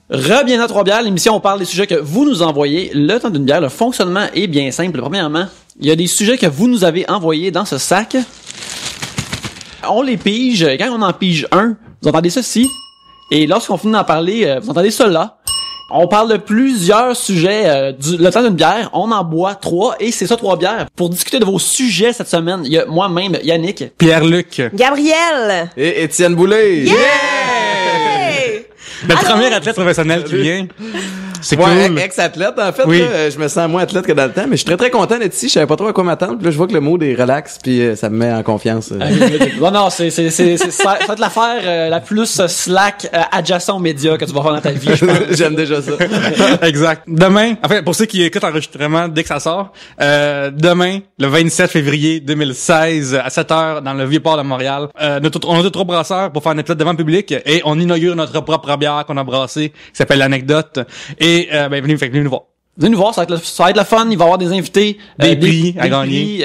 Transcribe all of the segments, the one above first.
Re-bienvenue à Trois-Bières, l'émission où on parle des sujets que vous nous envoyez. Le temps d'une bière, le fonctionnement est bien simple. Premièrement, il y a des sujets que vous nous avez envoyés dans ce sac. On les pige. Quand on en pige un, vous entendez ceci. Et lorsqu'on finit d'en parler, vous entendez cela. On parle de plusieurs sujets. Le temps d'une bière, on en boit 3 et c'est ça 3 bières. Pour discuter de vos sujets cette semaine, il y a moi-même, Yannick, Pierre-Luc, Gabriel et Étienne Boulay. Yeah! le premier athlète professionnel qui vient. C'est cool. Ex-athlète, en fait. Oui. Là, je me sens moins athlète que dans le temps, mais je suis très très content d'être ici. Je savais pas trop à quoi m'attendre. Puis là, je vois que le mood est relax, puis ça me met en confiance. Non, c'est ça va être l'affaire la plus slack adjacent aux médias que tu vas faire dans ta vie. Je pense. J'aime déjà ça. Exact. Demain, enfin, pour ceux qui écoutent l'enregistrement dès que ça sort, demain, le 27 février 2016, à 7h, dans le Vieux-Port de Montréal, on a 3 brasseurs pour faire un épisode devant le public et on inaugure notre propre bière qu'on a brassée, qui s'appelle l'Anecdote. Et, venez nous voir. Venez nous voir, ça va être le fun. Il va y avoir des invités. Des prix à gagner.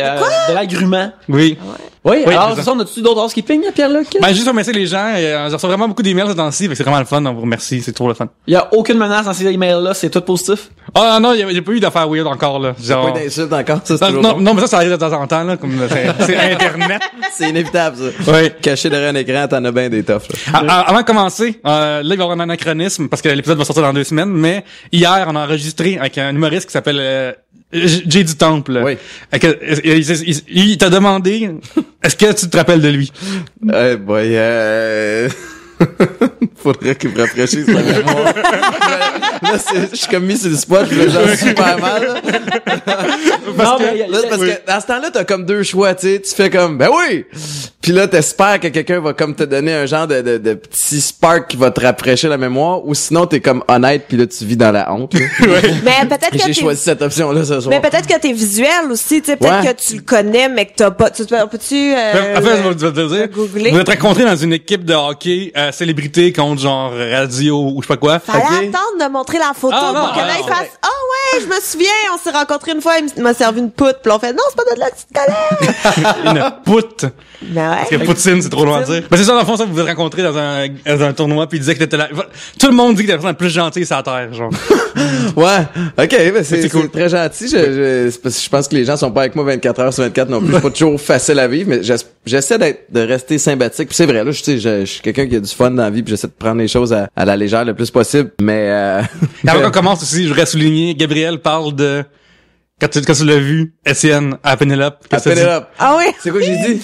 De l'agrument. Oui. Oui, alors c'est c'est ça. ça, on a-tu d'autres housekeeping, Pierre-Luc? Ben, juste remercier les gens. Je reçois vraiment beaucoup d'emails ce temps-ci, fait que c'est vraiment le fun. On vous remercie, c'est trop le fun. Il y a aucune menace dans ces emails-là, c'est tout positif. Ah non, j'ai pas eu d'affaires weird encore, là. Genre... Pas d'insultes encore, ça, c'est toujours non, drôle. non, mais ça arrive de temps en temps, là, comme c'est Internet. C'est inévitable, ça. Oui. Caché derrière un écran, t'en as bien des toughs, là. Avant de commencer, là, il va y avoir un anachronisme parce que l'épisode va sortir dans 2 semaines, mais hier, on a enregistré avec un humoriste qui s'appelle Jay du Temple. Oui. Il t'a demandé, est-ce que tu te rappelles de lui? Faudrait qu'il me rafraîchisse la mémoire. Là, je suis comme mis sur le spot, je me sens super mal, là. Là, c'est parce que dans ce temps-là, t'as comme 2 choix, tu sais. Tu fais comme, ben oui! Puis là, t'espères que quelqu'un va comme te donner un genre de petit spark qui va te rafraîchir la mémoire, ou sinon t'es comme honnête, puis là, tu vis dans la honte, là. Mais peut-être Et que j'ai choisi cette option-là ce soir. Mais peut-être que t'es visuel aussi, tu sais, peut-être Ouais. que tu le connais, mais que t'as pas, peux-tu, En fait, je vais te dire, googler? vous êtes rencontrés dans une équipe de hockey, célébrité contre genre radio ou je sais pas quoi. Fallait Ok. attendre de montrer la photo Ah, non, pour que là, ah, il non. fasse « Ah ouais, je me souviens, on s'est rencontrés une fois, il m'a servi une poutre. » Puis on fait « Non, c'est pas de là que tu te connais. Une poutre. » Ben Parce que ouais. poutine, c'est trop loin à dire. Mais c'est ça, dans le fond, ça, vous vous êtes rencontrés dans un tournoi, puis il disait que t'étais là. Tout le monde dit que t'es la personne la plus gentille sur la terre, genre. Ouais. OK, ben c'est cool. très gentil. C'est parce que je pense que les gens sont pas avec moi 24 heures sur 24 non plus. C'est pas toujours facile à vivre, mais j'essaie de rester sympathique. Puis c'est vrai, là, je suis quelqu'un qui a du fun dans la vie, puis j'essaie de prendre les choses à la légère le plus possible. Mais Avant qu'on commence aussi, je voudrais souligner, Gabriel parle de... Quand tu l'as vu, Étienne, à Pénélope. à Pénélope. Ah oui? C'est quoi que j'ai dit?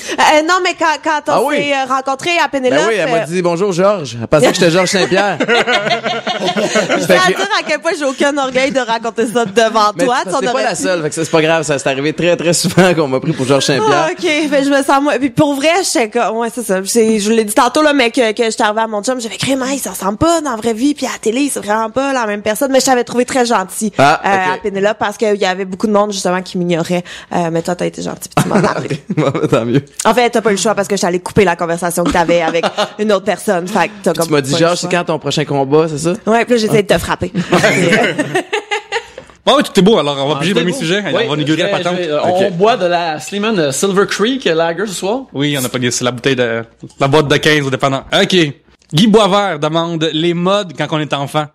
Non, mais quand Ah on oui. s'est rencontrés à Pénélope... Ben oui, elle m'a dit bonjour Georges. Elle pensait que j'étais Georges Saint-Pierre. je tiens à dire à quel point j'ai aucun orgueil de raconter ça devant Mais toi. c'est pas la seule, fait que c'est pas grave, ça c'est arrivé très très souvent qu'on m'a pris pour Georges Saint-Pierre. Ah, ok, ben je me sens moi. Puis pour vrai, j'étais comme, ouais, c'est ça. Je vous l'ai dit tantôt là, mais que j'étais arrivée à mon chum, j'avais créé, mais ça ressemble pas dans la vraie vie, puis à la télé, c'est vraiment pas la même personne. Mais je t'avais trouvé très gentil Ah, ok. à Pénélope parce qu'il y avait beaucoup de monde justement qui m'ignorait. Mais toi, t'as été gentil, puis tu m'en as parlé. Bon, tant mieux. En fait, t'as pas eu le choix parce que j'allais couper la conversation que t'avais avec une autre personne. Fait que t'as comme Tu m'as dit pas eu le Georges, c'est choix. quand ton prochain combat, c'est ça? Ouais, puis là, j'essayais de te frapper. Bon, oui, tout est beau, alors on va bouger le c'est premier beau. sujet. Oui, On va inaugurer la patente. On boit de la Sleeman Silver Creek Lager ce soir. Oui, on a pas dit, c'est la bouteille de, la boîte de 15 au dépendant. OK. Guy Boisvert demande les modes quand on est enfant.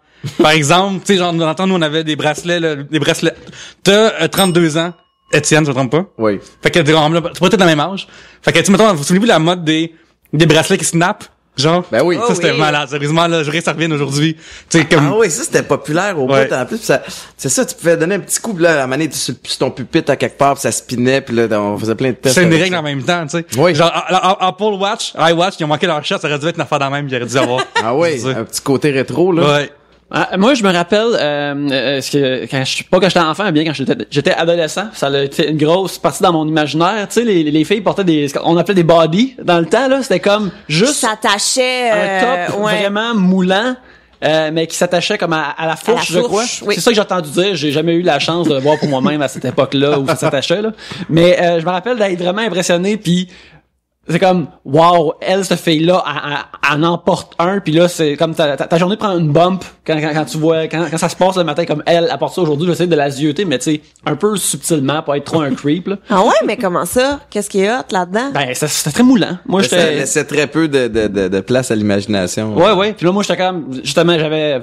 Par exemple, tu sais, genre, dans le temps, nous, on avait des bracelets, là, des bracelets. T'as 32 ans. Étienne, je me trompe pas? Oui. Fait que, tu pourrais être dans le même âge. Fait que, tu sais, mettons, vous souvenez-vous la mode des bracelets qui snap? Genre? Ben oui. Ça, c'était oui. malade. Sérieusement, là, je voudrais que ça revienne aujourd'hui. Tu sais, comme, Ah oui, ça c'était populaire au Ouais. bout en plus. Puis ça, c'est ça, tu pouvais donner un petit coup, puis là, à un moment donné, tu sur ton pupitre à quelque part, puis ça spinait, puis là, on faisait plein de tests. c'est une avec règle ça. en même temps, tu sais. Oui. Genre, Apple Watch, iWatch, ils ont manqué leur shot, ça aurait dû être une affaire dans la même, ils auraient dû avoir. Ah oui, C'est ça. un petit côté rétro, là. Ouais. Moi, je me rappelle quand j'étais enfant, mais bien quand j'étais adolescent, ça a été une grosse partie dans mon imaginaire. Tu sais, les filles portaient ce qu'on appelait des body dans le temps là. C'était comme juste S'attachait, un top ouais. vraiment moulant. Mais qui s'attachait comme à la fourche, je crois. oui. C'est ça que j'ai entendu dire. J'ai jamais eu la chance de le voir pour moi-même à cette époque-là où ça s'attachait là. Mais je me rappelle d'être vraiment impressionné. Puis c'est comme wow, elle cette fille-là, elle en porte un. Puis là c'est comme ta journée prend une bump quand tu vois quand ça se passe le matin comme elle apporte ça aujourd'hui. J'essaie de la zioter, mais tu sais un peu subtilement, pas être trop un creep là. Ah ouais, mais comment ça? Qu'est-ce qu'il y a là-dedans? Ben c'était très moulant. Moi Ça j'étais laissait très peu de place à l'imagination. ouais. Puis là moi j'étais comme justement j'avais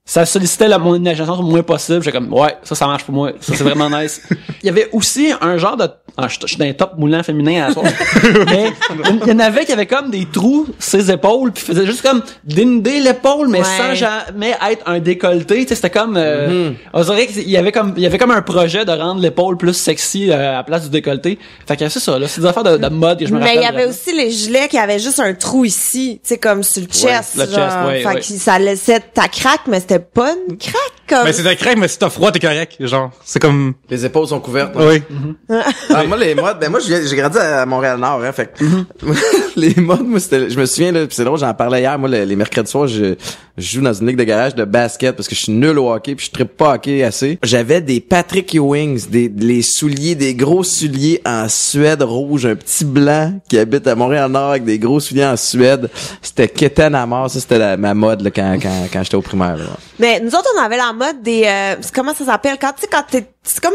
Ça sollicitait mon imagination le moins possible. J'étais comme, ouais, ça marche pour moi. Ça, c'est vraiment nice. Il y avait aussi un genre de... je suis dans un top moulant féminin à la soirée. Mais il y en avait qui avaient comme des trous sur ses épaules, puis faisaient juste comme dénuder l'épaule, mais sans jamais être un décolleté. Tu sais, c'était comme... on dirait qu'il y avait comme un projet de rendre l'épaule plus sexy à la place du décolleté. Fait que c'est ça, là. C'est des affaires de mode que je me rappelle. Mais il y avait aussi les gilets qui avaient juste un trou ici, tu sais, comme sur le chest. Le chest, fait que ça laissait ta craque, mais c'était pas une craque, comme. Mais c'est ta craque, mais si t'as froid, t'es correct. Genre, c'est comme... Les épaules sont couvertes. Oui. Moi, j'ai grandi à Montréal-Nord, hein, fait que les modes, moi, je me souviens, là, pis c'est drôle, j'en parlais hier, moi, les mercredis soirs, je joue dans une ligue de garage de basket parce que je suis nul au hockey puis je trippe pas hockey assez. J'avais des Patrick Ewings, les souliers, des gros souliers en Suède rouge, un petit blanc qui habite à Montréal-Nord avec des gros souliers en Suède. C'était quétaine à mort, ça, c'était ma mode, là, quand j'étais au primaire, là. Mais nous autres, on avait la mode des, comment ça s'appelle? Quand c'est comme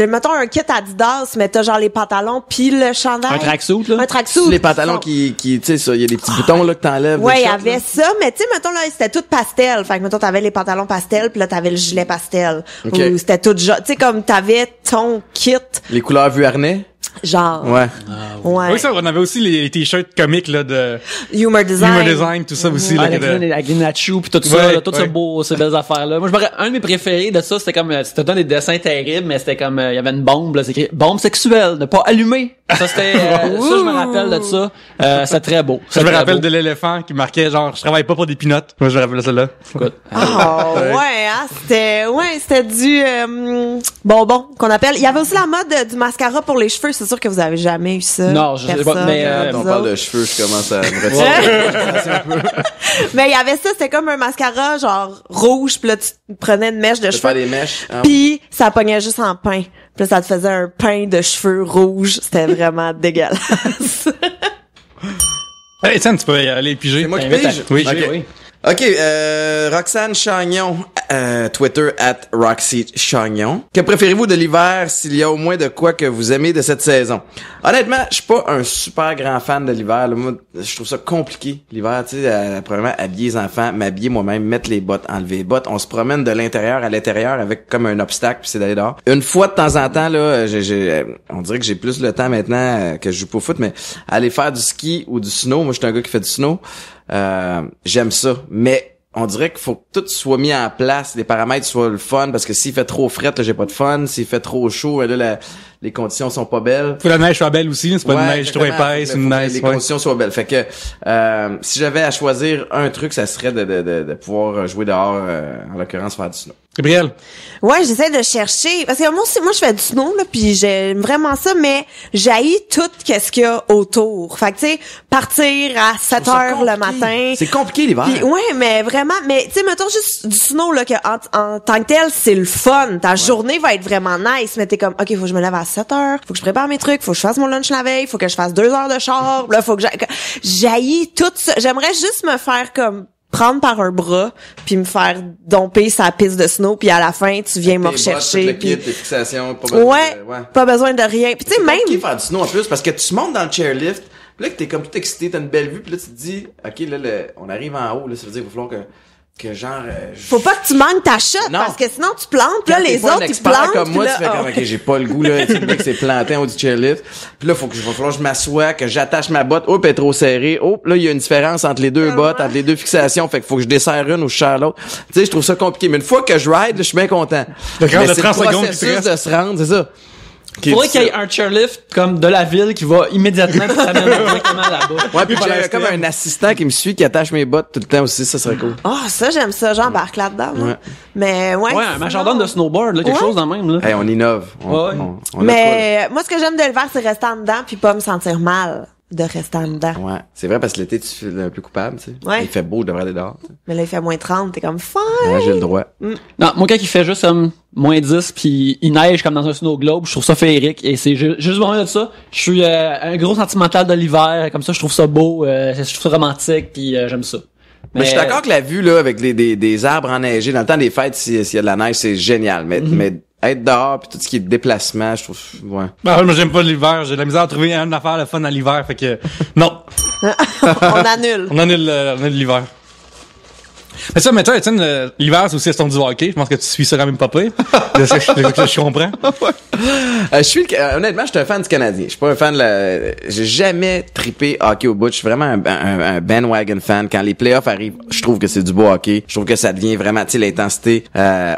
mettons un kit Adidas, mais t'as genre les pantalons pis le chandail. Un tracksuit, là. Un tracksuit. Les pantalons qui tu sais, ça, il y a des petits boutons, là, que t'enlèves. Ouais, il y avait ça, mais tu sais, mettons, là, c'était tout pastel. Fait que, mettons, t'avais les pantalons pastel, puis là, t'avais le gilet pastel. Okay. Ou c'était tout genre, tu sais, comme t'avais ton kit. Les couleurs vues-harnais. Genre. Ouais. Ouais. Oui, ça, on avait aussi les t-shirts comiques, là, de Humor design. tout ça aussi, là. Avec les nachos pis tout ça, Ouais, là, tout ce beau, ces belles affaires-là. Moi, un de mes préférés de ça, c'était comme, c'était dans des dessins terribles, mais c'était comme, il y avait une bombe, là, c'est écrit, bombe sexuelle, ne pas allumer. Ça, c'était, ça, je me rappelle de ça. C'est très beau. Je me rappelle de l'éléphant qui marquait, genre, je travaille pas pour des pinottes. Moi, je me rappelle de celle-là. Écoute. C'était du, bonbon, qu'on appelle. Il y avait aussi la mode du mascara pour les cheveux. C'est sûr que vous avez jamais eu ça. Non, je sais pas, mais, On parle de cheveux, je commence à me retirer. Mais il y avait ça, c'était comme un mascara genre rouge, puis là tu prenais une mèche de cheveux. Faire des mèches. Puis ça pognait juste en pain. Puis là, ça te faisait un pain de cheveux rouge, c'était vraiment dégueulasse. Hey, Étienne, tu peux aller piger. C'est moi qui Invite à- pige? Oui, Ok. oui. OK, Roxane Chagnon, Twitter @RoxyChagnon. Que préférez-vous de l'hiver s'il y a au moins de quoi que vous aimez de cette saison? Honnêtement, je suis pas un super grand fan de l'hiver. Là. Moi, je trouve ça compliqué, l'hiver. Tu sais, premièrement, habiller les enfants, m'habiller moi-même, mettre les bottes, enlever les bottes. On se promène de l'intérieur à l'intérieur avec comme un obstacle, puis c'est d'aller dehors. Une fois de temps en temps, là, on dirait que j'ai plus le temps maintenant que je joue pas au foot, mais aller faire du ski ou du snow. Moi, je suis un gars qui fait du snow. J'aime ça, mais on dirait qu'il faut que tout soit mis en place, les paramètres soient le fun, parce que s'il fait trop fret, là, j'ai pas de fun. S'il fait trop chaud, là, les conditions sont pas belles. Faut que la neige soit belle aussi, c'est pas une Ouais, neige trop exactement. épaisse, Faut une que neige. les conditions soient belles. Fait que si j'avais à choisir un truc, ça serait de pouvoir jouer dehors, en l'occurrence faire du snow. Gabriel. Ouais, j'essaie de chercher parce que moi je fais du snow là, puis j'aime vraiment ça, mais j'haïs tout qu'est-ce qu'il y a autour. Fait que tu sais, partir à 7 heures le matin. C'est compliqué l'hiver. Puis, ouais, mais vraiment, mais tu sais, mettons juste du snow là que en tant que tel, c'est le fun. Ta journée va être vraiment nice, mais t'es comme OK, faut que je me lève à 7 heures, faut que je prépare mes trucs, faut que je fasse mon lunch la veille, faut que je fasse 2 heures de char, là faut que j'haïs tout ça. J'aimerais juste me faire comme prendre par un bras puis me faire domper sa piste de snow puis à la fin tu viens me rechercher puis tes fixations, pas besoin pas besoin de rien. Puis tu sais même compliqué faire du snow en plus parce que tu montes dans le chairlift, puis là que t'es comme tout excité, t'as une belle vue, puis là tu te dis OK, là on arrive en haut, là ça veut dire qu'il va falloir que genre faut pas que tu manques ta shot parce que sinon tu plantes, puis là les autres ils plantent comme moi, là, tu fais comme OK, j'ai pas le goût là, tu sais que c'est planté en haut du chairlift. Puis là va falloir que je m'assoie, que j'attache ma botte, elle est trop serrée. Là il y a une différence entre les deux bottes, entre les deux fixations, fait qu'il faut que je desserre une ou je serre l'autre. Tu sais, je trouve ça compliqué, mais une fois que je ride, je suis bien content. Mais c'est le processus de se rendre, c'est ça. Faudrait qu'il y ait un chairlift comme de la ville qui va immédiatement t'amener directement là-bas. Ouais, puis j'ai comme un assistant qui me suit, qui attache mes bottes tout le temps aussi, ça serait cool. Ça j'aime ça, j'embarque là-dedans. Ouais. Mais ouais. Ouais, un majordome de snowboard, là, quelque chose dans le même, là. Hey, on innove. On mais moi ce que j'aime de l'hiver c'est rester en dedans puis pas me sentir mal de rester en dedans. Ouais, c'est vrai parce que l'été tu fais un peu coupable, tu sais. Ouais. Il fait beau, je devrais aller dehors. Mais là il fait moins 30, t'es comme fine. Ouais, j'ai le droit. Non, moi, quand il fait juste moins 10 puis il neige comme dans un snow globe, je trouve ça féerique et c'est juste vraiment de ça. Je suis un gros sentimental de l'hiver, comme ça je trouve ça beau, je trouve ça romantique puis j'aime ça. Mais je suis d'accord que la vue là avec des arbres enneigés dans le temps des fêtes s'il y a de la neige, c'est génial, mais être dehors puis tout ce qui est déplacement, je trouve ouais. Bah, moi j'aime pas l'hiver, j'ai de la misère à trouver une affaire le fun à l'hiver, fait que non. On annule. On annule l'hiver. Mais ça, mais toi, Étienne, l'hiver, c'est aussi la saison du hockey. Je pense que tu suis ça quand même pas pire. De ce que je comprends. Honnêtement, je suis un fan du Canadien. Je suis pas un fan j'ai jamais trippé hockey au bout. Je suis vraiment un bandwagon fan. Quand les playoffs arrivent, je trouve que c'est du beau hockey. Je trouve que ça devient vraiment, tu sais, l'intensité,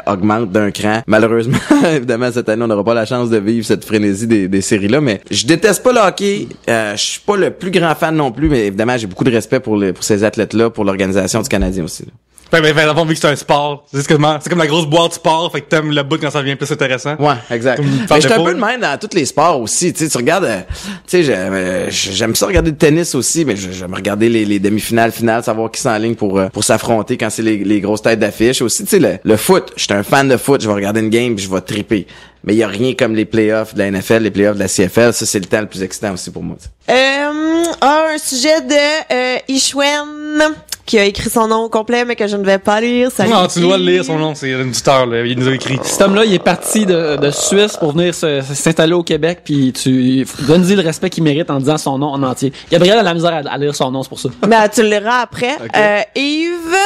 augmente d'un cran. Malheureusement, évidemment, cette année, on n'aura pas la chance de vivre cette frénésie des séries-là, mais je déteste pas le hockey. Je suis pas le plus grand fan non plus, mais évidemment, j'ai beaucoup de respect pour ces athlètes-là, pour l'organisation du Canadien aussi, là. D'abord, vu que c'est un sport, c'est comme la grosse boîte de sport, fait que t'aimes le bout quand ça devient plus intéressant. Ouais, exact. Mais je suis un peu de même dans tous les sports aussi. Tu sais, tu regardes, tu sais, j'aime ça regarder le tennis aussi, mais j'aime regarder les demi-finales, finales, savoir qui s'enligne pour s'affronter quand c'est les grosses têtes d'affiche. Aussi, tu sais, le foot. Je suis un fan de foot. Je vais regarder une game, puis je vais triper. Mais il y a rien comme les playoffs de la NFL, les playoffs de la CFL. Ça, c'est le temps le plus excitant aussi pour moi. Un sujet de Ishwen, qui a écrit son nom complet, mais que je ne vais pas lire. Non, tu dois le lire, son nom, c'est un éditeur, là. Il nous a écrit. Cet homme-là, il est parti de Suisse pour venir s'installer au Québec, puis tu donnes-lui le respect qu'il mérite en disant son nom en entier. Gabriel a la misère à lire son nom, c'est pour ça. Ben, tu le liras après. Okay. Yves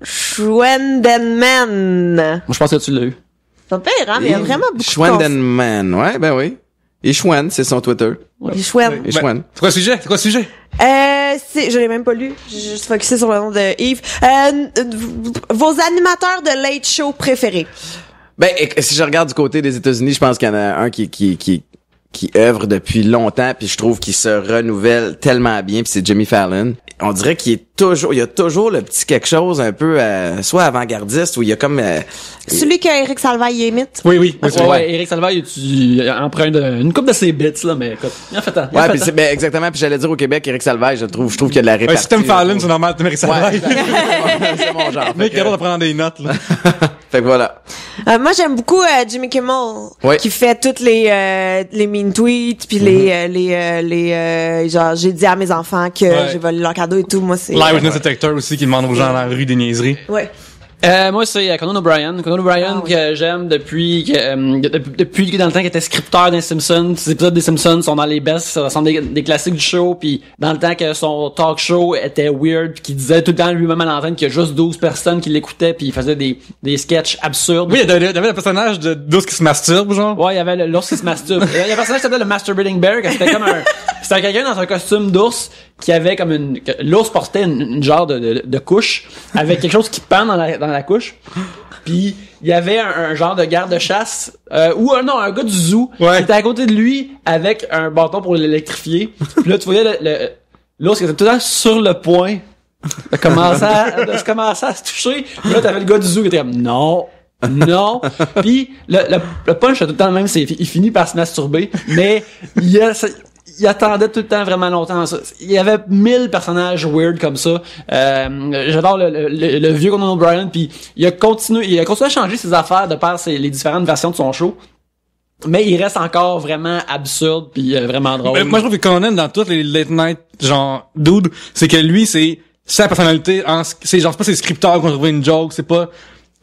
Schwendenman. Moi, je pense que tu l'as eu. C'est pas pire, hein, mais il y a vraiment beaucoup Schwendenman, ouais, ben oui. Ishwen, c'est son Twitter. Ouais. Ishwen. Ishwen. C'est quoi le sujet? Je l'ai même pas lu. J'ai juste focusé sur le nom de Yves. Vos animateurs de late show préférés? Ben, si je regarde du côté des États-Unis, je pense qu'il y en a un qui œuvre depuis longtemps, puis je trouve qu'il se renouvelle tellement bien, puis c'est Jimmy Fallon. On dirait qu'il il y a toujours le petit quelque chose un peu soit avant-gardiste, où il y a comme celui que Eric Salvaille imite. Oui, Eric Salvaille il emprunte une couple de ses bits là, mais écoute, il en fait tant. Ouais, puis ben exactement, puis j'allais dire au Québec Eric Salvaille, je trouve qu'il y a de la répartie. Ouais, si t'aimes Fallon, c'est normal de Eric Salvaille. Ouais, c'est mon genre. Mais capable de prendre des notes là. Fait que voilà. Moi j'aime beaucoup Jimmy Kimmel qui fait toutes les mean tweets puis les genre j'ai dit à mes enfants que j'ai volé leur cadeau et tout. Moi c'est Witness Detector aussi qui demande aux gens dans la rue des niaiseries. Ouais. Moi c'est Conan O'Brien. Que j'aime depuis dans le temps qu'il était scripteur des Simpsons. Ces épisodes des Simpsons sont dans les best, ça sont des classiques du show, puis dans le temps que son talk show était weird, puis qu'il disait tout le temps lui-même à l'antenne qu'il y a juste 12 personnes qui l'écoutaient, puis il faisait des sketchs absurdes. Oui, il y avait le personnage de l'ours qui se masturbe, genre. Ouais, il y avait l'ours qui se masturbe. Il y avait un personnage qui s'appelait le Masturbating Bear, c'était comme c'était quelqu'un dans un costume d'ours qui avait comme l'ours portait une genre de couche avec quelque chose qui pend dans la couche. Puis il y avait un genre de garde-chasse ou un gars du zoo qui était à côté de lui avec un bâton pour l'électrifier. Puis là tu voyais l'ours qui était tout le temps sur le point de commencer à se toucher. Puis là t'avais le gars du zoo qui était comme non. Puis le punch tout le temps le même, c'est il finit par se masturber, mais il attendait tout le temps vraiment longtemps ça. Il y avait 1000 personnages weird comme ça. J'adore le vieux Conan O'Brien, puis il a continué à changer ses affaires de par les différentes versions de son show. Mais il reste encore vraiment absurde puis vraiment drôle. Moi je trouve que Conan dans toutes les late night genre dude, c'est que lui c'est sa personnalité, c'est genre c'est pas ses scripteurs qu'on trouvait une joke, c'est pas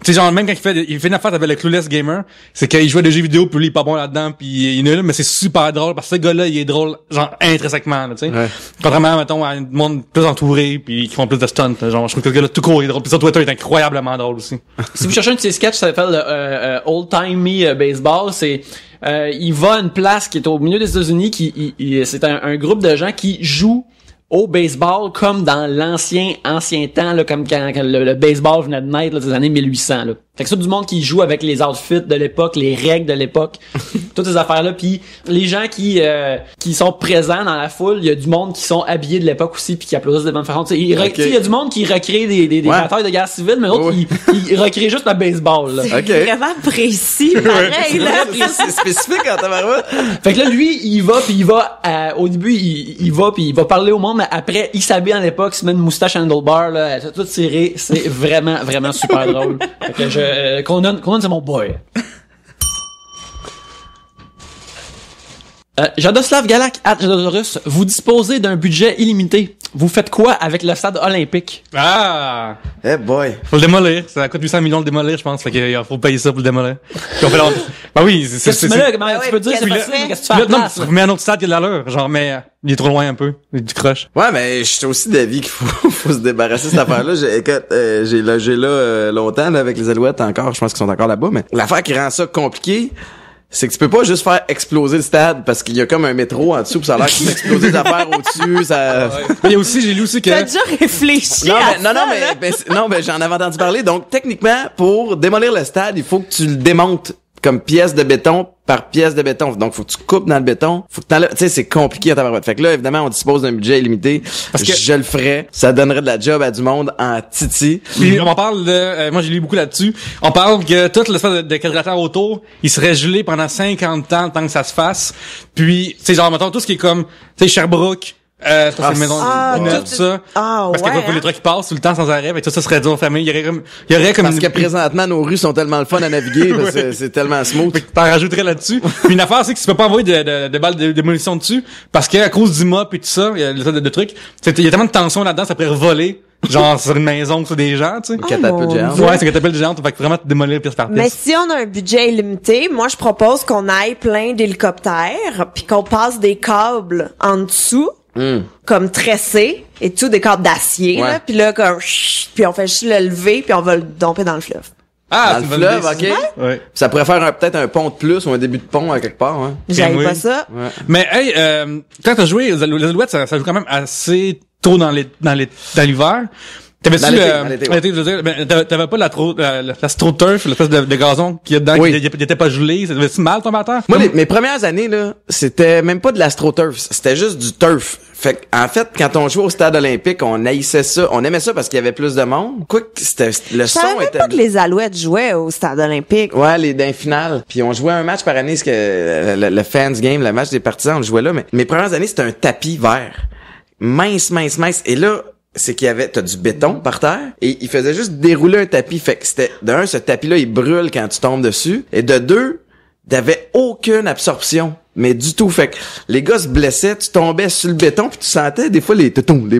tu sais genre même quand il fait une affaire avec le Clueless Gamer, c'est qu'il jouait des jeux vidéo puis lui il est pas bon là-dedans puis il est nul, mais c'est super drôle parce que ce gars-là il est drôle genre intrinsèquement, tu sais. Ouais. Contrairement mettons à un monde plus entouré puis qui font plus de stunts, genre je trouve que ce gars-là tout court il est drôle. Puis sur Twitter il est incroyablement drôle aussi. Si vous cherchez un de ses sketchs, ça s'appelle Old Timey Baseball, c'est il va à une place qui est au milieu des États-Unis c'est un groupe de gens qui jouent au baseball comme dans l'ancien temps là, comme quand le baseball venait de naître là, des années 1800 là. Fait que c'est du monde qui joue avec les outfits de l'époque, les règles de l'époque, toutes ces affaires là, puis les gens qui sont présents dans la foule, il y a du monde qui sont habillés de l'époque aussi puis qui applaudissent de bonne façon. Il y a du monde qui recrée des batailles de guerre civile, mais d'autres ils recréent juste le baseball là. C'est vraiment précis, pareil là. C'est spécifique en tabarouette. Fait que là lui, il va au début il va parler au monde, mais après il s'habille en l'époque, il se met une moustache handlebar là, tout serré, c'est vraiment vraiment super drôle. Fait que Conan c'est mon boy. Jadoslav Galak, @Jadozorus, vous disposez d'un budget illimité. Vous faites quoi avec le stade olympique? Ah! Eh boy. Faut le démolir. Ça coûte 800 millions de le démolir, je pense. Fait qu'il faut payer ça pour le démolir. Puis on fait bah oui, Qu'est-ce que tu mets là? Comment tu peux dire? qu'est-ce que tu Qu'est-ce que tu fais Là, à la non, place? tu remets un autre stade qui a de l'allure. Genre, mais il est trop loin un peu. Il est du croche. Ouais, mais je suis aussi d'avis qu'il faut se débarrasser de cette affaire-là. J'ai là longtemps là, avec les Alouettes encore. Je pense qu'ils sont encore là-bas. Mais l'affaire qui rend ça compliqué, c'est que tu peux pas juste faire exploser le stade parce qu'il y a comme un métro en dessous pis ça a l'air qu'il fait exploser des affaires au-dessus, ça... Mais il y a aussi, j'ai lu aussi que... T'as déjà réfléchi Non, j'en avais entendu parler. Donc, techniquement, pour démolir le stade, il faut que tu le démontes comme pièce de béton par pièce de béton. Donc, faut que tu coupes dans le béton. Faut que tu sais, c'est compliqué à tabarouette. Fait que là, évidemment, on dispose d'un budget illimité. Parce que je le ferais. Ça donnerait de la job à du monde en titi. Puis on parle de... moi, j'ai lu beaucoup là-dessus. On parle que tout l'espèce de quadrilatère autour, il serait gelé pendant 50 ans, le temps que ça se fasse. Puis, tu sais, genre, mettons, tout ce qui est comme, tu sais, Sherbrooke, ça, c'est une maison neuve, tout ça. Parce qu'il y a les trucs qui passent tout le temps sans arrêt. Fait que ça serait dur aux familles. Il y aurait comme parce que présentement, nos rues sont tellement le fun à naviguer, parce que c'est tellement smooth. Fait que t'en rajouterais là-dessus. Puis une affaire, c'est que tu peux pas envoyer de balles de démolition dessus, parce qu'à cause du mop et tout ça, il y a de trucs. Il y a tellement de tension là-dedans, ça pourrait voler. Genre sur une maison, sur des gens, tu sais. Une catapulte géante. Ouais, c'est une catapulte géante. Fait que vraiment te démolir pièce par pièce. Mais si on a un budget illimité, moi, je propose qu'on aille plein d'hélicoptères puis qu'on passe des câbles en dessous. Comme tressés et tout, des câbles d'acier, ouais. là, puis là, comme, puis on fait juste le lever puis on va le domper dans le fleuve. Ah, dans le fleuve, ok. Ouais. Ça pourrait faire peut-être un pont de plus ou un début de pont à quelque part, hein. J'avais oui. pas ça. Ouais. Mais hey, quand t'as joué les Alouettes, ça joue quand même assez tôt dans l'hiver. T'avais-tu l'été, ouais. T'avais pas la AstroTurf, l'espèce de gazon qu'il y a dedans, oui. qui était pas gelé, ça devait-tu mal tomber à terre? Moi, mes premières années, là, c'était même pas de l'AstroTurf, c'était juste du turf. Fait en fait, quand on jouait au stade olympique, on haïssait ça, on aimait ça parce qu'il y avait plus de monde. Quoi que c'était, le son savais était... pas que les Alouettes jouaient au stade olympique. Ouais, les d'un finale. Puis on jouait un match par année, ce que le fans game, le match des partisans, on le jouait là, mais mes premières années, c'était un tapis vert. Mince. Et là, c'est qu'il y avait, t'as du béton par terre, et il faisait juste dérouler un tapis. Fait que c'était, de un, ce tapis-là, il brûle quand tu tombes dessus. Et de deux, t'avais aucune absorption. Mais du tout. Fait que les gars se blessaient, tu tombais sur le béton, puis tu sentais des fois les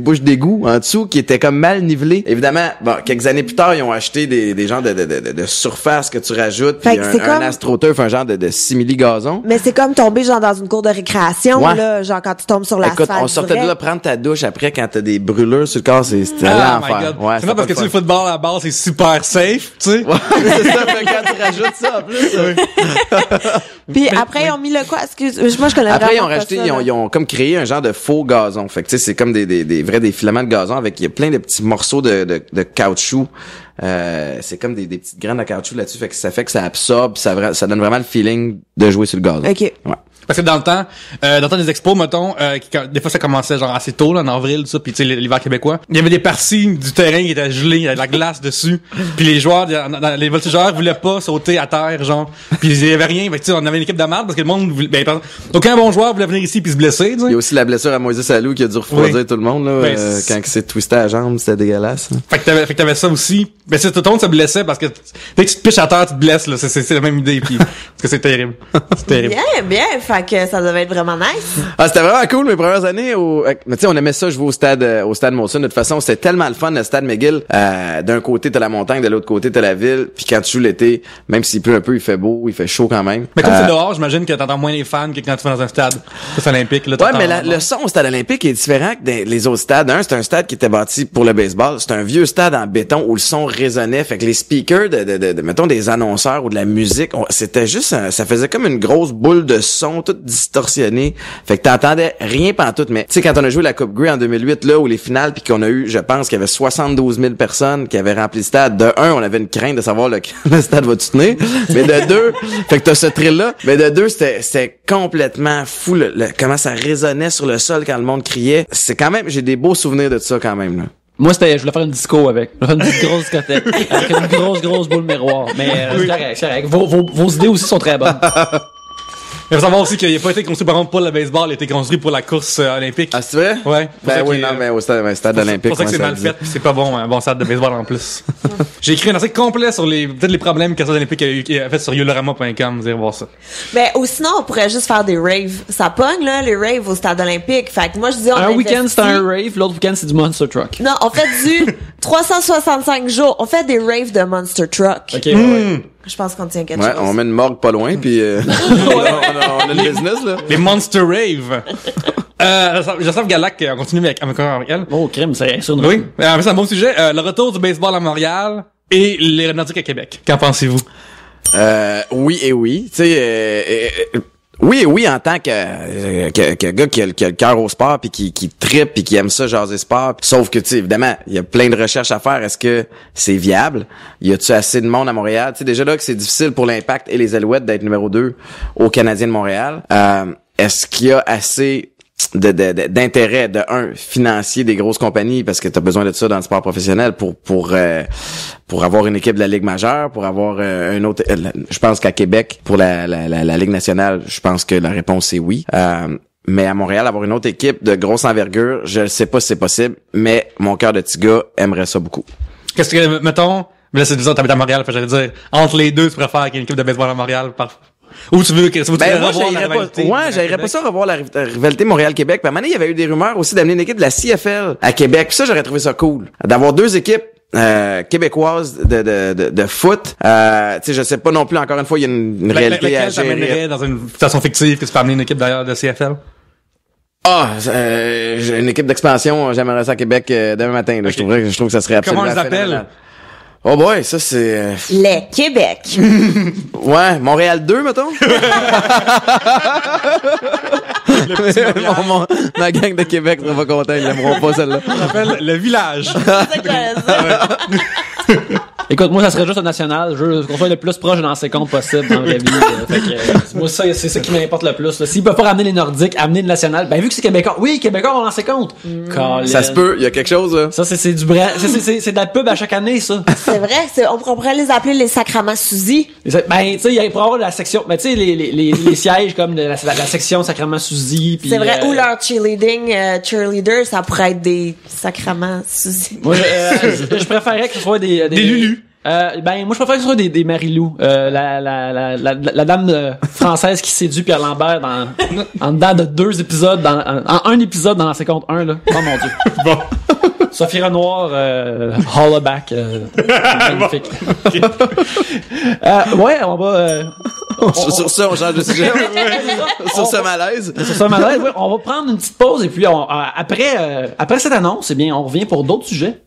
bouches d'égout en dessous qui étaient comme mal nivelées. Évidemment, bon, quelques années plus tard, ils ont acheté des genres de surface que tu rajoutes, puis un AstroTurf, un genre de simili-gazon. Mais c'est comme tomber genre dans une cour de récréation, ouais. Là, genre quand tu tombes sur l'asphalte. Écoute, on sortait de là prendre ta douche après quand t'as des brûlures sur le corps, c'était l'enfer. Ouais, c'est pas parce que le football à la base c'est super safe, tu sais. Ouais, c'est ça, fait quand tu rajoutes ça en plus. Puis après, ils ont mis le quoi? Excuse, moi je connais après, ils ont vraiment racheté, pas ça, ils ont comme créé un genre de faux gazon. Fait que tu sais, c'est comme des filaments de gazon avec, il y a plein de petits morceaux de caoutchouc. C'est comme des petites graines de caoutchouc là-dessus. Fait que ça absorbe, ça donne vraiment le feeling de jouer sur le gazon. OK. Ouais. Parce que dans le temps des expos, mettons, des fois ça commençait genre assez tôt, là, en avril, tout ça, puis tu sais, l'hiver québécois. Il y avait des parties du terrain qui étaient gelées, il y avait de la glace dessus. Puis les joueurs, les voltigeurs voulaient pas sauter à terre, genre. Puis il y avait rien, fait que tu sais, on avait une équipe de merde parce que le monde voulait, aucun bon joueur voulait venir ici puis se blesser, tu sais. Il y a aussi la blessure à Moïse Salou qui a dû refroidir tout le monde, là, quand il s'est twisté à la jambe, c'était dégueulasse. Hein. Fait que t'avais ça aussi. Mais c'est tout le monde se blessait parce que dès que tu te piches à terre, tu te blesses, là. C'est la même idée, puis parce que c'est terrible. C'est terrible. Bien, fait que ça devait être vraiment nice. Ah, c'était vraiment cool mes premières années mais tu sais, on aimait ça jouer au stade Molson. De toute façon, c'était tellement le fun, le stade McGill. D'un côté, t'as la montagne, de l'autre côté, t'as la ville. Puis quand tu joues l'été, même s'il pleut un peu, il fait beau, il fait chaud quand même. Mais comme c'est dehors, j'imagine que t'entends moins les fans que quand tu vas dans un stade olympique. Là, ouais, mais le son au stade olympique est différent que les autres stades. C'est un stade qui était bâti pour le baseball. C'est un vieux stade en béton où le son résonnait. Fait que les speakers mettons, des annonceurs ou de la musique, c'était juste, ça faisait comme une grosse boule de son, toute distorsionnée. Fait que t'entendais rien pantoute. Mais tu sais, quand on a joué la Coupe Grey en 2008, là, où les finales, puis qu'on a eu, je pense qu'il y avait 72 000 personnes qui avaient rempli le stade. De un, on avait une crainte de savoir le stade va-tu tenir. Mais de deux, fait que t'as ce thrill-là. Mais de deux, c'était complètement fou, comment ça résonnait sur le sol quand le monde criait. C'est quand même, j'ai des beaux souvenirs de ça quand même, là. Moi, je voulais faire une disco avec. Je voulais faire une petite grosse discothèque. Avec une grosse boule miroir. Mais, c'est correct. Vos idées aussi sont très bonnes. Il faut savoir aussi qu'il n'a pas été construit par exemple pour le baseball, il a été construit pour la course olympique. Ah, c'est vrai? Ouais. Ben oui, non, mais au stade olympique. C'est pour ça que c'est mal fait, puis c'est pas bon, un bon stade de baseball en plus. J'ai écrit un article complet sur peut-être les problèmes que le stade olympique a fait sur yolorama.com, vous irez voir ça. Ben, ou sinon, on pourrait juste faire des raves. Ça pogne, là, les raves au stade olympique. Fait que moi, je dis, un week-end, c'est un rave, l'autre week-end, c'est du Monster Truck. Non, on fait du 365 jours. On fait des raves de Monster Truck. OK, ouais. Je pense qu'on tient quelque Ouais, chose. on met une morgue pas loin, puis on a le business, là. Les Monster Rave. Joseph Galac, on continue avec elle. Oh, crème, c'est ça. Oui, c'est un bon sujet. Le retour du baseball à Montréal et les Nordiques à Québec. Qu'en pensez-vous? Oui et oui. Tu sais, oui et oui en tant que gars qui a le cœur au sport puis qui trippe puis qui aime ça jaser sport. Sauf que tu sais évidemment, il y a plein de recherches à faire. Est-ce que c'est viable? Y a-tu assez de monde à Montréal? Tu sais déjà là que c'est difficile pour l'Impact et les Alouettes d'être numéro 2 aux Canadiens de Montréal. Est-ce qu'il y a assez d'intérêt de financier des grosses compagnies parce que t'as besoin de ça dans le sport professionnel pour avoir une équipe de la Ligue majeure, pour avoir un autre je pense qu'à Québec pour la Ligue nationale, je pense que la réponse est oui. Mais à Montréal avoir une autre équipe de grosse envergure, je ne sais pas si c'est possible, mais mon cœur de petit gars aimerait ça beaucoup. Qu'est-ce que mettons, mais là c'est bizarre t'habites à Montréal, fait j'allais dire entre les deux tu préfères qu'il y ait une équipe de baseball à Montréal ou tu veux moi, j'aimerais pas ça revoir la rivalité Montréal-Québec. Puis à un moment donné, il y avait eu des rumeurs aussi d'amener une équipe de la CFL à Québec. Puis ça, j'aurais trouvé ça cool. D'avoir deux équipes québécoises de foot. Tu sais, je sais pas non plus, encore une fois, il y a une réalité à gérer. Dans une façon fictive que tu peux amener une équipe d'ailleurs de CFL? J'ai une équipe d'expansion, j'aimerais ça à Québec demain matin. Là. Okay. Je trouve que ça serait absolument comment on les appelle? Oh boy, ça c'est... Les Québec. Ouais, Montréal 2, mettons. Ma gang de Québec sera pas content, ils l'aimeront pas celle-là. On l'appelle le village. C'est ça que j'allais dire. Écoute, moi, ça serait juste un national. Je veux qu'on soit le plus proche de lancer compte possible dans la vraie vie. Fait que, moi, c'est ça qui m'importe le plus. S'ils peuvent pas ramener les Nordiques, amener le national, ben vu que c'est Québécois, oui, Québécois vont lancer compte. Ça se peut, il y a quelque chose, là. Ça, c'est du vrai. C'est de la pub à chaque année, ça. C'est vrai, on pourrait les appeler les sacraments Suzy. Ben, tu sais, il pourrait avoir la section, ben, tu sais, les sièges comme de la section sacraments Suzy. C'est vrai, ou leur cheerleader, ça pourrait être des sacraments Suzy. Moi, je préférerais que ce soit des Lulu. Ben moi je préfère que ce soit des Marie-Lou, la dame française qui séduit Pierre Lambert en dedans de 2 épisodes en un épisode dans la séquence 1 là. Oh mon dieu. Bon. Sophie Renoir hollaback magnifique. Ouais, on va sur ça on change de sujet. Sur ce malaise. Sur ce malaise, ouais, on va prendre une petite pause et puis après cette annonce, eh bien on revient pour d'autres sujets.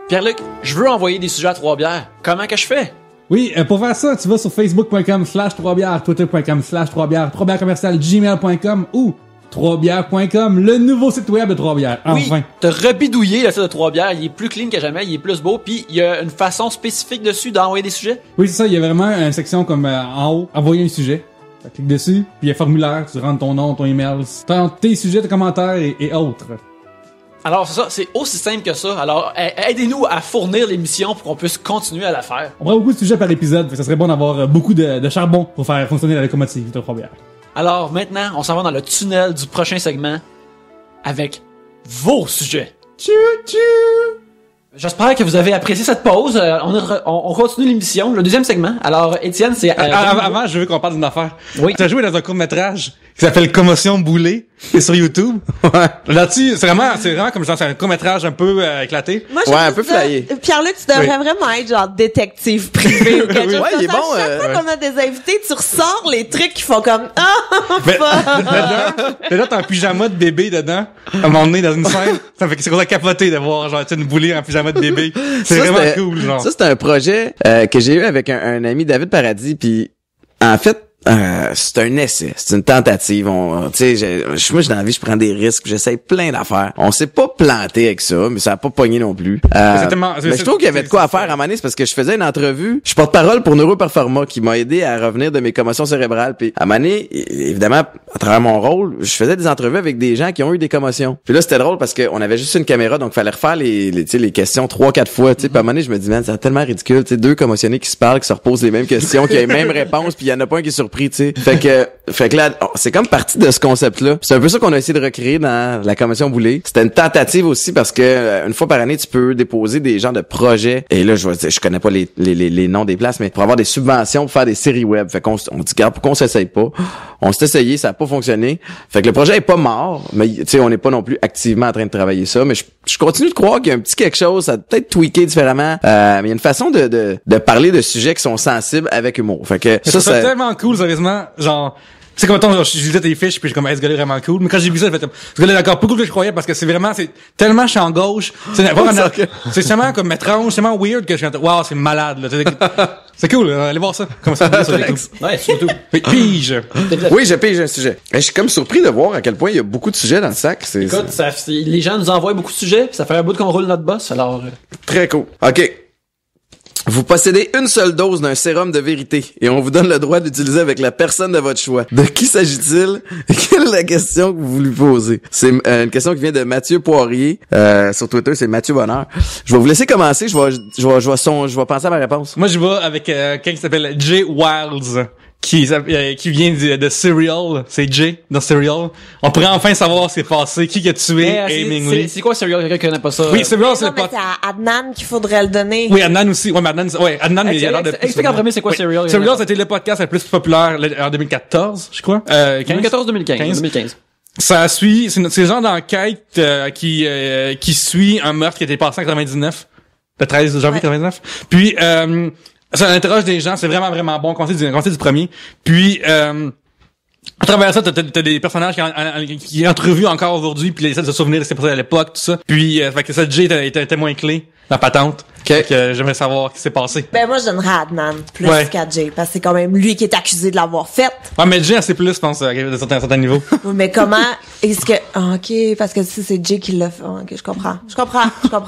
Pierre-Luc, je veux envoyer des sujets à Trois-Bières. Comment que je fais? Oui, pour faire ça, tu vas sur facebook.com/3bières, twitter.com/3bières, 3bières@gmail.com ou 3bières.com, le nouveau site web de Trois-Bières. Enfin. Oui, t'as rebidouillé le site de Trois-Bières. Il est plus clean que jamais, il est plus beau, puis il y a une façon spécifique dessus d'envoyer des sujets. Oui, c'est ça, il y a vraiment une section comme en haut, envoyer un sujet. Tu cliques dessus, puis il y a un formulaire, tu rentres ton nom, ton email, tes sujets, tes commentaires et autres. Alors, c'est ça, c'est aussi simple que ça. Alors, aidez-nous à fournir l'émission pour qu'on puisse continuer à la faire. On prend beaucoup de sujets par épisode, ça serait bon d'avoir beaucoup de charbon pour faire fonctionner la locomotive de Trois-Bières. Alors, maintenant, on s'en va dans le tunnel du prochain segment avec vos sujets. Tchou-tchou! J'espère que vous avez apprécié cette pause. On continue l'émission, le deuxième segment. Alors, Étienne, c'est... Avant, je veux qu'on parle d'une affaire. Oui. Tu as joué dans un court-métrage qui s'appelle Commotion Boulée, qui est sur YouTube. Ouais. Là-dessus, c'est vraiment comme genre, c'est un court-métrage un peu éclaté. Moi, un peu flyé. Pierre-Luc, tu devrais vraiment être genre détective privé ou quelque chose. Ouais, il est bon. Chaque fois qu'on a des invités, tu ressors les trucs qui font comme Mais là, t'as un pyjama de bébé dedans, à un moment donné, dans une scène. Ça fait que c'est comme ça capoté de voir genre une boulée en pyjama de bébé. C'est vraiment cool, genre. Ça, c'était un projet que j'ai eu avec un ami, David Paradis, puis en fait, c'est un essai, c'est une tentative. Moi, dans la vie, je prends des risques, j'essaye plein d'affaires. On s'est pas planté avec ça, mais ça a pas pogné non plus. Mais je trouve qu'il y avait de quoi à faire à un moment donné, c'est parce que je faisais une entrevue. Je porte-parole pour Neuroperforma, qui m'a aidé à revenir de mes commotions cérébrales. Puis à un moment donné, évidemment, à travers mon rôle, je faisais des entrevues avec des gens qui ont eu des commotions. Puis là, c'était drôle parce qu'on avait juste une caméra, donc fallait refaire les questions 3-4 fois. Puis à un moment donné, je me dis, man, c'est tellement ridicule. 2 commotionnés qui se parlent, qui se reposent les mêmes questions, qui ont les mêmes réponses, puis il y en a pas un qui est surpris. surpris, tu sais. Fait que là, c'est comme partie de ce concept-là. C'est un peu ça qu'on a essayé de recréer dans la commission Boulay. C'était une tentative aussi parce que une fois par année, tu peux déposer des genres de projets. Et là, je connais pas les noms des places, mais pour avoir des subventions pour faire des séries web. Fait qu'on dit, regarde, pourquoi on s'essaye pas? On s'est essayé, ça a pas fonctionné. Fait que le projet est pas mort, mais tu sais, on n'est pas non plus activement en train de travailler ça. Mais je continue de croire qu'il y a un petit quelque chose, ça a peut-être tweaké différemment. Mais il y a une façon de parler de sujets qui sont sensibles avec humour. Fait que ça c'est tellement cool, sérieusement. Genre, c'est comme genre, je lisais tes fiches puis je suis comme, ce gars-là est vraiment cool. Mais quand j'ai vu ça, j'ai fait comme, ce gars-là est encore plus cool que je croyais parce que c'est tellement champ gauche. C'est tellement comme étrange, c'est tellement weird que je suis wow, c'est malade, là. C'est cool, allez voir ça. Comment ça sur YouTube. Ouais, surtout. Pige. Oui, je pige un sujet. Je suis comme surpris de voir à quel point il y a beaucoup de sujets dans le sac. Écoute, les gens nous envoient beaucoup de sujets, puis ça fait un bout qu'on roule notre boss, alors. Très cool. OK. Vous possédez une seule dose d'un sérum de vérité et on vous donne le droit d'utiliser avec la personne de votre choix. De qui s'agit-il? Quelle est la question que vous lui posez? C'est une question qui vient de Mathieu Poirier. Sur Twitter, c'est Mathieu Bonheur. Je vais vous laisser commencer. Je vais penser à ma réponse. Moi, je vais avec quelqu'un qui s'appelle Jay Wilds. Qui vient de Serial, c'est Jay dans Serial. On pourrait enfin savoir ce qui est passé, qui a tué Aiming Lee. C'est quoi Serial? Quelqu'un qui connaît pas ça? Oui, Serial, c'est le pote. C'est à Adnan qu'il faudrait le donner. Oui, Adnan aussi. Ouais, mais Adnan, mais il y a l'air de... Explique en premier c'est quoi Serial. Serial, c'était le podcast le plus populaire en 2014, je crois. 2014-2015. Ça suit, c'est le genre d'enquête qui suit un meurtre qui a été passé en 99. Le 13 janvier 99. Puis, ça interroge des gens, c'est vraiment, vraiment bon. Conseil du premier. Puis, à travers ça, t'as des personnages qui entrevuent encore aujourd'hui, puis ils essaient de se souvenir de ce qui s'est passé à l'époque, tout ça. Puis, fait que ça, Jay était un témoin clé, la patente. Okay. Que j'aimerais savoir ce qui s'est passé. Ben, moi, je donnerais à Adnan, plus qu'à Jay, parce que c'est quand même lui qui est accusé de l'avoir fait. Ouais, mais Jay, c'est plus, je pense, de certains niveaux. Oui, mais comment est-ce que, ok, parce que si c'est Jay qui l'a fait, ok, je comprends.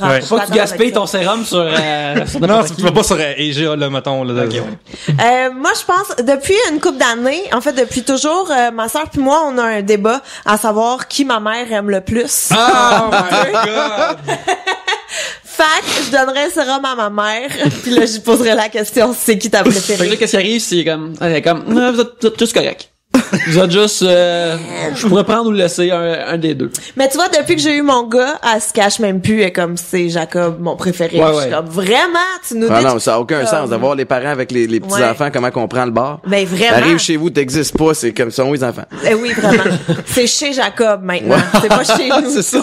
Ouais. Faut pas que tu gaspilles ton sérum sur non, tu vas pas sur EGA, là, mettons, là. Okay, moi, je pense, depuis une couple d'années, en fait, depuis toujours, ma sœur puis moi, on a un débat à savoir qui ma mère aime le plus. Oh my god! Fait que je donnerais un sérum à ma mère, puis là, je poserais la question, c'est qui ta préférée? Fait que là, qu'est-ce qui arrive, c'est comme, vous êtes juste correct. Vous êtes juste, je pourrais prendre ou laisser un des deux. Mais tu vois, depuis que j'ai eu mon gars, elle se cache même plus, et comme c'est Jacob, mon préféré. Ouais, je suis comme, vraiment, tu nous dis. Ah non, ça a aucun sens d'avoir les parents avec les petits enfants, comment qu'on prend le bar. Ben, vraiment. T'arrives chez vous, t'existes pas, c'est comme ça, les enfants. Eh oui, vraiment. C'est chez Jacob, maintenant. Ouais. C'est pas chez nous. C'est ça.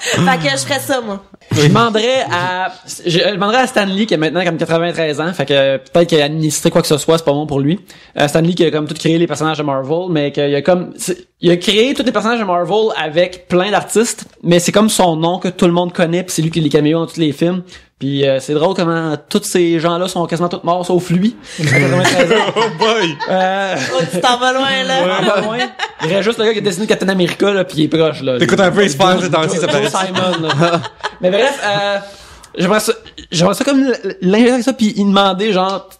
Fait que je ferais ça, moi. Je demanderais à Stanley qui a maintenant comme 93 ans, fait que peut-être qu'il a administré quoi que ce soit, c'est pas bon pour lui. Stanley qui a comme tout créé les personnages de Marvel, mais qu'il a comme il a créé tous les personnages de Marvel avec plein d'artistes, mais c'est comme son nom que tout le monde connaît, puis c'est lui qui les caméos dans tous les films. Puis c'est drôle comment tous ces gens-là sont quasiment tous morts sauf lui. À 93 ans. Oh boy! Tu t'en vas loin, là. Ouais, pas loin. Il reste juste le gars qui a dessiné Captain America, là, pis il est proche, là. T'écoutes un peu X-Files ces temps-ci, ça paraît. Simon, là. Mais bref, j'aimerais ça comme l'ingénieur avec ça, pis il demandait, genre,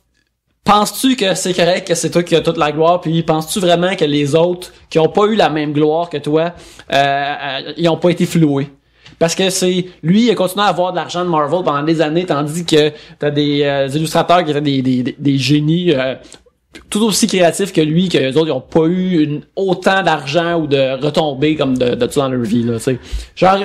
penses-tu que c'est correct que c'est toi qui as toute la gloire, puis penses-tu vraiment que les autres qui ont pas eu la même gloire que toi, ils ont pas été floués? Parce que c'est lui, il a continué à avoir de l'argent de Marvel pendant des années, tandis que t'as des illustrateurs qui étaient des génies tout aussi créatifs que lui, que les autres ils ont pas eu autant d'argent ou de retombées comme de tout dans leur vie là. T'sais. Genre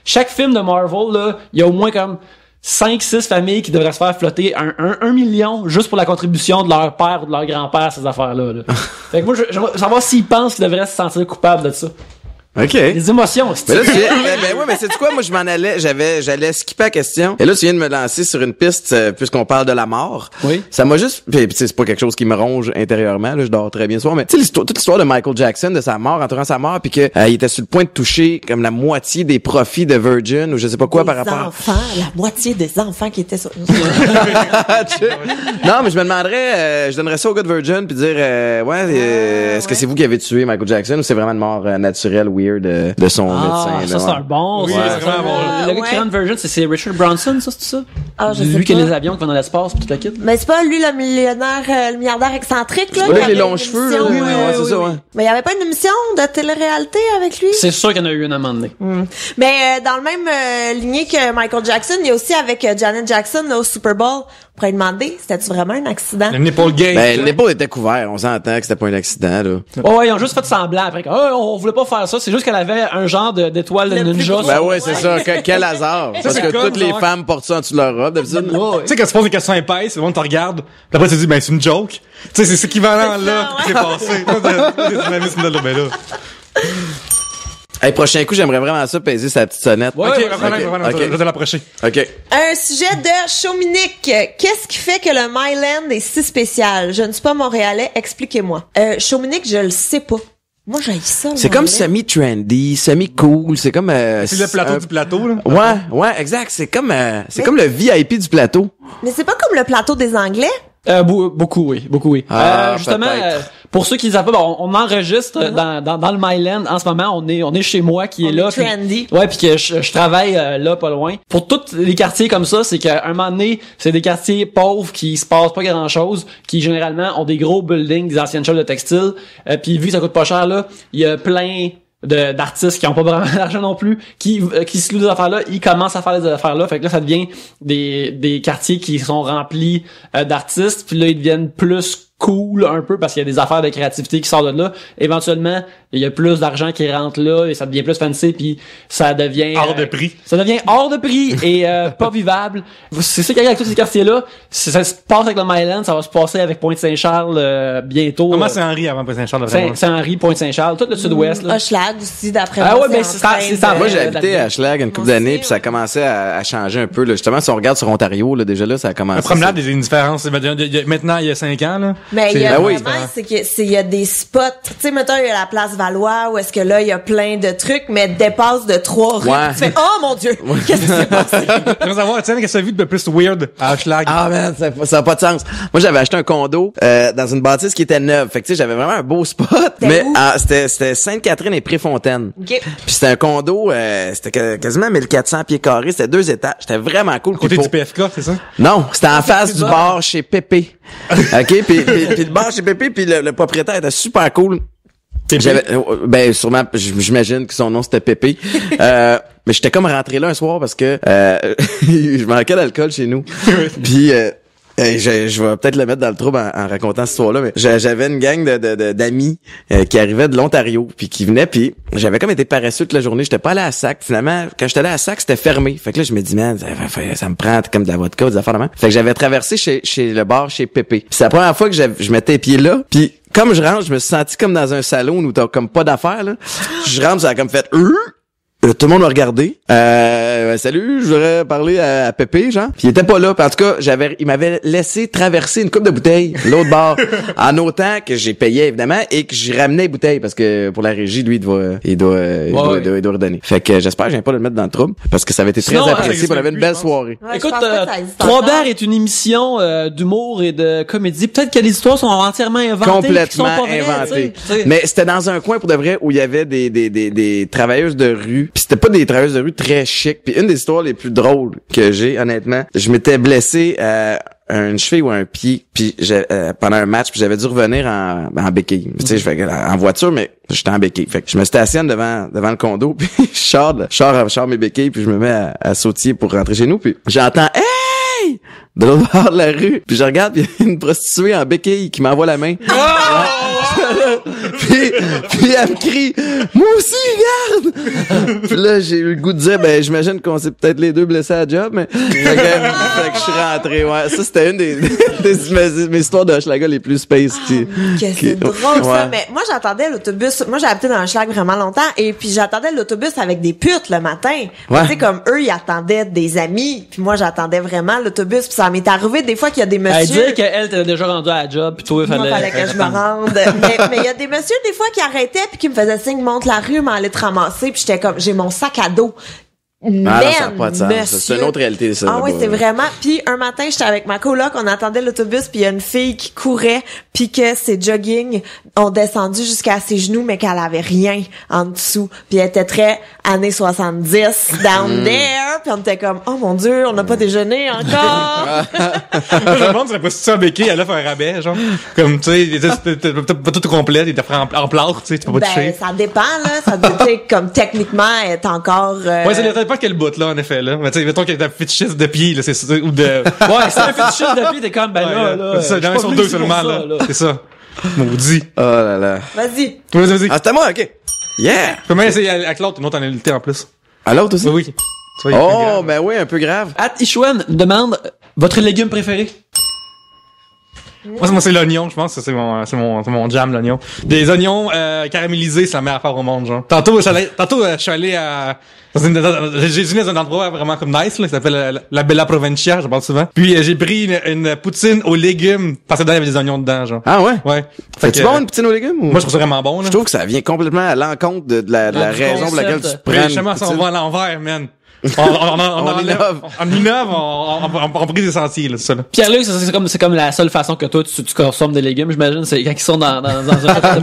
chaque film de Marvel là, il y a au moins comme 5-6 familles qui devraient se faire flotter 1 million juste pour la contribution de leur père ou de leur grand-père à ces affaires-là. Là. Fait que moi, j'aimerais savoir s'ils pensent qu'ils devraient se sentir coupables de ça. OK. Les émotions, mais là, ouais, mais c'est quoi? Moi, je m'en allais, j'allais skipper la question. Et là, tu viens de me lancer sur une piste, puisqu'on parle de la mort. Oui. Ça m'a juste, puis c'est pas quelque chose qui me ronge intérieurement, là, je dors très bien ce soir, mais tu sais, toute l'histoire de Michael Jackson, de sa mort, entourant sa mort, puis que, il était sur le point de toucher comme la moitié des profits de Virgin, ou je sais pas quoi par rapport. La moitié des enfants qui étaient sur. Non, mais je me demanderais, je donnerais ça au gars de Virgin, puis dire, est-ce que c'est vous qui avez tué Michael Jackson, ou c'est vraiment une mort naturelle, weird, de son médecin? Ça, c'est un bon. Oui, c'est vraiment bon. Le gars qui rentre Virgin, c'est Richard Branson, ça, c'est ça? Ah, je sais lui qui a pas. les avions qui vont dans l'espace pis tout la kit. Mais c'est pas lui le millionnaire, le milliardaire excentrique, là? Ouais, qui les avait longs une cheveux, émission, là. Oui, c'est ça, ouais. Mais il y avait pas une émission de télé-réalité avec lui? C'est sûr qu'il y en a eu une à un moment donné. Mais dans le même lignée que Michael Jackson, il y a aussi avec Janet Jackson là, au Super Bowl. pour lui demander, c'était-tu vraiment un accident? Le nipple gate. Ben, l'épaule était couvert. On s'entend que c'était pas un accident, là. Oh, ouais, ils ont juste fait semblant après. On voulait pas faire ça. C'est juste qu'elle avait un genre d'étoile de ninja. Ben ouais, c'est ça. Quel hasard. Parce c'est que comme, toutes les genre- femmes portent ça en dessous de leur robe, d'habitude. Tu sais, quand tu poses des questions épaisses, le monde te regarde, puis après tu te dis, ben, c'est une joke. Tu sais, c'est ce équivalent C'est là ça, qui s'est passé. C'est le dynamisme de là, ben là. Hey, prochain coup, j'aimerais vraiment ça peser sa petite sonnette. Ouais, Ok, ouais, revenons, ok. je vais te l'approcher. OK. Un sujet de Chauminique. Qu'est-ce qui fait que le Myland est si spécial? Je ne suis pas montréalais, expliquez-moi. Chauminique, je le sais pas. Moi, j'haïs ça. C'est comme semi-trendy, semi-cool. C'est comme... C'est le plateau du plateau, là. Ouais, exact. C'est comme le VIP du plateau. Mais c'est pas comme le plateau des Anglais? Beaucoup, oui. Ah, Justement, peut-être. pour ceux qui ne savent pas, on enregistre dans le Myland en ce moment. On est chez moi qui est On là. est trendy. Ouais, puis que je travaille là, pas loin. Pour tous les quartiers comme ça, c'est qu'à un moment donné, c'est des quartiers pauvres qui se passent pas grand-chose, qui généralement ont des gros buildings, des anciennes shops de textiles. Puis vu que ça coûte pas cher là, il y a plein d'artistes qui ont pas vraiment d'argent non plus, qui se louent des affaires-là, ils commencent à faire des affaires-là, fait que là, ça devient des quartiers qui sont remplis d'artistes, puis là, ils deviennent plus cool un peu parce qu'il y a des affaires de créativité qui sortent de là. Éventuellement, il y a plus d'argent qui rentre là et ça devient plus fancy puis ça devient Hors de prix. Ça devient hors de prix et pas vivable. C'est ça qui arrive avec tous ces quartiers-là. Ça se passe avec le Myland, ça va se passer avec Pointe-Saint-Charles bientôt. Comment c'est Henri avant Saint-Charles, vraiment? Saint-Henri, Pointe-Saint-Charles, tout le sud-ouest là. Hochelag aussi, d'après Ah moi. ouais, ben, c'est c'est ça. Moi, j'ai Euh, habité à Schlag une couple Moi d'années, aussi, puis ça ouais. commençait à changer un peu. Là. Justement, si on regarde sur Ontario, là, déjà là, ça a commencé. La promenade, il y a une différence. Maintenant, il y a 5 ans, là. Mais il y a Ben oui. vraiment, il y a des spots. Tu sais, mettons, il y a la place Valois, où est-ce que là, il y a plein de trucs, mais dépasse de 3 rues. Ouais. Tu fais, oh mon Dieu! Qu'est-ce qui s'est passé? Je veux savoir, tiens, qu'est-ce que tu as vu de plus weird à Hochelag? Ah man, ça a pas de sens. Moi, j'avais acheté un condo dans une bâtisse qui était neuve. Fait que tu sais, j'avais vraiment un beau spot. Mais où? c'était Sainte-Catherine et Préfontaine. OK. Puis c'était un condo, c'était quasiment 1400 pieds carrés. C'était 2 étages. C'était vraiment cool. Côté Puis du PFK, c'est ça? Non, c'était en face du bar chez Pépé. OK? Puis le bar chez Pépé, puis le propriétaire était super cool. J'avais, ben sûrement, j'imagine que son nom c'était Pépé. Mais j'étais comme rentré là un soir parce que je manquais d'alcool chez nous. Puis je vais peut-être le mettre dans le trouble en racontant cette histoire-là, mais j'avais une gang d'amis qui arrivaient de l'Ontario, puis qui venaient, puis j'avais comme été paresseux toute la journée. J'étais pas allé à Sac. Finalement, quand j'étais allé à Sac, c'était fermé. Fait que là, je me dis, man, ça me prend comme de la vodka ou des affaires de même. Fait que j'avais traversé chez le bar chez Pépé. Puis c'est la première fois que je mettais les pieds là, puis comme je rentre, je me suis senti comme dans un salon où t'as comme pas d'affaires, là. Je rentre, ça a comme fait tout le monde m'a regardé. Salut, je voudrais parler à Pépé, genre. Puis il était pas là. Puis en tout cas, il m'avait laissé traverser une coupe de bouteilles, l'autre bar, en autant que j'ai payé évidemment et que j'ai ramené les bouteilles parce que pour la régie, lui, il doit redonner. Fait que j'espère que je viens pas le mettre dans le trouble parce que ça avait été très Sinon, apprécié. ça On avait une existe belle plus, je soirée. Ouais, Écoute, je pense pas que ça existe Trois encore. Bières est une émission d'humour et de comédie. Peut-être que les histoires sont entièrement inventées. Complètement qui sont pas vraies, inventé. tu sais. Mais c'était dans un coin pour de vrai où il y avait des travailleuses de rue. Puis c'était pas des travailleuses de rue très chic. Puis une des histoires les plus drôles que j'ai, honnêtement, je m'étais blessé à une cheville ou un pied, puis pendant un match, puis j'avais dû revenir en béquille. Tu sais, je fais en voiture, mais j'étais en béquille. Fait que je me stationne devant le condo, puis je sors mes béquilles, puis je me mets à sautiller pour rentrer chez nous, puis j'entends hey de l'autre bord de la rue, puis je regarde, puis il y a une prostituée en béquille qui m'envoie la main. puis elle me crie moi aussi regarde. Puis là j'ai eu le goût de dire ben j'imagine qu'on s'est peut-être les deux blessés à la job, mais fait que je suis rentré. Ouais, ça c'était une des mes histoires de Hochelaga les plus space C'est drôle ça, ouais. mais moi j'attendais l'autobus. Moi j'ai habité dans un schlag vraiment longtemps et puis j'attendais l'autobus avec des putes le matin. Ouais. Tu sais comme eux ils attendaient des amis, puis moi j'attendais vraiment l'autobus. Puis ça m'est arrivé des fois qu'il y a des Elle messieurs. dit qu'elle t'était déjà rendue à la job, puis toi, il Moi, fallait que je me rende. mais il y a des messieurs, des fois, qui arrêtaient puis qui me faisaient signe, monte la rue, m'en aller te ramasser, puis j'étais comme, j'ai mon sac à dos. Ah non, ça n'a pas de sens. Monsieur. C'est une autre réalité, ça. Ah oui, là-bas. c'est vraiment. Puis un matin, j'étais avec ma coloc, on attendait l'autobus, puis il y a une fille qui courait, puis que ses jogging ont descendu jusqu'à ses genoux, mais qu'elle avait rien en dessous. Puis elle était très années 70, down there. Puis on était comme, oh mon Dieu, on n'a pas déjeuné encore. Moi, je me demande si la prostituée en béquille, elle a fait un rabais, genre. Comme, tu sais, t'es pas tout complet, t'es en plâtre, tu sais, tu peux pas Ben, toucher. ça dépend, là. Ça dépend, comme techniquement, elle est encore. Ouais, c'est dépend quel bout, là, en effet, là. Mais tu sais, mettons qu'il y a un fétichiste de pied, là, c'est ça, ou de... Ouais, c'est un fétichiste de pied, t'es comme, ben là. C'est ça, il y en a sur 2 seulement, là. C'est ça. Maudit. Oh là là. Vas-y. Vas-y. Ah, c'est à moi, ok. Yeah! Je peux même essayer avec l'autre, une autre analyté en plus. À l'autre aussi? Oui. Tu vois, il est plus Oh, grave. ben oui, un peu grave. At Ishwan demande votre légume préféré. Moi, c'est l'oignon, je pense que c'est mon jam, l'oignon. Des oignons caramélisés, c'est la meilleure affaire au monde, genre. Tantôt, je suis allé à... J'ai dîné dans un endroit vraiment comme nice, là, qui s'appelle la Bella Provincia, je parle souvent. Puis j'ai pris une poutine aux légumes, parce que dedans, il y avait des oignons dedans, genre. Ah ouais? Ouais. C'est-tu bon, une poutine aux légumes? Ou... Moi, je trouve ça vraiment bon, là. Je trouve que ça vient complètement à l'encontre de la Du raison pour laquelle tu concept. Mais prends justement, une ça, on poutine. va à l'envers, man. On innove. On innove, on brise des sentiers, là, c'est ça, là. Pierre-Luc, c'est comme la seule façon que toi, tu consommes des légumes, j'imagine, c'est quand ils sont dans un Ou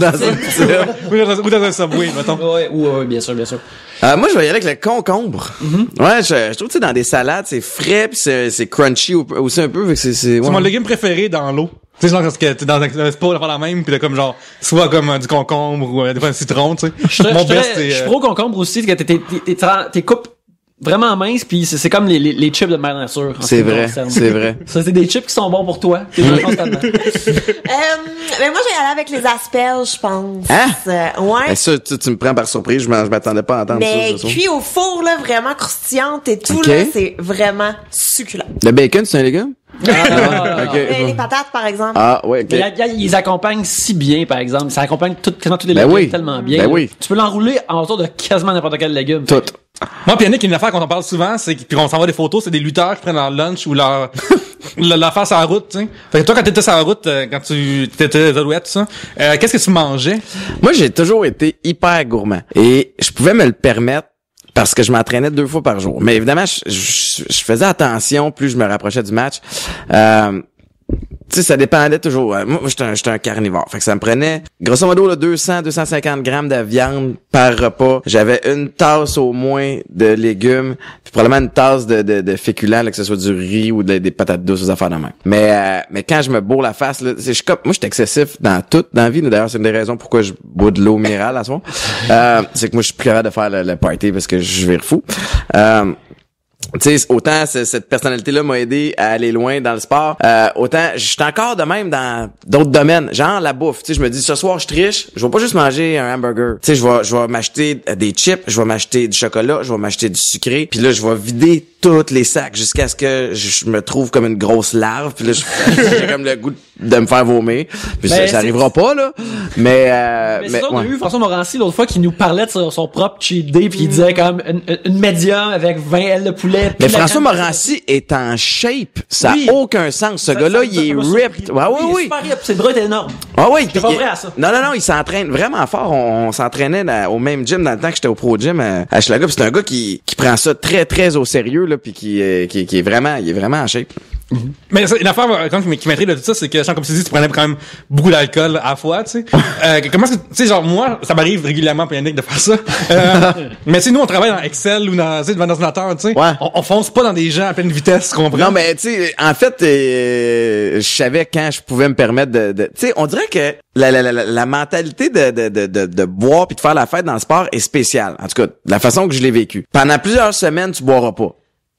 dans un Subway, mettons. Ouais, bien sûr. Moi, je vais y aller avec le concombre. Ouais, je trouve que dans des salades, c'est frais pis c'est crunchy aussi un peu. Fait que c'est C'est ouais. mon légume préféré dans l'eau. Tu sais, genre, parce que t'es dans un spa, on va la même, pis t'as comme genre, soit comme du concombre ou des fois un citron, tu sais. Mon best, Je c'est... suis pro concombre aussi, que t'es coupes vraiment minces, puis c'est comme les chips de mère nature. C'est vrai, c'est vrai. Ça, c'est des chips qui sont bons pour toi. Constamment. Mais moi, je vais aller avec les asperges, je pense. Hein? Ouais. Mais ça, tu me prends par surprise, je m'attendais pas à entendre Mais ça. ce soir. cuit au four, là, vraiment croustillante et tout, Ok. là, c'est vraiment succulent. Le bacon, c'est un légume? Ok. Mais les patates, par exemple. Ah, ouais, ok. Ils accompagnent si bien, par exemple. Ça accompagne quasiment tous les Ben légumes oui. tellement bien. Ben là. oui. Tu peux l'enrouler autour de quasiment n'importe quel légume. Tout. Moi, pis Yannick, une affaire qu'on en parle souvent, c'est que, puis on s'envoie des photos, c'est des lutteurs qui prennent leur lunch ou leur face sur la route, tu sais. Fait que toi, quand t'étais sur la route, quand tu t'étais aux Alouettes, tout ça, qu'est-ce que tu mangeais? Moi, j'ai toujours été hyper gourmand. Et je pouvais me le permettre parce que je m'entraînais 2 fois par jour. Mais évidemment, je faisais attention plus je me rapprochais du match. Tu sais, ça dépendait toujours. Moi, j'étais un carnivore. Fait que ça me prenait, grosso modo, là, 200-250 grammes de viande par repas. J'avais une tasse au moins de légumes, puis probablement une tasse de féculents, là, que ce soit du riz ou des patates douces, des affaires de même. Mais quand je me bourre la face, là, moi, j'étais excessif dans tout, dans la vie. D'ailleurs, c'est une des raisons pourquoi je bois de l'eau minérale à ce moment. C'est que moi, je suis plus capable de faire le party parce que je vire fou. Tu sais, autant cette personnalité-là m'a aidé à aller loin dans le sport, autant je suis encore de même dans d'autres domaines, genre la bouffe. Tu sais, je me dis ce soir je triche, je vais pas juste manger un hamburger. Tu sais, je vais m'acheter des chips, je vais m'acheter du chocolat, je vais m'acheter du sucré, puis là je vais vider tous les sacs jusqu'à ce que je me trouve comme une grosse larve, puis là j'ai comme le goût de me faire vomir. Puis Ben, ça arrivera pas là, mais Mais ça, on a ouais. eu François Morancy l'autre fois qui nous parlait de son propre cheat day puis il disait comme une médium avec 20 ailes de poulet. Mais puis la François crème- Morancy est en shape. Ça Oui. a aucun sens. Ce gars-là, il est m'a ripped. surpris. Ouais, Il est oui. super ripped. Ses bras étaient énormes. Ah oui. J'étais pas prêt à ça. Non, il s'entraîne vraiment fort. On s'entraînait au même gym dans le temps que j'étais au Pro Gym à Schlager. Puis c'est un gars qui prend ça très, très au sérieux, là, puis qui est vraiment en shape. Mais une affaire qui m'intrigue de tout ça, c'est que, comme tu dis, tu prenais quand même beaucoup d'alcool à la fois, tu sais. Comment est-ce que, tu sais, genre, moi, ça m'arrive régulièrement, pour Yannick, de faire ça. Mais tu sais, nous, on travaille dans Excel ou dans, tu sais, devant l'ordinateur, tu sais. Ouais. On fonce pas dans des gens à pleine vitesse, tu comprends? Non, mais tu sais, en fait, je savais quand je pouvais me permettre de tu sais, on dirait que la mentalité de boire puis de faire la fête dans le sport est spéciale. En tout cas, de la façon que je l'ai vécu. Pendant plusieurs semaines, tu boiras pas.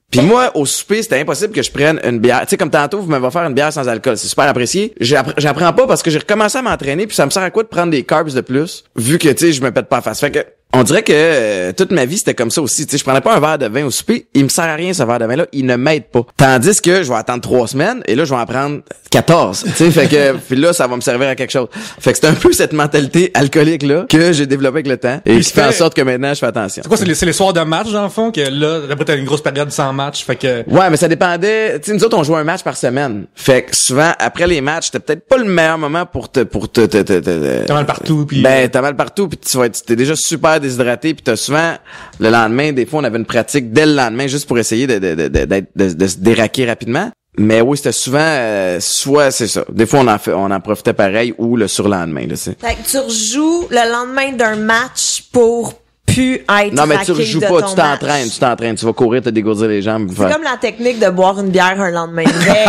Puis moi, au souper, c'était impossible que je prenne une bière. Tu sais, comme tantôt, vous m'avez offert une bière sans alcool. C'est super apprécié. J'apprends pas parce que j'ai recommencé à m'entraîner puis ça me sert à quoi de prendre des carbs de plus, vu que, tu sais, je me pète pas la face. Fait que, on dirait que toute ma vie, c'était comme ça aussi. Tu sais, je prenais pas un verre de vin au souper. Il me sert à rien, ce verre de vin-là. Il ne m'aide pas. Tandis que je vais attendre 3 semaines et là, je vais en prendre 14. Tu sais, fait que, puis là, ça va me servir à quelque chose. Fait que c'est un peu cette mentalité alcoolique-là que j'ai développée avec le temps et qui fait en sorte que maintenant, je fais attention. C'est quoi, c'est les soirs de match, dans le fond, que là, après, t'as une grosse période sans match, fait que... Ouais, mais ça dépendait. Tu sais, nous autres, on jouait un match par semaine. Fait que souvent, après les matchs, c'était peut-être pas le meilleur moment pour te. T'as mal partout, puis... Ben, t'as mal partout, puis t'es déjà super déshydraté, puis t'as souvent, le lendemain, des fois, on avait une pratique dès le lendemain, juste pour essayer de se déraquer rapidement. Mais oui, c'était souvent, soit c'est ça. Des fois, on en profitait pareil, ou le surlendemain, là, c'est. Fait que tu rejoues le lendemain d'un match pour plus être Non, mais tu raqué rejoues de pas, ton tu t'entraînes, tu vas courir, te dégourdir les jambes. C'est comme la technique de boire une bière un lendemain de veille.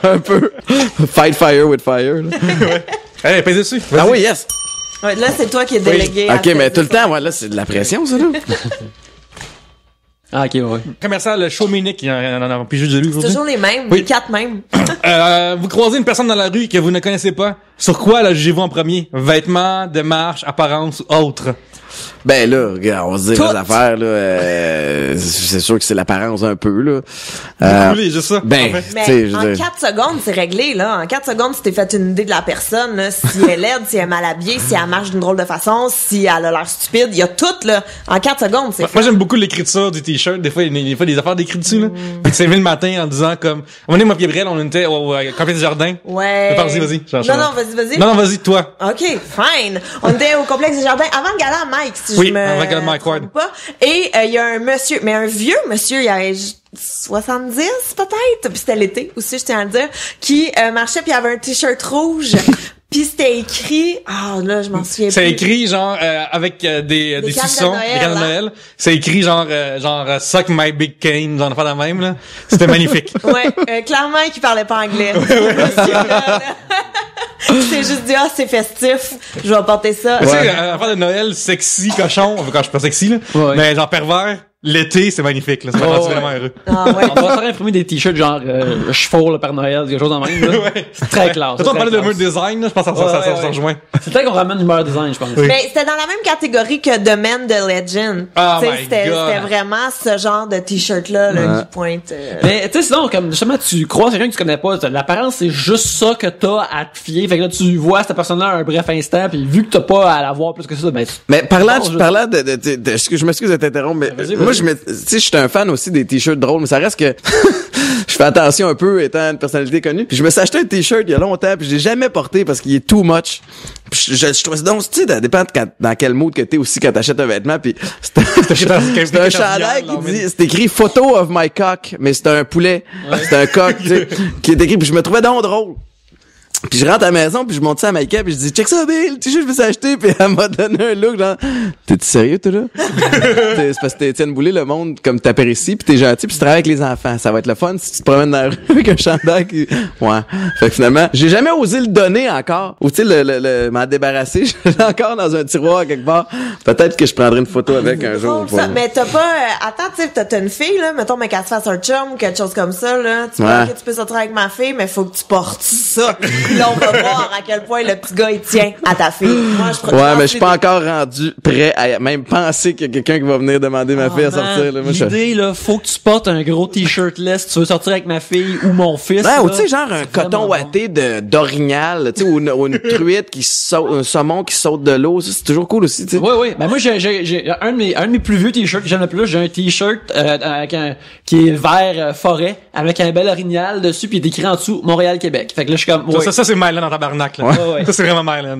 un peu. Fight fire with fire, là. Allez, pèse dessus. Ah oui, yes. Ouais, là, c'est toi qui es délégué. à Ok, mais faire tout le ça. temps, ouais, là, c'est de la pression, ça, là. Ah, ok, ouais. Commercial Showmanic, il y en a pigé de lui C'est aujourd'hui. toujours les mêmes, Oui. les 4 mêmes. Vous croisez une personne dans la rue que vous ne connaissez pas. Sur quoi, là, jugez-vous en premier? Vêtements, démarche, apparence ou autre? Ben là, regarde, on se dit Toutes. les affaires, là, c'est sûr que c'est l'apparence un peu, là. Oui, juste ça. Ben, en fait. tu Mais sais, je en veux dire, 4 secondes, c'est réglé, là. En 4 secondes, tu t'es fait une idée de la personne, là. Si elle est laide, si elle est mal habillée, si elle marche d'une drôle de façon, si elle a l'air stupide. Il y a tout, là. En 4 secondes, c'est Moi, j'aime beaucoup l'écriture du t-shirt. Des fois, il y a des affaires d'écrit dessus, là. Puis tu t'es levé le matin en disant comme, on est moi et Gabriel, on était au camping du jardin. Ouais. Vas-y. Non, vas-y. Non, vas-y, toi. OK, fine. On était au complexe des jardins avant le gala à Mike, si Oui, je me avant le gala de Mike Ward. trompe pas. Et il y a un monsieur, mais un vieux monsieur, il avait 70 peut-être, puis c'était l'été aussi, je tiens à le dire, qui marchait puis il avait un t-shirt rouge. Puis c'était écrit, là je m'en souviens plus. C'est écrit genre avec des cartes de suçons, Noël, des cartes de hein. Noël. C'est écrit genre suck my big cane, genre pas la même là. C'était magnifique. Ouais, clairement qu'il parlait pas anglais. C'est juste dit, c'est festif, je vais porter ça. Tu sais, affaire de Noël, sexy, cochon, quand je suis pas sexy là, Ouais. mais genre pervers, l'été c'est magnifique là, ça m'a rendu vraiment heureux. Ah ouais. On va faire imprimer des t-shirts genre chevaux, le Père Noël, quelque chose en même. Là. Ouais. C'est très classe. Toi, on parlait de mood design là, je pense que ça rejoint. C'est peut-être qu'on ramène l'humeur design, je pense. Oui. Mais c'était dans la même catégorie que The Man de Legend. Oh Tu sais, my c'était God. vraiment ce genre de t-shirt-là là, qui pointe. Mais tu sais, sinon, comme justement, tu croises quelqu'un que tu connais pas, l'apparence, c'est juste ça que t'as à te fier. Fait que là, tu vois cette personne-là un bref instant, puis vu que t'as pas à la voir plus que ça, ben... mais parlant Non, de je m'excuse de t'interrompre, mais Vas-y. moi, tu sais, je suis un fan aussi des t-shirts drôles, mais ça reste que je fais attention un peu étant une personnalité connue. Puis je me suis acheté un t-shirt il y a longtemps, puis je l'ai jamais porté parce qu'il est too much. Puis je trouve donc, tu sais, ça dépend dans quel mood que t'es aussi quand t'achètes un vêtement. Puis c'est un chandail qui dit, c'est écrit photo of my cock, mais c'est un poulet, c'est un coq, tu sais, qui est écrit. Puis je me trouvais donc drôle. Puis je rentre à la maison, puis je monte ça à Maïka, puis je dis check ça Bill, le t-shirt je me suis acheté, puis elle m'a donné un look genre t'es sérieux toi là? C'est parce que t'es Étienne Boulay, le monde comme t'apprécies, puis t'es gentil, puis tu travailles avec les enfants, ça va être le fun si tu te promènes dans la rue avec un chandail qui... Ouais. Fait que finalement, j'ai jamais osé le donner encore, ou tu sais le m'en débarrasser, je l'ai encore dans un tiroir quelque part. Peut-être que je prendrai une photo avec un jour. Ça, mais t'as pas attends, tu sais, t'as une fille là, mettons mais qu'elle se fasse un chum ou quelque chose comme ça là, tu vois Ouais. que tu peux sortir avec ma fille mais faut que tu portes ça. Là on va voir à quel point le petit gars il tient à ta fille. Moi je Ouais, mais je suis pas encore rendu prêt à même penser qu'il y a quelqu'un qui va venir demander ma fille à sortir là. Moi, L'idée, là, faut que tu portes un gros t-shirt less si tu veux sortir avec ma fille ou mon fils. Ouais, ou là. tu sais, genre un C'est coton vraiment ouaté d'orignal, tu sais, ou une truite qui saute, un saumon qui saute de l'eau, ça, c'est toujours cool aussi, tu sais. Oui. Ben moi, j'ai un de mes plus vieux t-shirts que j'aime le plus. J'ai un t-shirt avec qui est vert forêt avec un bel orignal dessus puis il est écrit en dessous Montréal Québec. Fait que là je suis comme ouais. Ça c'est Mylan dans tabarnak là. Ouais. Ça c'est vraiment Mylan.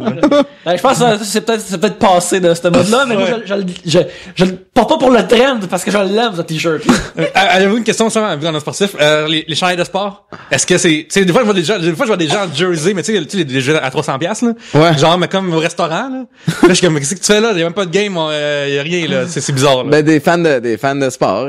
Ben, je pense que ça, c'est peut-être passé de ce mode-là, mais moi je le porte pas pour le trend parce que je l'aime ce t-shirt. Avez-vous une question sur vu dans le sportif, les chandails de sport? Est-ce que c'est, tu sais, des fois je vois des gens en jersey, mais tu sais les jeux à 300$ là. Ouais. Genre mais comme au restaurant là. Là je suis comme mais qu'est-ce que tu fais là? Il y a même pas de game, y a rien là. C'est bizarre là. Ben, des fans de sport,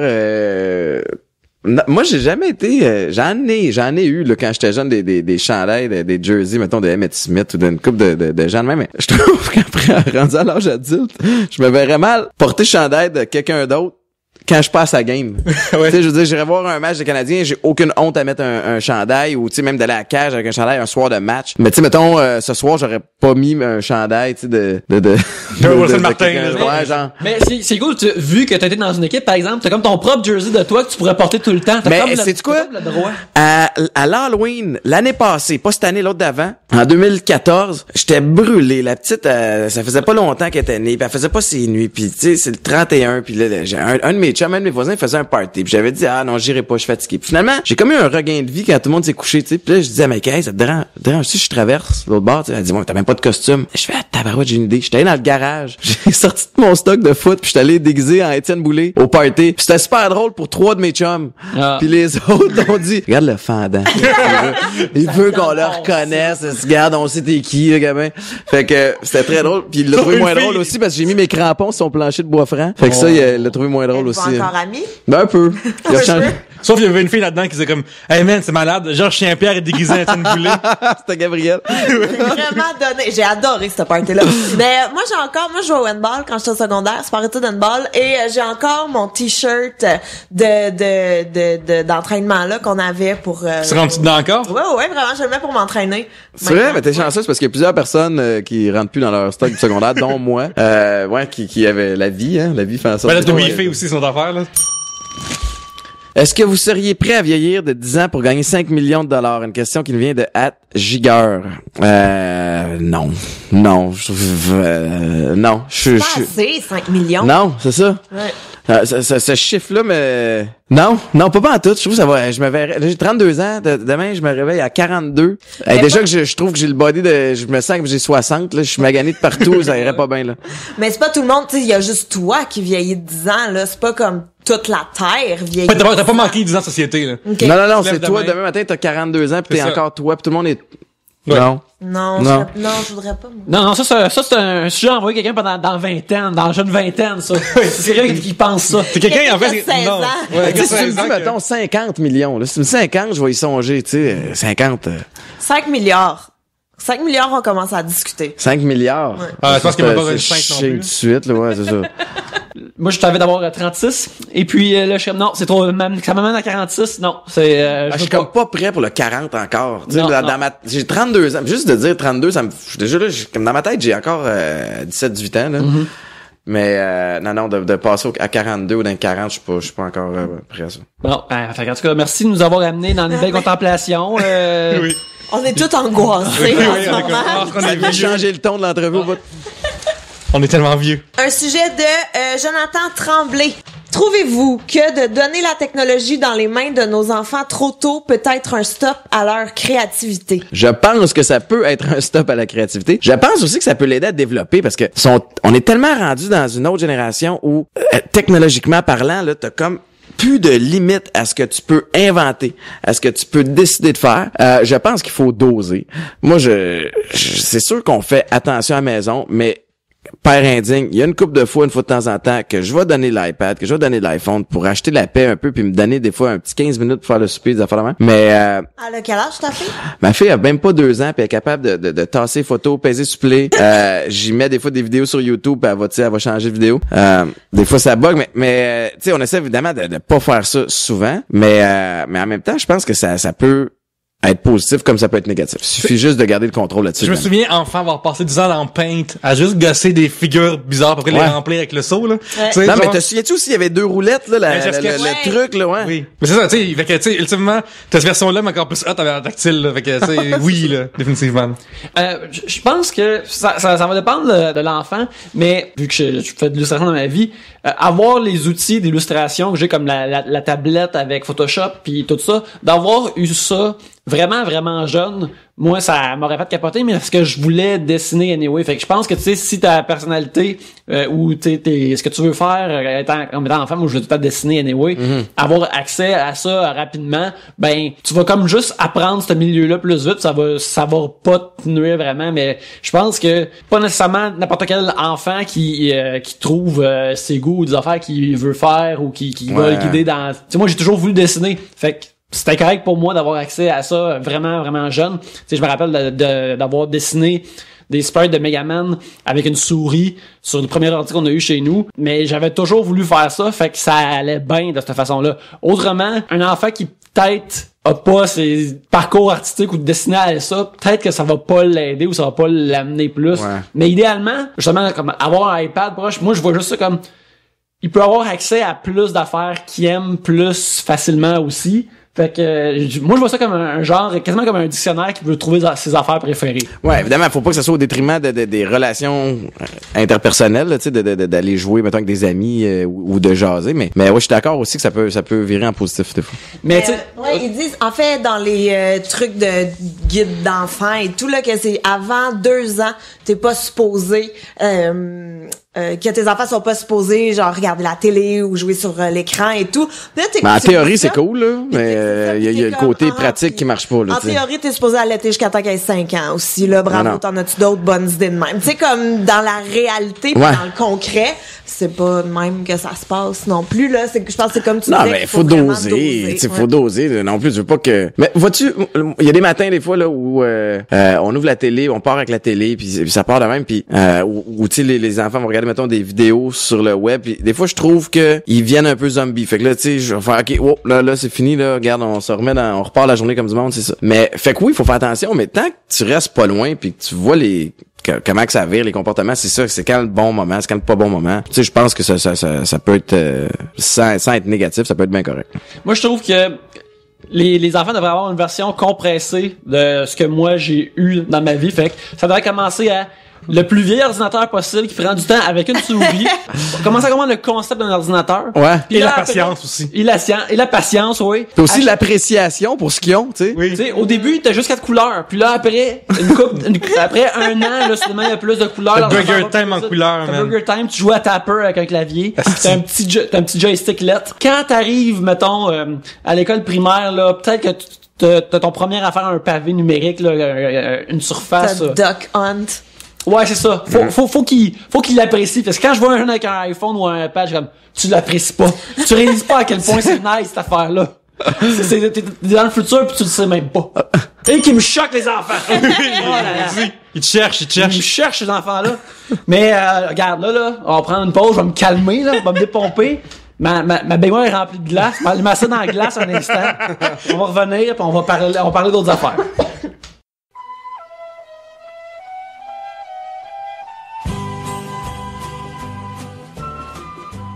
non, moi, j'ai jamais été, j'en ai eu, là, quand j'étais jeune, des chandails, des jerseys, mettons, de Emmett Smith ou d'une couple de gens de même, mais je trouve qu'après, rendu à l'âge adulte, je me verrais mal porter le chandail de quelqu'un d'autre quand je passe à game. Ouais. Tu sais, je veux dire, j'irais voir un match de Canadiens, j'ai aucune honte à mettre un chandail ou, tu sais, même d'aller à la cage avec un chandail un soir de match. Mais tu sais, mettons, ce soir, j'aurais pas mis un chandail, tu sais, de Wilson Martin, quelqu'un. là. Ouais, genre. Mais c'est cool, vu que t'as été dans une équipe, par exemple, t'as comme ton propre jersey de toi que tu pourrais porter tout le temps. T'as Mais comme sais-tu quoi? t'as comme le droit. À l'Halloween, l'année passée, pas cette année, l'autre d'avant, en 2014, j'étais brûlé. La petite, ça faisait pas longtemps qu'elle était née, puis elle faisait pas ses nuits, puis tu sais, c'est le 31, puis là, j'ai un de mes chums, un de mes voisins faisait un party, puis j'avais dit non, j'irai pas, je suis fatigué. Puis finalement, j'ai comme eu un regain de vie quand tout le monde s'est couché, tu sais. Puis là, je disais à Mike, hey, ça te dérange si je traverse l'autre bord, tu sais. Elle dit, moi, t'as même pas de costume. Je fais, tabarouette, j'ai une idée. J'étais allé dans le garage, j'ai sorti de mon stock de foot, puis j'étais allé déguisé en Étienne Boulay au party. Puis c'était super drôle pour 3 de mes chums. Ah. Puis les autres ont dit, regarde le fendant. Il veut qu'on le reconnaisse. Regarde, on sait t'es qui, le gamin. Fait que c'était très drôle. Puis il l'a trouvé moins drôle aussi parce que j'ai mis mes crampons sur son plancher de bois franc. Fait que ça, il l'a trouvé moins drôle Êtes-vous aussi. encore amis? Ben, un peu. Sauf qu'il y avait une fille là-dedans qui disait comme, hey man, c'est malade, genre Chien-Pierre est déguisé en Étienne Boulay. C'était Gabriel. C'est vraiment donné. J'ai adoré cette party-là. Mais moi, moi, je jouais au handball quand j'étais au secondaire, c'est par études handball, et j'ai encore mon t-shirt d'entraînement, là, qu'on avait pour, Tu rentres dedans encore? Ouais, vraiment, je le mets pour m'entraîner. C'est vrai, mais t'es chanceuse parce qu'il y a plusieurs personnes qui rentrent plus dans leur stock du secondaire, dont moi, qui avaient la vie, hein. La vie fait en sorte Ben là, t'as oublié aussi son affaire, là. Est-ce que vous seriez prêt à vieillir de 10 ans pour gagner 5 millions de dollars? Une question qui nous vient de @Gigueur. Non. Non. Non. C'est pas assez, 5 millions. Non, c'est ça. Ouais. Ce chiffre-là, mais... Non, pas en tout. Je trouve que ça va... Je me verrais... Là, j'ai 32 ans. Demain, je me réveille à 42. Déjà que je trouve que j'ai le body de... Je me sens que j'ai 60. Là, je suis magané de partout. Ça irait pas bien, là. Mais c'est pas tout le monde. Tu sais, il y a juste toi qui vieillit de 10 ans, là. C'est pas comme toute la Terre vieillit. Ouais, t'as pas manqué 10 ans de société, là. Okay. Non, Tu c'est lèves toi. demain. Demain matin, t'as 42 ans pis t'es C'est ça. encore toi pis tout le monde est... Ouais. Non. Non, Non. je voudrais pas, moi. Non, ça c'est un sujet envoyé quelqu'un pendant dans vingtaine, dans la jeune vingtaine, ça. C'est quelqu'un qui pense ça. C'est quelqu'un, en fait, Quelqu'un qui a 16 ans. Ouais, Tu sais, si tu me 16 dis, ans que- mettons, 50 millions, là. Si tu me dis 50, je vais y songer, tu sais. 50. 5 milliards. 5 milliards, on commence à discuter. 5 milliards. Ouais. Ah, c'est parce qu'il m'a pas donné C'est 5 non chiant plus. tout de suite, là, ouais, c'est ça. Moi, je t'avais d'avoir 36. Et puis, là, je suis comme, non, c'est trop, ça m'amène à 46. Non, c'est, Je suis comme pas prêt pour le 40 encore. Tu sais, Non, dans non. j'ai 32 ans. Juste de dire 32, ça me, déjà là, comme dans ma tête, j'ai encore 17-18 ans, là. Mais, non, de passer à 42 ou dans 40, je suis pas encore prêt à ça. bon, en tout cas, merci de nous avoir amenés dans une belle contemplation. Oui. On est tous angoissés Oui, en oui, ce on est moment. comme- Ça vient changer le ton de l'entrevue au bout. On est tellement vieux. Un sujet de Jonathan Tremblay. Trouvez-vous que de donner la technologie dans les mains de nos enfants trop tôt peut être un stop à leur créativité? Je pense que ça peut être un stop à la créativité. Je pense aussi que ça peut l'aider à développer parce que on est tellement rendu dans une autre génération où, technologiquement parlant, là, t'as comme plus de limites à ce que tu peux inventer, à ce que tu peux décider de faire. Je pense qu'il faut doser. Moi, c'est sûr qu'on fait attention à la maison, mais père indigne, il y a une couple de fois, une fois de temps en temps, que je vais donner l'iPad, que je vais donner l'iPhone pour acheter la paix un peu, puis me donner des fois un petit 15 minutes pour faire le souper, des affaires de même. Mais Elle a quel âge ta fille? ma fille a même pas 2 ans, puis elle est capable de tasser photos, peser sur play. J'y mets des fois des vidéos sur YouTube, puis elle va changer de vidéo. Des fois ça bug, mais tu sais, on essaie évidemment de pas faire ça souvent, mais en même temps, je pense que ça peut être positif comme ça peut être négatif. Il suffit juste de garder le contrôle là-dessus. Je me souviens, enfant, avoir passé 10 ans dans Paint à juste gosser des figures bizarres pour après les Ouais. remplir avec le seau, là. Ouais. Tu sais, Non, mais genre- te souviens-tu aussi, il y avait 2 roulettes, là, Ouais. le truc, là, ouais. Oui. Mais c'est ça, tu sais, fait que, tu sais, ultimement, t'as cette version-là, mais encore plus hot avec la tactile, là. Fait que, tu sais, oui, là, définitivement. Je pense que ça va dépendre de l'enfant, mais vu que je fais de l'illustration dans ma vie, avoir les outils d'illustration que j'ai comme la tablette avec Photoshop puis tout ça, d'avoir eu ça vraiment jeune, moi ça m'aurait fait capoter, mais parce que je voulais dessiner anyway. Fait que je pense que tu sais, si ta personnalité ou tu sais ce que tu veux faire en étant enfant, moi je veux tout le temps dessiner anyway, avoir accès à ça rapidement, ben tu vas comme juste apprendre ce milieu-là plus vite, ça va pas te nuire vraiment, mais je pense que pas nécessairement n'importe quel enfant qui trouve ses goûts ou des affaires qu'il veut faire ou qui va le guider dans. Tu sais, moi j'ai toujours voulu dessiner, fait que c'était correct pour moi d'avoir accès à ça vraiment jeune. Tu sais, je me rappelle d'avoir dessiné des sprites de Megaman avec une souris sur le premier ordi qu'on a eu chez nous, mais j'avais toujours voulu faire ça, fait que ça allait bien de cette façon-là. Autrement, un enfant qui peut-être a pas ses parcours artistiques ou de dessiner à ça, peut-être que ça va pas l'aider ou ça va pas l'amener plus. Ouais. Mais idéalement, justement, comme avoir un iPad proche, moi je vois juste ça comme il peut avoir accès à plus d'affaires qu'il aime plus facilement aussi. Fait que moi je vois ça comme un genre, quasiment comme un dictionnaire qui veut trouver ses affaires préférées. Ouais, évidemment, faut pas que ça soit au détriment des relations interpersonnelles, là, tu sais, d'aller jouer, mettons, avec des amis ou de jaser. Mais ouais, je suis d'accord aussi que ça peut virer en positif des fois. Mais tu sais, Ouais, ils disent, en fait, dans les trucs de guide d'enfants et tout, là, que c'est avant 2 ans, t'es pas supposé que tes enfants sont pas supposés genre regarder la télé ou jouer sur l'écran et tout. Là, en théorie, c'est cool, là, mais il y a le côté pratique qui marche pas, là. En théorie, t'es supposé allaiter jusqu'à temps qu'elle ait 5 ans aussi, là. Bravo, t'en as-tu d'autres bonnes idées de même? Tu sais, comme dans la réalité, pis dans le concret, c'est pas de même que ça se passe non plus, là. Je pense que c'est comme tu disais. Non, mais faut doser. Tu sais, faut doser, là. Non plus, je veux pas que... Mais vois-tu, il y a des matins, des fois, là, où on ouvre la télé, on part avec la télé, puis ça part de même, puis où tu sais, les enfants vont regarder, mettons, des vidéos sur le web, puis des fois, je trouve que ils viennent un peu zombies. Fait que là, tu sais, je vais faire, OK, oh, là, c'est fini, là, regarde, on repart la journée comme du monde, c'est ça. Mais, fait que oui, il faut faire attention, mais tant que tu restes pas loin, puis que tu vois comment que ça vire, les comportements, c'est ça, c'est quand le bon moment, c'est quand le pas bon moment. Tu sais, je pense que ça peut être, sans être négatif, ça peut être bien correct. Moi, je trouve que les enfants devraient avoir une version compressée de ce que moi j'ai eu dans ma vie. Fait que ça devrait commencer à le plus vieil ordinateur possible qui prend du temps avec une souris. Commencer à comprendre le concept d'un ordinateur. Ouais. Et la patience aussi. Et la patience, oui. Puis aussi l'appréciation pour ce qu'ils ont, tu sais. Oui. Tu sais, au début, t'as juste 4 couleurs. Puis là, après, après un an, là, soudainement, il y a plus de couleurs. T'as Burger Time en couleur, T'as man. Burger Time, tu joues à Tapper avec un clavier. T'as un petit joystick lettre. Quand t'arrives, mettons, à l'école primaire, là, peut-être que t'as ton premier à faire un pavé numérique, là, une surface. T'as Duck Hunt. Ouais, c'est ça. Faut qu'il l'apprécie. Parce que quand je vois un jeune avec un iPhone ou un iPad, je suis comme, tu l'apprécies pas. Tu réalises pas à quel point c'est nice, cette affaire-là. T'es dans le futur pis tu le sais même pas. Et qui me choque, les enfants. Oh là là. Ils te cherchent. Ils me cherchent, ces enfants-là. Mais, regarde, là, on va prendre une pause, je vais me calmer, là, je vais me dépomper. Ma baignoire est remplie de glace. Je vais mettre ça dans la glace un instant. On va revenir pis on va parler d'autres affaires.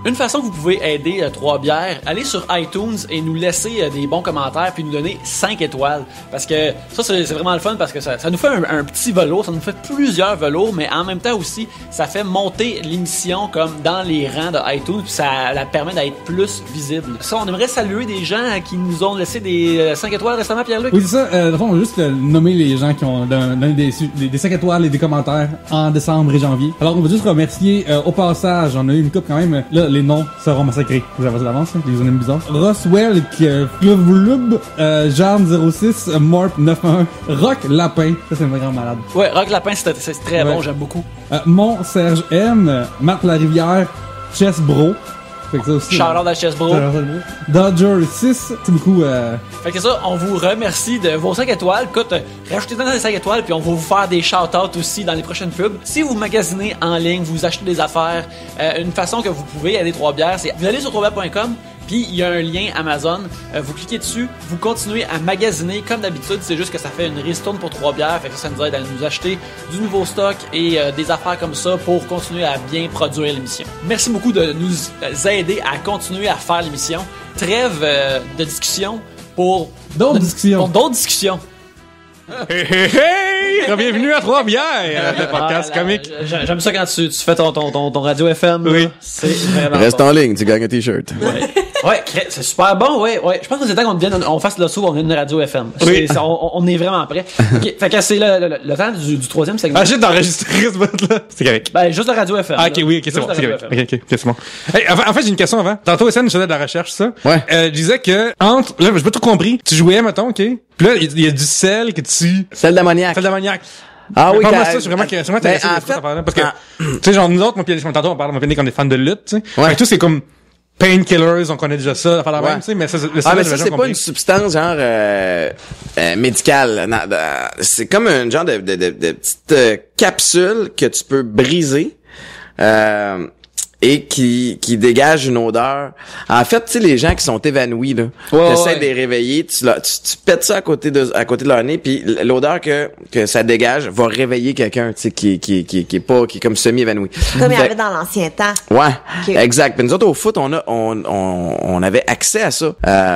Une façon que vous pouvez aider Trois-Bières, allez sur iTunes et nous laisser des bons commentaires puis nous donner 5 étoiles. Parce que ça, c'est vraiment le fun parce que ça nous fait un petit velours, ça nous fait plusieurs velours, mais en même temps aussi, ça fait monter l'émission comme dans les rangs de iTunes puis ça la permet d'être plus visible. Ça, on aimerait saluer des gens qui nous ont laissé des 5 étoiles récemment, Pierre-Luc. Oui, c'est ça. Dans le fond, on va juste nommer les gens qui ont donné des 5 étoiles et des commentaires en décembre et janvier. Alors, on va juste remercier au passage, on a eu une coupe quand même. Là, les noms seront massacrés. Vous avez l'avance, hein? Les usernames bizarres. Roswell, Clouvloub, Jarn06, Morp 91, Rock Lapin. Ça, c'est vraiment malade. Ouais, Rock Lapin, c'est très bon, j'aime beaucoup. Mont Serge M, Marc Larivière, Chess Bro. Fait que ça aussi. Shout-out à Chess Bro. Dodger 6, c'est beaucoup. Fait que ça, on vous remercie de vos 5 étoiles. Écoute, rajoutez-en dans les 5 étoiles, puis on va vous faire des shout-outs aussi dans les prochaines pubs. Si vous magasinez en ligne, vous achetez des affaires, une façon que vous pouvez aider Trois-Bières, c'est vous allez sur trois-bières.com, puis il y a un lien Amazon. Vous cliquez dessus, vous continuez à magasiner comme d'habitude. C'est juste que ça fait une ristourne pour Trois-Bières. Fait que ça nous aide à nous acheter du nouveau stock et des affaires comme ça pour continuer à bien produire l'émission. Merci beaucoup de nous aider à continuer à faire l'émission. Trêve de discussion pour d'autres discussions. Hey, hey, hey! Bienvenue à Trois-Bières, le podcast comique. J'aime ça quand tu fais ton radio FM. Oui. C'est vraiment Reste bon. en ligne, tu gagnes un t-shirt. Ouais, c'est super bon, ouais. Je pense que c'est temps qu'on fasse le saut, on vient une radio FM. Oui. On est vraiment prêt. Okay, fait que c'est le temps du troisième segment. Ah, j'ai d'enregistrer ce bout-là. C'est correct. Ben, juste la radio FM. Ah, ok, là. oui, ok, c'est bon, c'est correct. Ok, c'est bon. Hey, en fait, j'ai une question avant. Tantôt, SN, je faisais de la recherche, ça. Ouais. Je disais que, là, j'ai pas tout compris. Tu jouais, mettons, ok. Puis là, il y a du sel que tu... Sel d'ammoniac. Sel d'ammoniac. Ah oui, moi, ça, je suis vraiment intéressé en de cette fait, affaire-là. Parce que, tu sais, genre, nous autres, tantôt, on parle, on comme des fans de lutte, tu sais. Ouais. Fait que tout, c'est comme painkillers, on connaît déjà ça, la même, tu sais, mais ça, mais ça, c'est pas une substance, genre, médicale. C'est comme un genre de petite capsule que tu peux briser, et qui dégage une odeur. En fait, tu sais, les gens qui sont évanouis, là, t'essaies de les réveiller, tu pètes ça à côté de leur nez, puis l'odeur que ça dégage va réveiller quelqu'un, tu sais, qui est comme semi-évanoui. Comme il y avait dans l'ancien temps. Ouais, Okay. exact. Puis nous autres, au foot, on avait accès à ça.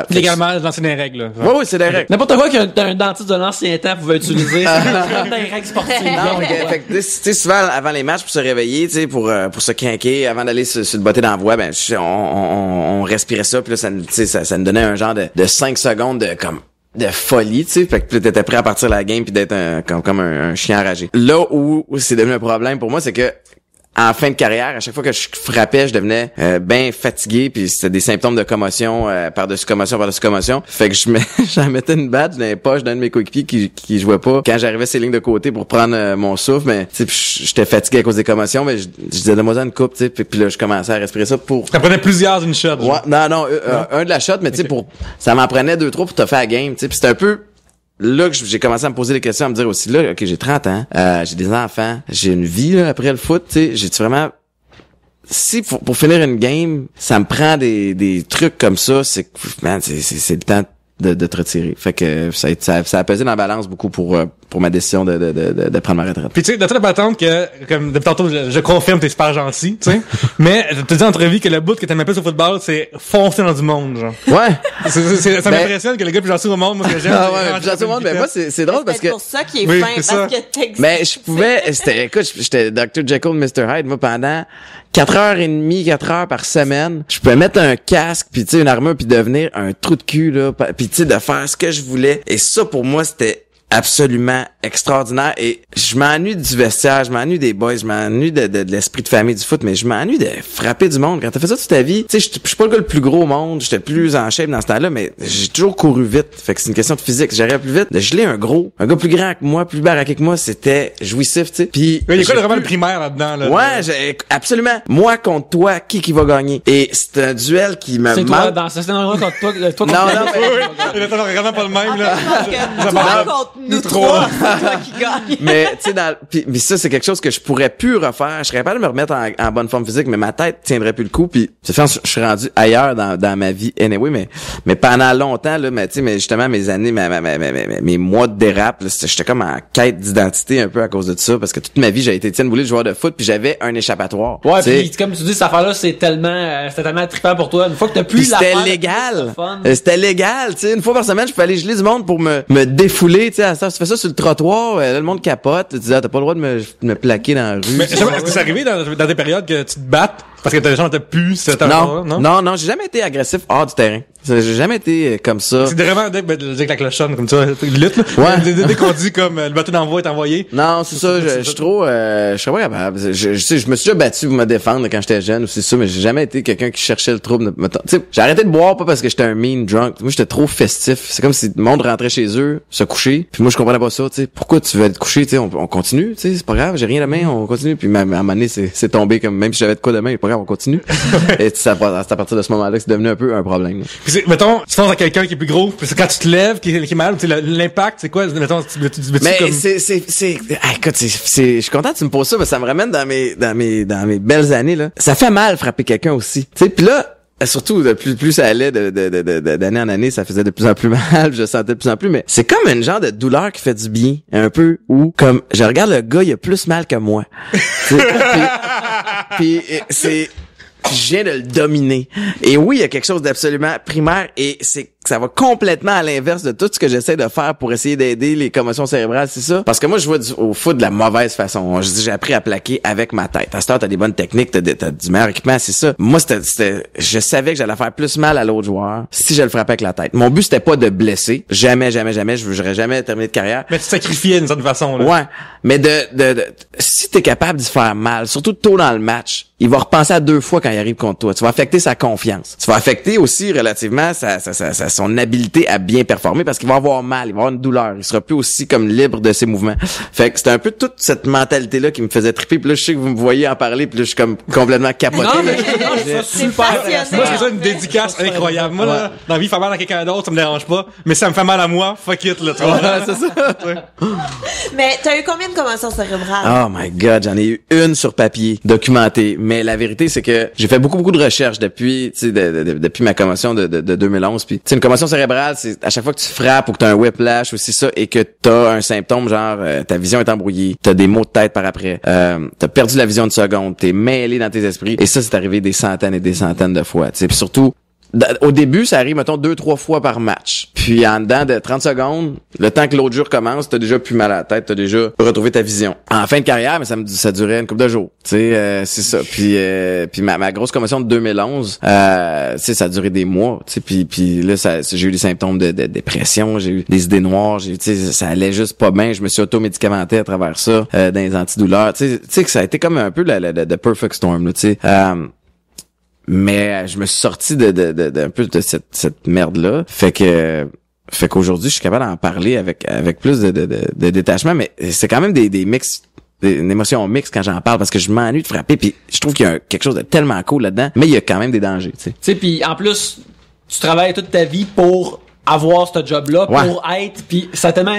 Légalement, dans les règles, là. Oui, c'est des règles. N'importe quoi qu'un dentiste de l'ancien temps pouvait utiliser. Comme dans les règles sportives. Non, fait que, tu sais, souvent, avant les matchs, pour se réveiller, tu sais, pour se craquer, avant d'aller se le botter dans la voie, ben, on respirait ça, puis là, ça nous donnait un genre de 5 secondes de folie, tu sais, fait que t'étais prêt à partir de la game puis d'être comme un chien enragé. Là où c'est devenu un problème pour moi, c'est que en fin de carrière, à chaque fois que je frappais, je devenais ben fatigué, puis c'était des symptômes de commotion par-dessus commotion. Fait que j'en mettais une batte dans les poches d'un de mes coéquipiers qui jouait pas. Quand j'arrivais ces lignes de côté pour prendre mon souffle, mais tu sais, j'étais fatigué à cause des commotions, mais je disais donne-moi une coupe, tu sais, puis là je commençais à respirer ça pour. Ça prenait plusieurs une shot. Ouais, non, un de la shot, mais tu sais pour ça m'en prenait 2-3 pour te faire la game, tu sais, puis c'était un peu là que j'ai commencé à me poser des questions, à me dire aussi là, OK, j'ai 30 ans, j'ai des enfants, j'ai une vie là, après le foot, tu sais, j'ai-tu vraiment si pour finir une game, ça me prend des trucs comme ça, c'est le temps de te retirer. Fait que ça a pesé dans la balance beaucoup pour ma décision de prendre ma retraite. Puis tu sais, de toute la patente que, comme depuis tantôt, je confirme, t'es super gentil, tu sais. Mais t'as dit en entrevue que le bout que t'aimes plus au football, c'est foncer dans du monde, genre. Ouais. Ça m'impressionne que le gars plus gentil au monde, moi, que j'aime. Ah ouais, plus gentil au monde, mais moi, c'est drôle parce que. C'est pour ça qu'il est fin, parce que t'existes. Mais je pouvais, j'étais Dr. Jekyll, Mr. Hyde, moi, pendant 4 heures par semaine. Je pouvais mettre un casque, puis tu sais, une armure, puis devenir un trou de cul, là, puis tu sais, de faire ce que je voulais. Et ça, pour moi, c'était absolument extraordinaire. Et je m'ennuie du vestiaire, je m'ennuie des boys, je m'ennuie de l'esprit de famille du foot, mais je m'ennuie de frapper du monde. Quand t'as fait ça toute ta vie, tu sais, je suis pas le gars le plus gros au monde, j'étais plus en shape dans ce temps-là, mais j'ai toujours couru vite. Fait que c'est une question de physique. J'arrivais plus vite. De geler un gars plus grand que moi, plus baraqué que moi, c'était jouissif, tu sais. Puis il y a quoi vraiment le primaire là-dedans, là? Ouais, absolument. Moi contre toi, qui va gagner? Et c'est un duel qui m'a c'est toi, dans ce scénario contre toi contre non, mais c'est vraiment pas le même, là. Toi contre nous trois, c'est toi qui gagne. Mais tu sais, puis ça c'est quelque chose que je pourrais plus refaire. Je serais capable de me remettre en bonne forme physique, mais ma tête tiendrait plus le coup. Puis ça fait je suis rendu ailleurs dans ma vie anyway, mais pendant longtemps là, mais tu sais, mais justement mes années, mes mois de dérape, j'étais comme en quête d'identité un peu à cause de ça, parce que toute ma vie j'ai été Étienne Boulay, le joueur de foot, puis j'avais un échappatoire. Ouais, puis comme tu dis, cette affaire-là c'était tellement trippant pour toi. Une fois que t'as plus la c'était légal. C'était légal, tu sais, une fois par semaine je peux aller geler du monde pour me défouler, tu sais. Ça, tu fais ça sur le trottoir, là, le monde capote. Tu dis, t'as pas le droit de me plaquer dans la rue. Mais est-ce que c'est arrivé dans des périodes que tu te battes parce que t'as pu cette heure-là, non? Non, j'ai jamais été agressif hors du terrain. J'ai jamais été comme ça. C'est vraiment dès que la clochonne, comme ça, lutte, là. Ouais. Dès qu'on dit comme le bateau d'envoi est envoyé. Non, c'est ça, je suis trop, je serais pas capable. Je me suis déjà battu pour me défendre quand j'étais jeune, ou c'est ça, mais j'ai jamais été quelqu'un qui cherchait le trouble. Tu sais, j'ai arrêté de boire pas parce que j'étais un mean drunk. Moi, j'étais trop festif. C'est comme si le monde rentrait chez eux, se coucher, puis moi, je comprenais pas ça, tu sais. Pourquoi tu veux être couché, tu sais, on continue, tu sais, c'est pas grave, j'ai rien à la main, on continue. Puis à un moment donné, c'est tombé comme, même si j'avais de quoi de main, c'est pas grave, on continue. Et c'est à partir de ce moment-là que c'est devenu un peu un problème. Puis mettons, tu penses à quelqu'un qui est plus gros, puis quand tu te lèves, qui est mal, tu sais, l'impact, c'est quoi? Mettons, mais comme... écoute, je suis content que tu me poses ça, parce que ça me ramène dans mes belles années, là. Ça fait mal frapper quelqu'un aussi. Tu sais, puis là, surtout, plus ça allait d'année en année, ça faisait de plus en plus mal, je sentais de plus en plus, mais c'est comme une genre de douleur qui fait du bien, un peu, où, comme, je regarde le gars, il a plus mal que moi. puis c'est, je viens de le dominer. Et oui, il y a quelque chose d'absolument primaire, et ça va complètement à l'inverse de tout ce que j'essaie de faire pour essayer d'aider les commotions cérébrales, c'est ça. Parce que moi, je vois au foot de la mauvaise façon. J'ai appris à plaquer avec ma tête. À cette heure, t'as des bonnes techniques, t'as du meilleur équipement, c'est ça. Moi, je savais que j'allais faire plus mal à l'autre joueur si je le frappais avec la tête. Mon but, c'était pas de blesser. Jamais. J'aurais jamais terminé de carrière. Mais tu sacrifiais d'une certaine façon, là. Ouais. Mais si t'es capable d'y faire mal, surtout tôt dans le match, il va repenser à 2 fois quand il arrive contre toi. Tu vas affecter sa confiance. Tu vas affecter aussi relativement son habilité à bien performer, parce qu'il va avoir mal, il va avoir une douleur, il sera plus aussi comme libre de ses mouvements. Fait que c'était un peu toute cette mentalité-là qui me faisait triper. Puis là, je sais que vous me voyez en parler, puis là, je suis comme complètement capoté. Non, mais c'est super. Moi, c'est ça une dédicace incroyable. Moi, là, dans la vie, faire mal à quelqu'un d'autre, ça me dérange pas. Mais ça me fait mal à moi, fuck it, là, tu vois. C'est ça. Mais t'as eu combien de commotions cérébrales? Oh my god, j'en ai eu une sur papier, documentée. Mais la vérité, c'est que j'ai fait beaucoup de recherches depuis, tu sais, depuis ma commotion de 2011. Puis, tu sais, une commotion cérébrale, c'est à chaque fois que tu frappes ou que t'as un whiplash ou c'est ça, et que t'as un symptôme genre ta vision est embrouillée, t'as des maux de tête par après, t'as perdu la vision de seconde, t'es mêlé dans tes esprits. Et ça, c'est arrivé des centaines et des centaines de fois. Tu sais, puis surtout au début, ça arrive, mettons, 2-3 fois par match. Puis en dedans de 30 secondes, le temps que l'autre jour commence, t'as déjà plus mal à la tête, t'as déjà retrouvé ta vision. En fin de carrière, mais ça durait une couple de jours. Tu sais, c'est ça. Puis ma grosse commotion de 2011, tu sais, ça a duré des mois. Tu sais, puis là, j'ai eu des symptômes de dépression, j'ai eu des idées noires, tu sais, ça allait juste pas bien. Je me suis auto-médicamenté à travers ça, dans les antidouleurs. Tu sais que ça a été comme un peu the perfect storm, là, tu sais. Mais je me suis sorti un peu de cette merde-là. Fait qu'aujourd'hui, je suis capable d'en parler avec plus de détachement, mais c'est quand même des mix, une émotion mixte quand j'en parle parce que je m'ennuie de frapper, puis je trouve qu'il y a quelque chose de tellement cool là-dedans, mais il y a quand même des dangers, tu sais. Tu sais, puis en plus, tu travailles toute ta vie pour avoir ce job-là, pour être, puis ça a tellement...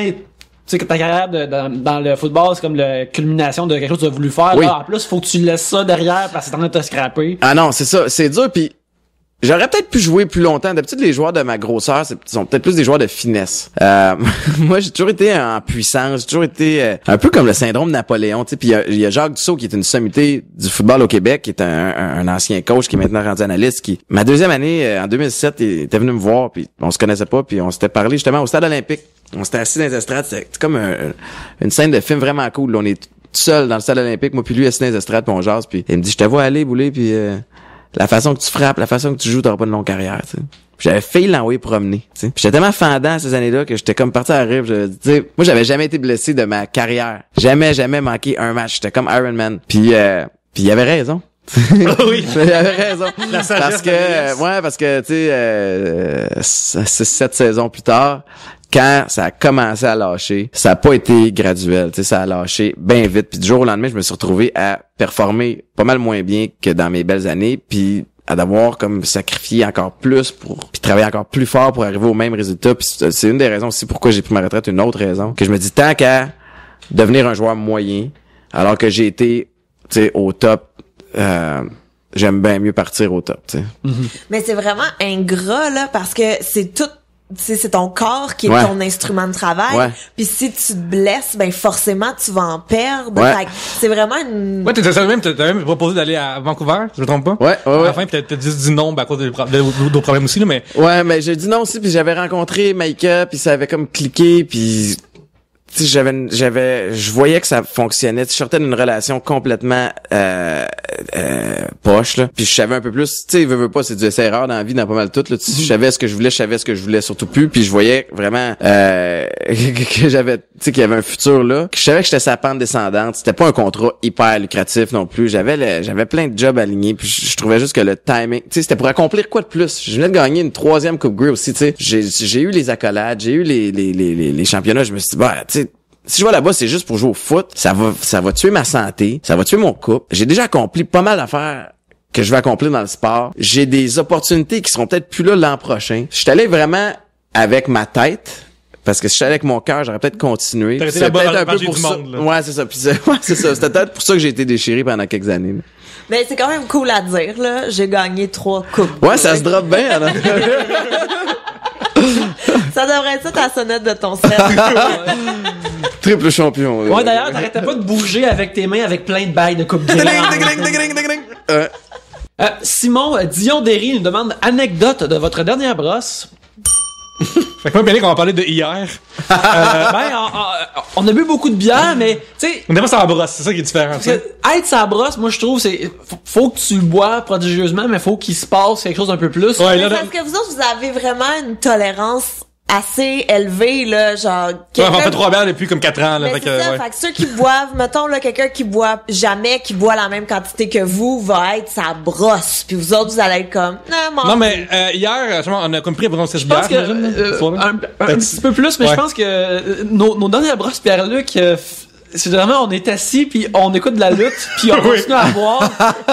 Tu sais que ta carrière dans le football, c'est comme la culmination de quelque chose que tu as voulu faire. Oui. Là, en plus, faut que tu laisses ça derrière parce que t'en as te scraper. Ah non, c'est ça, c'est dur, puis j'aurais peut-être pu jouer plus longtemps. D'habitude, les joueurs de ma grosseur, sont peut-être plus des joueurs de finesse. Moi, j'ai toujours été en puissance, j'ai toujours été un peu comme le syndrome de Napoléon. Tu sais, puis il y a Jacques Dussault qui est une sommité du football au Québec, qui est un ancien coach qui est maintenant rendu analyste. Ma deuxième année, en 2007, il était venu me voir, puis on se connaissait pas, puis on s'était parlé justement au Stade Olympique. On s'était assis dans les estrades, c'était comme une scène de film vraiment cool. Là, on est tout seul dans le Stade Olympique, moi puis lui assis dans les estrades, puis on jase, puis il me dit, je te vois aller, Boulay, puis la façon que tu frappes, la façon que tu joues, t'auras pas de longue carrière, tu sais. J'avais failli l'envoyer promener, tu sais. J'étais tellement fendant ces années-là que j'étais comme parti à rire. Tu sais, moi j'avais jamais été blessé de ma carrière, jamais manqué un match. J'étais comme Iron Man. Puis il avait raison. Oui. Il avait raison. La sagesse parce que tu sais, 7 saisons plus tard, quand ça a commencé à lâcher, ça a pas été graduel, tu sais, ça a lâché bien vite. Puis du jour au lendemain, je me suis retrouvé à performer pas mal moins bien que dans mes belles années, puis à devoir comme sacrifier encore plus puis travailler encore plus fort pour arriver au même résultat. Puis c'est une des raisons aussi pourquoi j'ai pris ma retraite. Une autre raison que je me dis, tant qu'à devenir un joueur moyen, alors que j'ai été, tu sais, au top, j'aime bien mieux partir au top, tu sais. Mais c'est vraiment ingrat, là, parce que c'est ton corps qui est ton instrument de travail. Ouais. Puis si tu te blesses, ben forcément tu vas en perdre. Ouais. Fait que c'est vraiment une... Ouais, t'as même proposé d'aller à Vancouver, si je me trompe pas. Ouais. À la fin, t'as juste dit non, à cause d'autres problèmes aussi, là, mais... Ouais, mais j'ai dit non aussi, puis j'avais rencontré Maïka, puis ça avait comme cliqué, puis... Tu sais, je voyais que ça fonctionnait. Je sortais d'une relation complètement poche, là. Puis je savais un peu plus, tu sais, veux pas, c'est du essai-erreur dans la vie, dans pas mal tout, là. Je savais ce que je voulais surtout plus, puis je voyais vraiment que j'avais, tu sais, qu'il y avait un futur là. Je savais que j'étais sa pente descendante. C'était pas un contrat hyper lucratif non plus. J'avais plein de jobs alignés, puis je trouvais juste que le timing, tu sais, c'était pour accomplir quoi de plus. Je venais de gagner une 3e Coupe Grey aussi, tu sais. J'ai eu les accolades, j'ai eu les championnats. Je me suis dit, bah, tu sais, si je vais là-bas, c'est juste pour jouer au foot. Ça va tuer ma santé. Ça va tuer mon couple. J'ai déjà accompli pas mal d'affaires que je vais accomplir dans le sport. J'ai des opportunités qui seront peut-être plus là l'an prochain. Je suis allé vraiment avec ma tête. Parce que si je suis allé avec mon cœur, j'aurais peut-être continué. C'est peut-être un peu pour ça. Ouais, c'est ça. Puis c'est ça. C'était peut-être pour ça que j'ai été déchiré pendant quelques années. Là. Mais c'est quand même cool à dire, là. J'ai gagné 3 coupes. Ouais, ça se drop bien. Alors. Ça devrait être ça ta sonnette de ton set. Triple champion. Ouais, d'ailleurs, t'arrêtais pas de bouger avec tes mains avec plein de bagues de coupe Grey. Simon Dion-Derry nous demande anecdote de votre dernière brosse. Fait que moi, bien qu'on va parler de hier. On a bu beaucoup de bière, mais tu sais. On n'est pas sur la brosse, c'est ça qui est différent. Être sa brosse, moi je trouve, c'est faut que tu le bois prodigieusement, mais faut qu'il se passe quelque chose un peu plus. Ouais, là, parce que vous autres, vous avez vraiment une tolérance assez élevé, là, genre... Ouais, on fait 3 bières depuis comme 4 ans, là. Mais c'est ça, fait que ceux qui boivent, mettons, là, quelqu'un qui boit jamais, qui boit la même quantité que vous, va être sa brosse. Puis vous autres, vous allez être comme... Non, mais hier, on a compris après 16 bières. Je pense que un petit peu plus, mais je pense que nos dernières brosses, Pierre-Luc... c'est vraiment, on est assis, puis on écoute de la lutte, puis on continue à boire,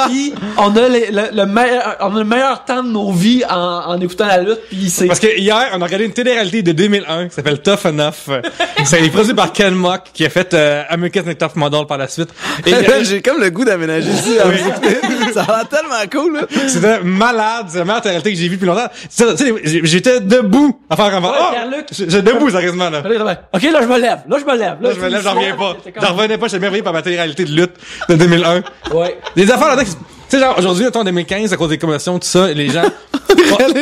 puis on a le meilleur temps de nos vies en écoutant la lutte, puis c'est... Parce que hier, on a regardé une télé-réalité de 2001 qui s'appelle Tough Enough. C'est produit par Ken Mock, qui a fait America's Next Top Model par la suite. Et j'ai comme le goût d'aménager ici. Ça a l'air tellement cool, là. C'était malade, c'est la meilleure télé-réalité que j'ai vue depuis longtemps. J'étais debout à faire un j'étais debout, sérieusement, là. Ok, là, je me lève. Là, j'en reviens pas. J'en revenais pas, j'étais merveillé par ma télé-réalité de lutte de 2001. Ouais. Des affaires là-dedans sais, genre, aujourd'hui, en 2015, à cause des commotions, tout ça, les gens...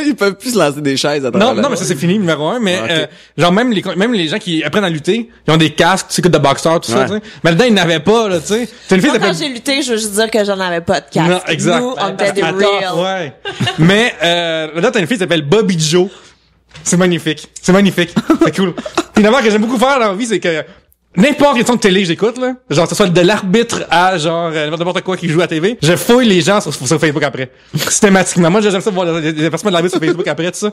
Ils peuvent plus se lancer des chaises à travers Non, mais ça c'est fini, numéro 1, mais, okay. Genre, même les gens qui apprennent à lutter, ils ont des casques, tu sais, de boxeurs, tout ça, tu sais. Mais là-dedans, ils n'avaient pas, là, tu sais. Moi, quand j'ai lutté, je veux juste dire que j'en avais pas de casque. Non, exact. Nous, on était des real. Ouais. Mais, là, t'as une fille qui s'appelle Bobby Joe. C'est magnifique. C'est cool. Puis une affaire que j'aime beaucoup faire dans la vie, c'est que n'importe quelle émission de télé j'écoute, là, genre, que ce soit de l'arbitre à, genre, n'importe quoi qui joue à TV, je fouille les gens sur Facebook après. Systématiquement. Moi, j'aime ça voir les personnes de l'arbitre sur Facebook après, tout ça.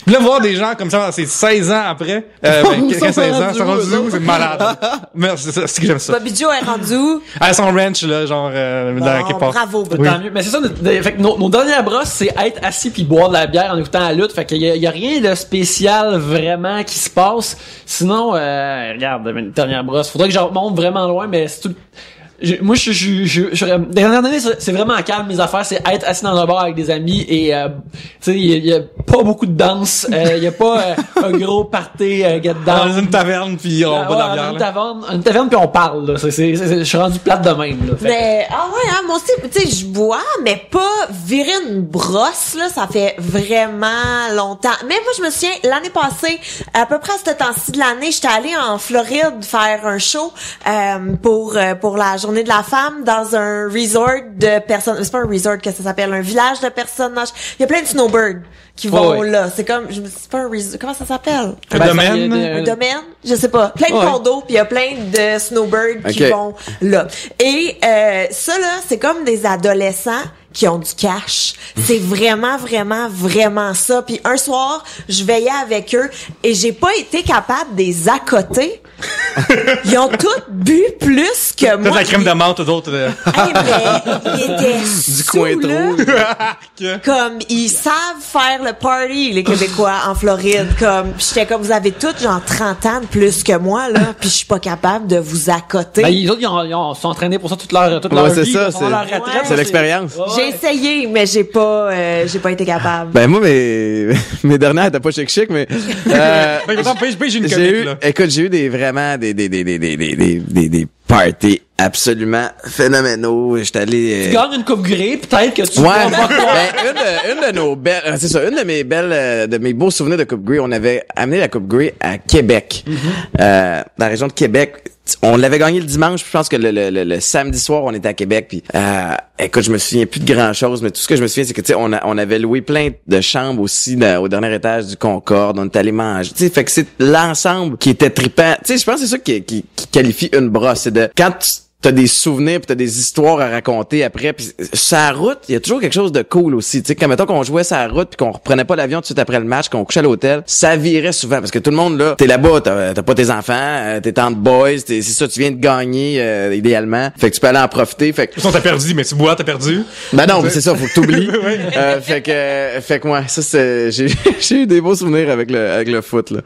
Puis là, voir des gens comme ça, c'est 16 ans après, 16 ans, ça rendu où? C'est malade. Mais c'est que j'aime ça. Bobby Joe est rendu où? À son ranch, là, genre, dans quelque part. Bravo, Bobby. Oui. Tant mieux. Mais c'est ça, fait que nos dernières brosses, c'est être assis puis boire de la bière en écoutant la lutte. Fait qu'il y a rien de spécial vraiment qui se passe. Sinon, regarde, une dernière brosse. Faudrait que je remonte vraiment loin, mais c'est tout. Moi, les dernières années, c'est vraiment calme, mes affaires, c'est être assis dans un bar avec des amis et, tu sais, il y a pas beaucoup de danse, il y a pas un gros party get down. Dans une taverne puis on boit de la bière. Une taverne puis on parle, là. Je suis rendu plate de même, là. Mais, moi aussi, tu sais, je bois, mais pas virer une brosse, là, ça fait vraiment longtemps. Mais moi, je me souviens, l'année passée, à peu près à ce temps-ci de l'année, j'étais allée en Floride faire un show, pour la journée de la femme dans un resort de personnes, c'est pas un resort que ça s'appelle, un village de personnages. Il y a plein de snowbirds qui vont là. C'est comme, c'est pas un resort, comment ça s'appelle? Un domaine? Un domaine? Je sais pas. Plein de condos, puis il y a plein de snowbirds qui vont là. Et ça là, c'est comme des adolescents qui ont du cash. C'est vraiment, vraiment, vraiment ça. Puis un soir, je veillais avec eux et j'ai pas été capable de les accoter. Ils ont tous bu plus que moi. T'as de la crème de menthe, d'autres. Hey, mais ils étaient Du coin trop. Comme, ils savent faire le party, les Québécois, en Floride. Comme, pis j'étais comme, vous avez tous genre 30 ans de plus que moi, là, pis je suis pas capable de vous accoter. Ben, les autres, ils sont entraînés pour ça toute leur vie. Ça, pendant leur retraite, c'est l'expérience. J'ai essayé, mais j'ai pas été capable. Ben, moi, mes dernières étaient pas chic, mais, j'ai eu vraiment des parties absolument phénoménaux. J'étais allé... Tu gagnes une coupe Grey, peut-être que tu... Ouais. Une de nos belles... C'est ça, une de mes beaux souvenirs de coupe Grey, on avait amené la coupe Grey à Québec. Dans la région de Québec. On l'avait gagné le dimanche, je pense que le samedi soir, on était à Québec, puis écoute, je me souviens plus de grand-chose, mais tout ce que je me souviens, c'est que, tu sais, on avait loué plein de chambres aussi au dernier étage du Concorde, on était allé manger, tu sais, fait que c'est l'ensemble qui était trippant. Tu sais, je pense que c'est ça qui qualifie une brosse, c'est de, quand t'as des souvenirs pis t'as des histoires à raconter après, pis sur la route, il y a toujours quelque chose de cool aussi, tu sais, comme mettons qu'on jouait sur la route pis qu'on reprenait pas l'avion tout de suite après le match, qu'on couchait à l'hôtel, ça virait souvent, parce que tout le monde là, t'es là-bas, t'as pas tes enfants, t'es tant de boys, c'est ça, tu viens de gagner, idéalement, fait que tu peux aller en profiter, fait que... De toute façon, t'as perdu, mais tu bois, t'as perdu. Ben non, mais c'est ça, faut que t'oublies. Fait que ouais, ça c'est, j'ai eu des beaux souvenirs avec le foot, là.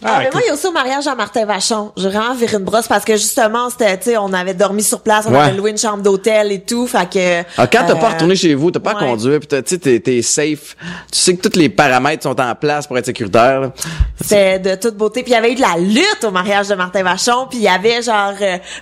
Mais moi, il y a aussi au mariage Jean-Martin Vachon. J'ai vraiment viré une brosse parce que justement, c'était, tu sais, on avait dormi sur place, on avait loué une chambre d'hôtel et tout, fait que... Quand t'as pas retourné chez vous, t'as pas à conduire, pis tu sais, t'es safe. Tu sais que tous les paramètres sont en place pour être sécuritaire, là. C'est de toute beauté. Puis il y avait eu de la lutte au mariage de Martin Vachon, puis il y avait genre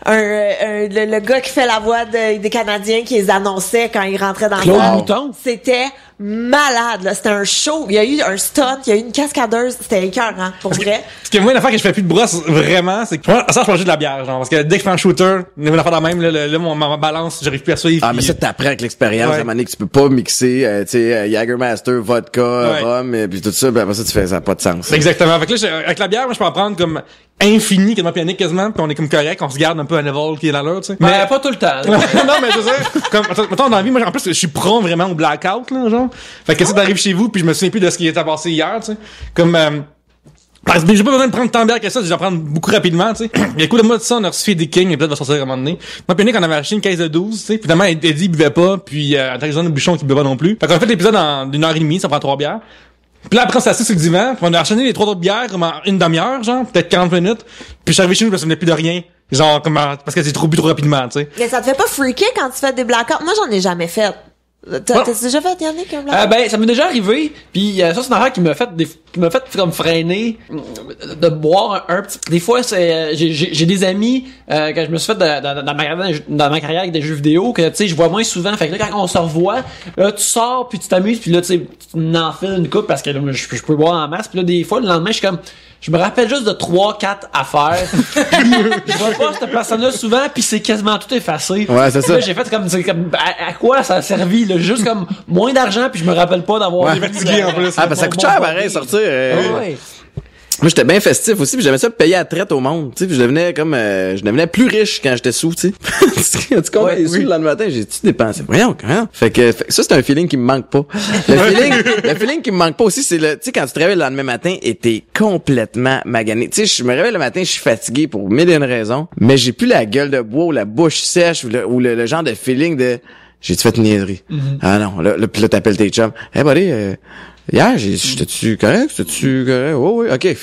le gars qui fait la voix des Canadiens qui les annonçait quand ils rentraient dans Claude le Mouton. C'était malade, là. C'était un show. Il y a eu un stunt, il y a eu une cascadeuse. C'était écœurant, pour vrai. Parce que moi, l'affaire que je fais plus de brosse, vraiment, c'est que, ça, je mange de la bière, genre, parce que dès que je fais un shooter, une affaire de même, là, ma balance, j'arrive plus à suivre. Mais ça, t'apprends avec l'expérience, à un moment donné, que tu peux pas mixer, tu sais, Jägermeister, vodka, rhum, et puis tout ça, puis après ça, tu fais, ça n'a pas de sens. Exactement. Fait que là, avec la bière, moi, je peux en prendre comme infini, quasiment, puis on est comme correct, on se garde un peu à level qui est dans l'heure, tu sais. Mais pas tout le temps. Non, mais je veux dire, comme, mettons, dans la vie, moi, en plus, je suis prompt vraiment au blackout, là, genre. Fait que ça t'arrive chez vous, puis je me souviens plus de ce qui était passé hier, tu sais. Comme, parce que j'ai pas besoin de prendre tant de bière que ça, je vais en prendre beaucoup rapidement, tu sais. Il y a coup de moi de ça, on a reçu des Kings, et peut-être va sortir à un moment donné. Moi, puis Nick, on avait acheté une caisse de 12, tu sais. Puis finalement, Eddie, il buvait pas, puis, Alexandre le Bouchon, qui buvait pas non plus. Fait qu'on a fait l'épisode en 1h30, ça prend 3 bières. Puis là, après, on s'est assis sur le divan, puis on a enchaîné les 3 autres bières, comme en une demi-heure, genre, peut-être 40 minutes. Puis je suis arrivé chez nous, je me souvenais plus de rien. Genre, parce que j'ai trop bu trop rapidement, tu sais. Mais ça te fait pas freaker quand tu fais des blackouts? Moi, j'en ai jamais fait. T'as-tu déjà fait, Yannick, un blague? Ben, ça m'est déjà arrivé, puis ça, c'est une affaire qui m'a fait comme freiner de boire un petit... Des fois, j'ai des amis, quand je me suis fait dans ma carrière avec des jeux vidéo, que, tu sais, je vois moins souvent. Fait que là, quand on se revoit, là, tu sors, puis tu t'amuses, puis là, tu sais, tu enfiles une coupe parce que là, je peux boire en masse, puis là, des fois, le lendemain, je me rappelle juste de 3-4 affaires. Je vois pas cette personne-là souvent, puis c'est quasiment tout effacé. Ouais, c'est ça. Là, j'ai fait comme à quoi ça a servi, là? Juste comme moins d'argent, puis je me rappelle pas d'avoir... Ouais, fatigué en plus. Ah, ben ça coûte cher, pareil, sortir. Ouais. Moi, j'étais bien festif aussi, puis j'aimais ça payer à traite au monde, tu sais, puis je devenais plus riche quand j'étais sous, tu sais. Tu comprends, les sous le lendemain matin, j'ai-tu dépensé? Voyons, quand. Fait que ça, c'est un feeling qui me manque pas. Le feeling qui me manque pas aussi, c'est tu sais, quand tu te réveilles le lendemain matin et t'es complètement magané. Tu sais, je me réveille le matin, je suis fatigué pour mille et une raisons, mais j'ai plus la gueule de bois ou la bouche sèche ou le genre de feeling de, j'ai-tu fait une niaiserie? Ah non, là, t'appelles tes chums. Hey, buddy, hier, j'étais-tu correct? Oh, oui, ok.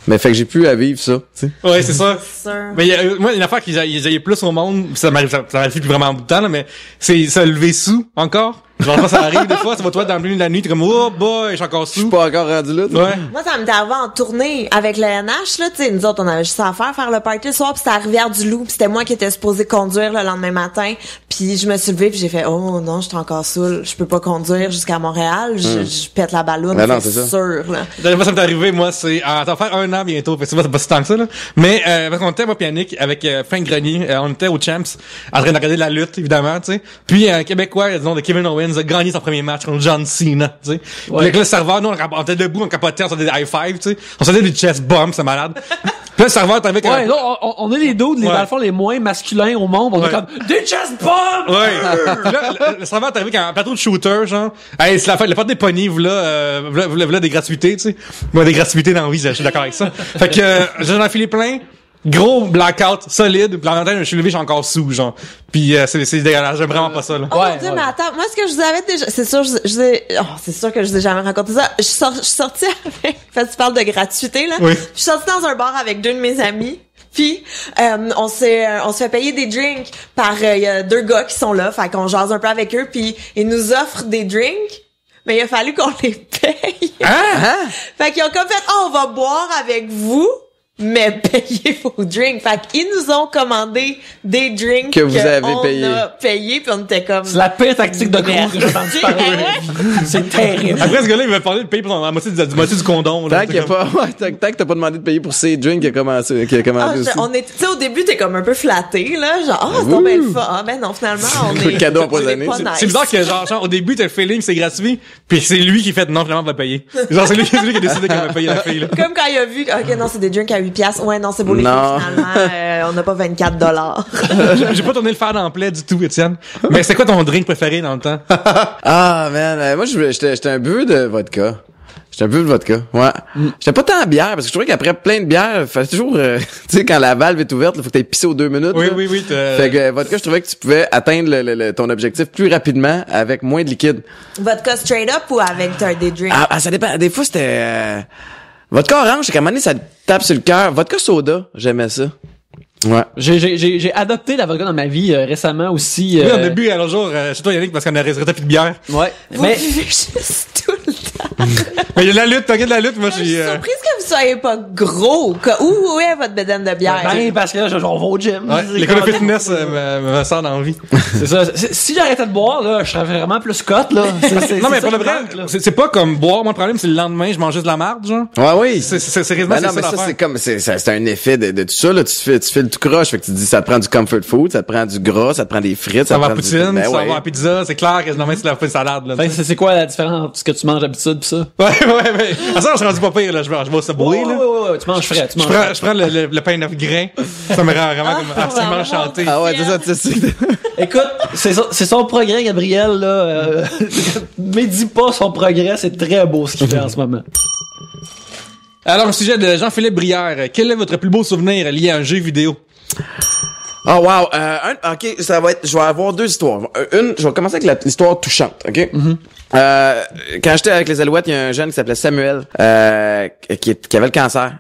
Mais fait que j'ai pu à vivre ça, tu sais. Ouais, c'est ça. Sûr. Mais moi, une affaire qu'ils aillent plus au monde, ça m'arrive depuis vraiment un bout de temps, là, mais c'est se lever sous, encore. Genre, ça arrive des fois, ça va toi dans le milieu de la nuit, t'es comme, oh boy, je suis encore Je suis sous. pas encore rendu là, Ouais. Moi, ça m'est arrivé en tournée avec le NH, là, tu sais, nous autres, on avait juste à faire le party le soir, pis c'était à Rivière-du-Loup, pis c'était moi qui étais supposé conduire le lendemain matin, puis je me suis levée pis j'ai fait, oh non, j'étais encore saoul, je peux pas conduire jusqu'à Montréal, je pète la balloune, Ben non, c'est c'est ça. sûr, là. La dernière fois, ça m'est arrivé, moi, ça va faire 1 an bientôt, fait que c'est pas si tant que ça, là. Mais, parce qu'on était, moi, pis Yannick, avec Frank Grenier, on était au Champs, en train de regarder la lutte, évidemment, tu sais. Puis, un Québécois, disons, de Kevin Owens, a gagné son premier match contre John Cena, tu sais. Ouais. Avec le serveur, nous, on était debout, on capotait, on se faisait des high five, tu sais. On se faisait des chest bumps, c'est malade. Puis le serveur, t'avais Ouais, non, on est les dudes, dans le fond, les moins masculins au monde. On est comme, des chest bombs! Ouais. Puis là, le serveur est arrivé avec un plateau de shooter, genre. Hey, c'est la fête, le pote des pognies, voilà des gratuités, tu sais. Moi, des gratuités dans la vie, je suis d'accord avec ça. Fait que, j'en ai enfilé plein. Gros blackout, solide. Puis en même temps, je suis levé, je suis encore sous, genre. Puis c'est dégueulasse, j'aime vraiment pas ça, là. Oh mon Dieu, mais attends, moi, ce que je vous avais déjà, c'est sûr, c'est sûr que je vous ai jamais raconté ça. Je suis sortie avec, fait tu parles de gratuité, là. Oui. Je suis sortie dans un bar avec 2 de mes amis. Puis on se fait payer des drinks par il y a 2 gars qui sont là, fait qu'on jase un peu avec eux, puis ils nous offrent des drinks. Mais il a fallu qu'on les paye. Hein? Fait qu'ils ont comme fait, on va boire avec vous, mais payez vos drinks. Fait qu'ils nous ont commandé des drinks Que vous avez on payé. a payé, puis on était comme... C'est la pire tactique de gros que j'ai entendu parler. C'est terrible. Après, ce gars-là, il m'a parlé de payer pour la moitié du condom, là. Tant qu'il y a pas, tant que t'as pas demandé de payer pour ces drinks qui a commandé aussi. On est, tu sais, au début, t'es comme un peu flatté, là. Genre, c'est donc bien le fun. Ah, ben non, finalement, on est... Cadeau on est empoisonné, pas c'est- nice. C'est bizarre que genre au début t'as le feeling c'est gratuit, puis c'est lui qui fait non finalement on va payer. Genre c'est lui qui a décidé qu'on va payer la fille là. Comme quand il a vu, ok, non, c'est des drinks à 8 piastres. Ouais, non, c'est beau les filles, Non. finalement. On n'a pas 24 $. J'ai pas tourné le fer dans le plaid du tout, Étienne. Mais c'est quoi ton drink préféré dans le temps? Ah, man, moi, j'étais un buveux de vodka. J'étais un buveux de vodka, ouais. J'étais pas tant bière, parce que je trouvais qu'après plein de bière, fallait toujours, tu sais, quand la valve est ouverte, il faut que t'aies pissé aux 2 minutes. Oui, là. oui. Fait que vodka, je trouvais que tu pouvais atteindre ton objectif plus rapidement avec moins de liquide. Vodka straight up ou avec des drinks? Ah, ça dépend. Des fois, c'était... vodka orange, c'est qu'à un moment donné, ça te tape sur le cœur. Vodka soda, j'aimais ça. Ouais. J'ai adopté la vodka dans ma vie récemment aussi. Oui, on a bu l'autre jour chez toi Yannick parce qu'on a réservé plus de bière. Ouais. Vous Mais buvez juste tout le temps. Mais il y a de la lutte, t'inquiète de la lutte, moi Je suis j'ai surprise que vous soyez pas gros. Où est votre bedaine de bière? ben parce que là, on va au gym. ouais, C'est l'école de comme- fitness me sort dans la vie. C'est ça. Si j'arrêtais de boire, là, je serais vraiment plus cote, là. Non mais c'est pour ça le qui vrai, manque, là. c'est pas comme boire, moi le problème c'est le lendemain je mange juste de la marde genre. Ouais, oui. C'est réellement Ben non, mais ça, c'est comme, c'est un effet de tout ça, là. Tu fais le tout croche. Fait que tu te dis, ça te prend du comfort food, ça te prend du gras, ça te prend des frites, ça va à te prend poutine, Ben ça ouais. va à pizza, c'est clair que demain c'est la salade là. Fait que c'est quoi la différence entre ce que tu manges d'habitude pis ça? Ouais. À ça, je suis rendu pas pire, là. Je vais au Subway, là. Ouais, tu manges frais, Je prends le pain neuf grain. Ça me rend vraiment comme absolument vraiment. chanté. Ah ouais, c'est ça, tu sais. Écoute, c'est son progrès, Gabriel, là. Médis pas son progrès, c'est très beau ce qu'il fait en ce moment. Alors, au sujet de Jean-Philippe Brière, quel est votre plus beau souvenir lié à un jeu vidéo? Oh wow, ok, ça va être, je vais avoir 2 histoires. Je vais commencer avec l'histoire touchante, ok? Quand j'étais avec les Alouettes, il y a un jeune qui s'appelait Samuel, qui avait le cancer,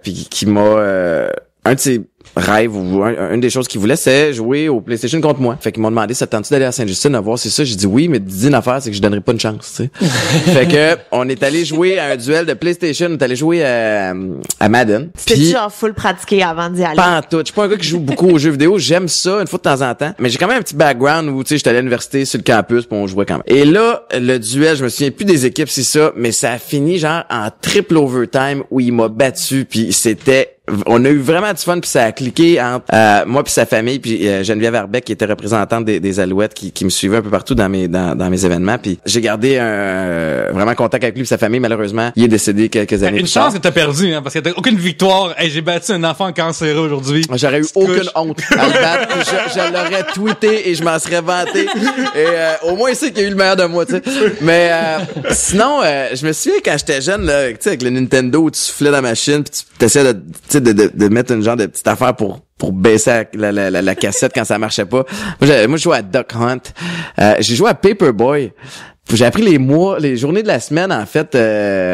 puis qui m'a, un de ses rêve ou une des choses qu'ils voulaient, c'est jouer au PlayStation contre moi. Fait qu'ils m'ont demandé, ça te tente-tu d'aller à Sainte-Justine à voir c'est ça? J'ai dit oui, mais dis une affaire, c'est que je donnerais pas une chance, tu sais. Fait que, on est allé jouer à un duel de PlayStation, on est allé jouer à Madden. C'était genre full pratiqué avant d'y aller. Pas en tout. Je suis pas un gars qui joue beaucoup aux jeux vidéo. J'aime ça une fois de temps en temps. Mais j'ai quand même un petit background où, tu sais, j'étais à l'université sur le campus pis on jouait quand même. Et là, le duel, je me souviens plus des équipes, c'est ça, mais ça a fini genre en triple overtime où il m'a battu puis on a eu vraiment du fun puis ça a cliqué entre moi puis sa famille puis Geneviève Arbeck qui était représentante des Alouettes qui me suivait un peu partout dans mes événements puis j'ai gardé vraiment contact avec lui et sa famille. Malheureusement il est décédé quelques années plus tard. Une chance que t'as perdu hein, parce que t'as aucune victoire. Hey, j'ai battu un enfant cancéreux aujourd'hui. J'aurais eu aucune honte à le battre. Je l'aurais tweeté et je m'en serais vanté et au moins il sait qu'il y a eu le meilleur de moi, tu sais. Mais sinon je me souviens quand j'étais jeune là, tu sais avec le Nintendo où tu soufflais dans la machine puis tu essayais de mettre une genre de petite affaire pour baisser la cassette quand ça marchait pas. Moi je jouais à Duck Hunt. J'ai joué à Paperboy. J'ai appris les journées de la semaine en fait,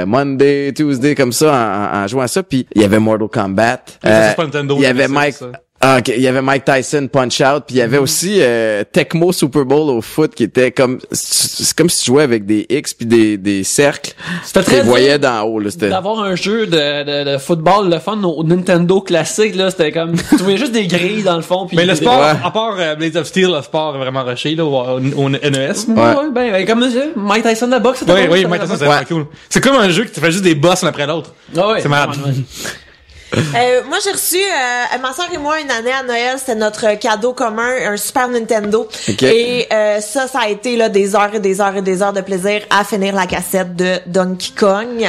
Monday, Tuesday comme ça en jouant à ça. Puis il y avait Mortal Kombat. Il y avait Mike. Il y avait Mike Tyson Punch Out, puis il y avait aussi Tecmo Super Bowl au foot qui était c'est comme si tu jouais avec des X puis des cercles. C'était très tu voyais d'en haut là, c'était d'avoir un jeu de football le fun au Nintendo classique là, c'était comme tu voyais juste des grilles dans le fond puis mais le sport à part Blades of Steel, le sport est vraiment rushé là au NES. Ouais, ben comme Mike Tyson la boxe, c'était oui, Mike Tyson c'est vraiment cool. C'est comme un jeu qui te fait juste des boss l'un après l'autre. C'est malade. Moi, j'ai reçu, ma soeur et moi, une année à Noël, c'était notre cadeau commun, un Super Nintendo. Okay. Et ça a été là des heures et des heures et des heures de plaisir à finir la cassette de Donkey Kong.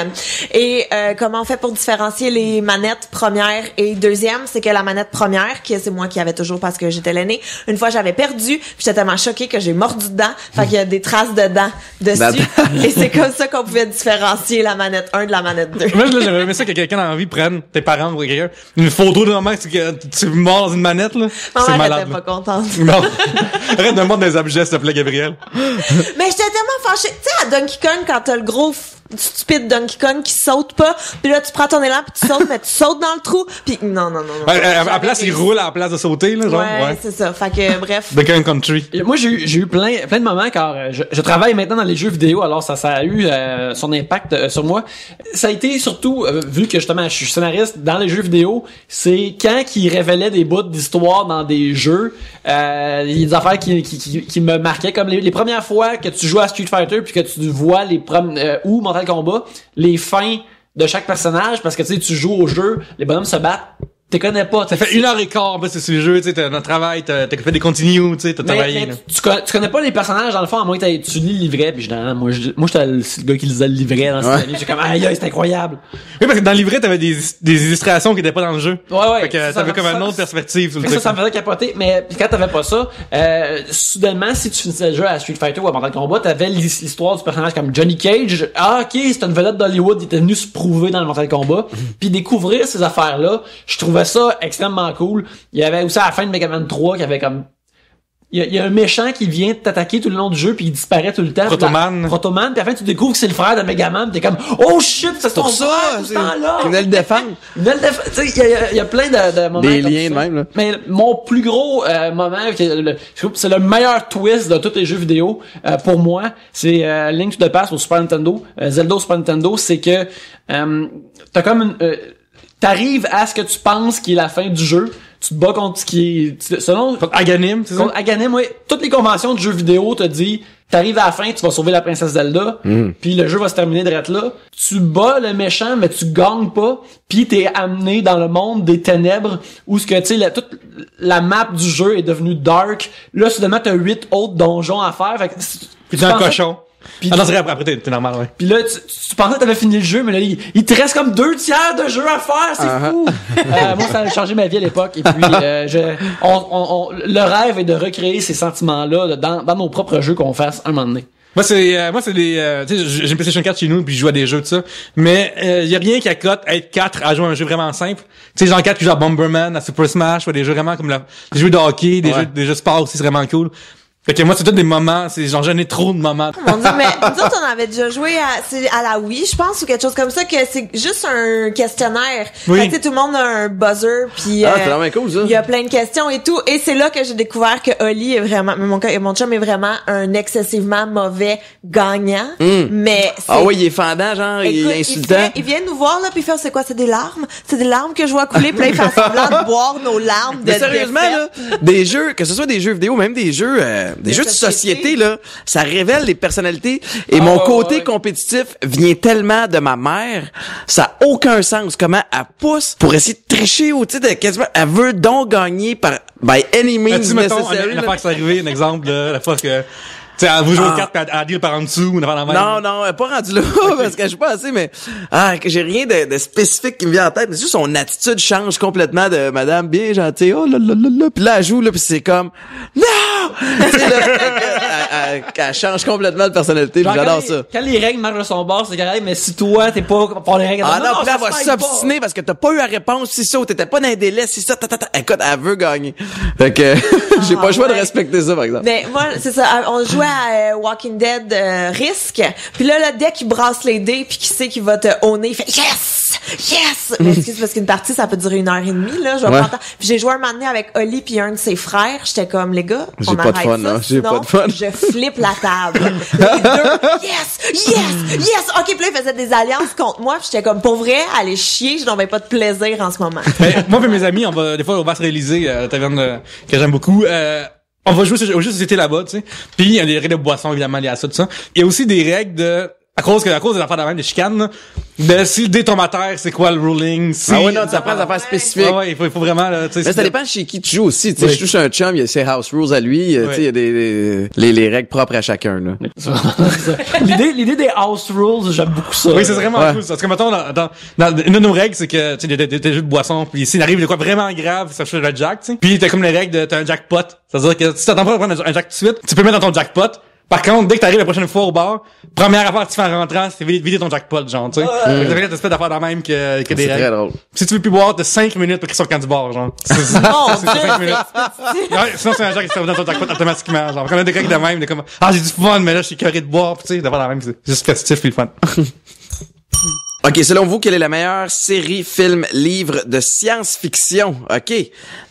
Et comment on fait pour différencier les manettes première et deuxième, c'est que la manette première, que c'est moi qui avais toujours parce que j'étais l'aînée, une fois j'avais perdu, puis j'étais tellement choquée que j'ai mordu dedans, fait qu'il y a des traces de dents dessus. Et c'est comme ça qu'on pouvait différencier la manette 1 de la manette 2. Moi, là, j'aurais aimé ça que quelqu'un a envie prenne tes parents ou quelqu'un une photo de moment que tu es mort dans une manette là. C'est malade. Elle était pas contente. Non. Arrête de me montrer des objets s'il te plaît Gabriel. Mais j'étais tellement fâchée. Tu sais à Donkey Kong quand t'as le gros stupide Donkey Kong qui saute pas, puis là tu prends ton élan puis tu sautes mais tu sautes dans le trou puis non. À place il roule à la place de sauter là genre. Ouais. C'est ça. Fait que bref. The King Country. Moi j'ai eu plein de moments car je travaille maintenant dans les jeux vidéo alors ça a eu son impact sur moi. Ça a été surtout vu que justement je suis scénariste dans les jeux vidéo, c'est quand ils révélaient des bouts d'histoire dans des jeux, il y a des affaires qui me marquaient comme les premières fois que tu joues à Street Fighter puis que tu vois ou Mortal Kombat, les fins de chaque personnage parce que tu sais tu joues au jeu, les bonhommes se battent, tu connais pas. Ça fait 1h15 en plus c'est le jeu, tu sais t'as notre travail, t'as fait des continues, tu sais t'as travaillé. Tu connais pas les personnages dans le fond à moins que tu lis le livret puis moi j'étais le gars qui lisait le livret dans cette année, j'ai comme aïe c'est incroyable. Oui parce que dans le livret t'avais des illustrations qui étaient pas dans le jeu. Ouais. Fait que t'avais comme une autre perspective. Ça me faisait capoter, mais quand t'avais pas ça, soudainement si tu finissais le jeu à Street Fighter ou à Mortal Kombat, t'avais l'histoire du personnage comme Johnny Cage. Ok, c'est une vedette d'Hollywood, il était venu se prouver dans le Mortal Kombat, puis découvrir ces affaires là, je trouvais ça extrêmement cool. Il y avait aussi à la fin de Mega Man 3 qui avait comme il y a un méchant qui vient t'attaquer tout le long du jeu puis il disparaît tout le temps. Protoman, puis à la fin tu découvres que c'est le frère de Megaman, t'es comme oh shit, c'est ton frère tout ce temps-là. Il venait le défendre. Tu sais, il y a plein de moments des comme liens ça. même là. Mais mon plus gros moment, c'est le meilleur twist de tous les jeux vidéo pour moi, c'est Link to the Past au Super Nintendo, Zelda au Super Nintendo, c'est que t'as comme t'arrives à ce que tu penses qui est la fin du jeu, tu te bats contre ce qui est selon Aganim, c'est ça? Contre Aganim, oui. Toutes les conventions de jeux vidéo te dit t'arrives à la fin, tu vas sauver la princesse Zelda, puis le jeu va se terminer direct là. Tu bats le méchant, mais tu gagnes pas, puis t'es amené dans le monde des ténèbres où ce que tu sais toute la map du jeu est devenue dark. Là soudainement t'as 8 autres donjons à faire. Fait que puis t'es un cochon. Pis non, c'est après t'es normal, ouais. Puis là, tu pensais que t'avais fini le jeu, mais là, il te reste comme 2/3 de jeu à faire, c'est fou! Moi, ça a changé ma vie à l'époque, et puis, le rêve est de recréer ces sentiments-là dans nos propres jeux qu'on fasse un moment donné. Moi, c'est des, tu sais, j'ai une PlayStation 4 chez nous, puis je joue à des jeux de ça. Mais, y a rien qui accote être 4 à jouer à un jeu vraiment simple. Tu sais, genre 4 qui joue à Bomberman, à Super Smash, ou des jeux vraiment comme des jeux de hockey, des jeux de sport aussi, c'est vraiment cool. Fait que moi, c'est tout des moments, genre, j'en ai trop de moments. Mon Dieu, mais nous autres, on avait déjà joué à la Wii, je pense, ou quelque chose comme ça, que c'est juste un questionnaire. Oui. Fait que, tu sais, tout le monde a un buzzer, puis c'est vraiment cool, ça. il y a plein de questions et tout. Et c'est là que j'ai découvert que Oli est vraiment, mon chum est vraiment un excessivement mauvais gagnant. Mais c'est... Ah oui, il est fendant, genre, il est insultant. Il vient nous voir, là, puis il fait, c'est quoi, c'est des larmes? C'est des larmes que je vois couler, puis là, il fait semblant de boire nos larmes de Mais sérieusement, là, des jeux, que ce soit des jeux vidéo, même des jeux de société, là, ça révèle les personnalités. Et mon côté compétitif vient tellement de ma mère, ça a aucun sens. Comment elle pousse pour essayer de tricher au titre de quasiment, elle veut donc gagner by any means necessary. Une affaire qui s'est arrivée, un exemple, là, la fois que, tu sais, vous jouez aux cartes pis à deal par en dessous, ou dans la main. Non, pas rendu là, parce que je suis pas assez, mais, que j'ai rien de spécifique qui me vient en tête, mais juste son attitude change complètement de madame bien gentille, oh là là là là, pis là, elle joue, là, pis c'est comme, non! Tu sais, là, elle change complètement de personnalité, pis j'adore ça. Quand les règles marchent de son bord, c'est correct, mais si toi, t'es pas pour les règles... Ah non, pis là, elle va s'obstiner parce que t'as pas eu la réponse, c'est ça, ou t'étais pas dans les délais, c'est ça, écoute, elle veut gagner. Fait que, j'ai pas le choix de respecter ça, par exemple. Mais moi, c'est ça, on jouait à Walking Dead Risk, puis là, dès qu'il brasse les dés puis qu'il sait qu'il va te honner, il fait yes. Mais excuse, parce qu'une partie ça peut durer 1h30 là, je vais pas entendre. Puis j'ai joué un moment donné avec Oli puis un de ses frères, j'étais comme les gars, on arrête ça, j'ai pas de fun. Je flippe la table. Les deux, yes. OK, puis là ils faisaient des alliances contre moi, puis j'étais comme pour vrai, allez chier, je n'en vais pas de plaisir en ce moment. Moi et mes amis, des fois on va se réaliser la taverne que j'aime beaucoup. On va jouer aux jeux de société là-bas, tu sais. Puis il y a des règles de boisson évidemment liées à ça, tout ça. Il y a aussi des règles de à cause des affaires de même, des chicanes, là, de si le dé tombe à terre, c'est quoi le ruling, si... Ah ouais, non, ça prend des affaires spécifiques. Ouais, il faut vraiment, là, tu sais. Mais ça dépend chez qui tu joues aussi, tu sais. Je touche un chum, il y a ses house rules à lui, tu sais, il y a les règles propres à chacun, là. L'idée des house rules, j'aime beaucoup ça. Oui, c'est vraiment cool, ça. Parce que, mettons, dans une de nos règles, c'est que, tu sais, des jeux de boisson, puis s'il arrive de quoi vraiment grave, ça fait le jack, tu sais. Puis t'as comme les règles de, t'as un jackpot. C'est-à-dire que si t'attends pas de prendre un jack tout de suite, tu peux mettre dans ton jackpot. Par contre, dès que t'arrives la prochaine fois au bar, première affaire que tu fais en rentrant, c'est vider ton jackpot, genre, tu sais. T'as fait cette espèce d'affaire de même que des règles. Très drôle. Si tu veux plus boire, t'as 5 minutes pour qu'ils sortent quand du bar, genre. C'est 5 minutes. Ouais, sinon, c'est un jack qui se fait dans ton jackpot automatiquement, genre. Quand on a des règles de même, de comme, j'ai du fun, mais là, je suis curé de boire, tu sais, d'affaire de même, c'est juste festif pis le fun. OK, selon vous, quelle est la meilleure série, film, livre de science-fiction? OK,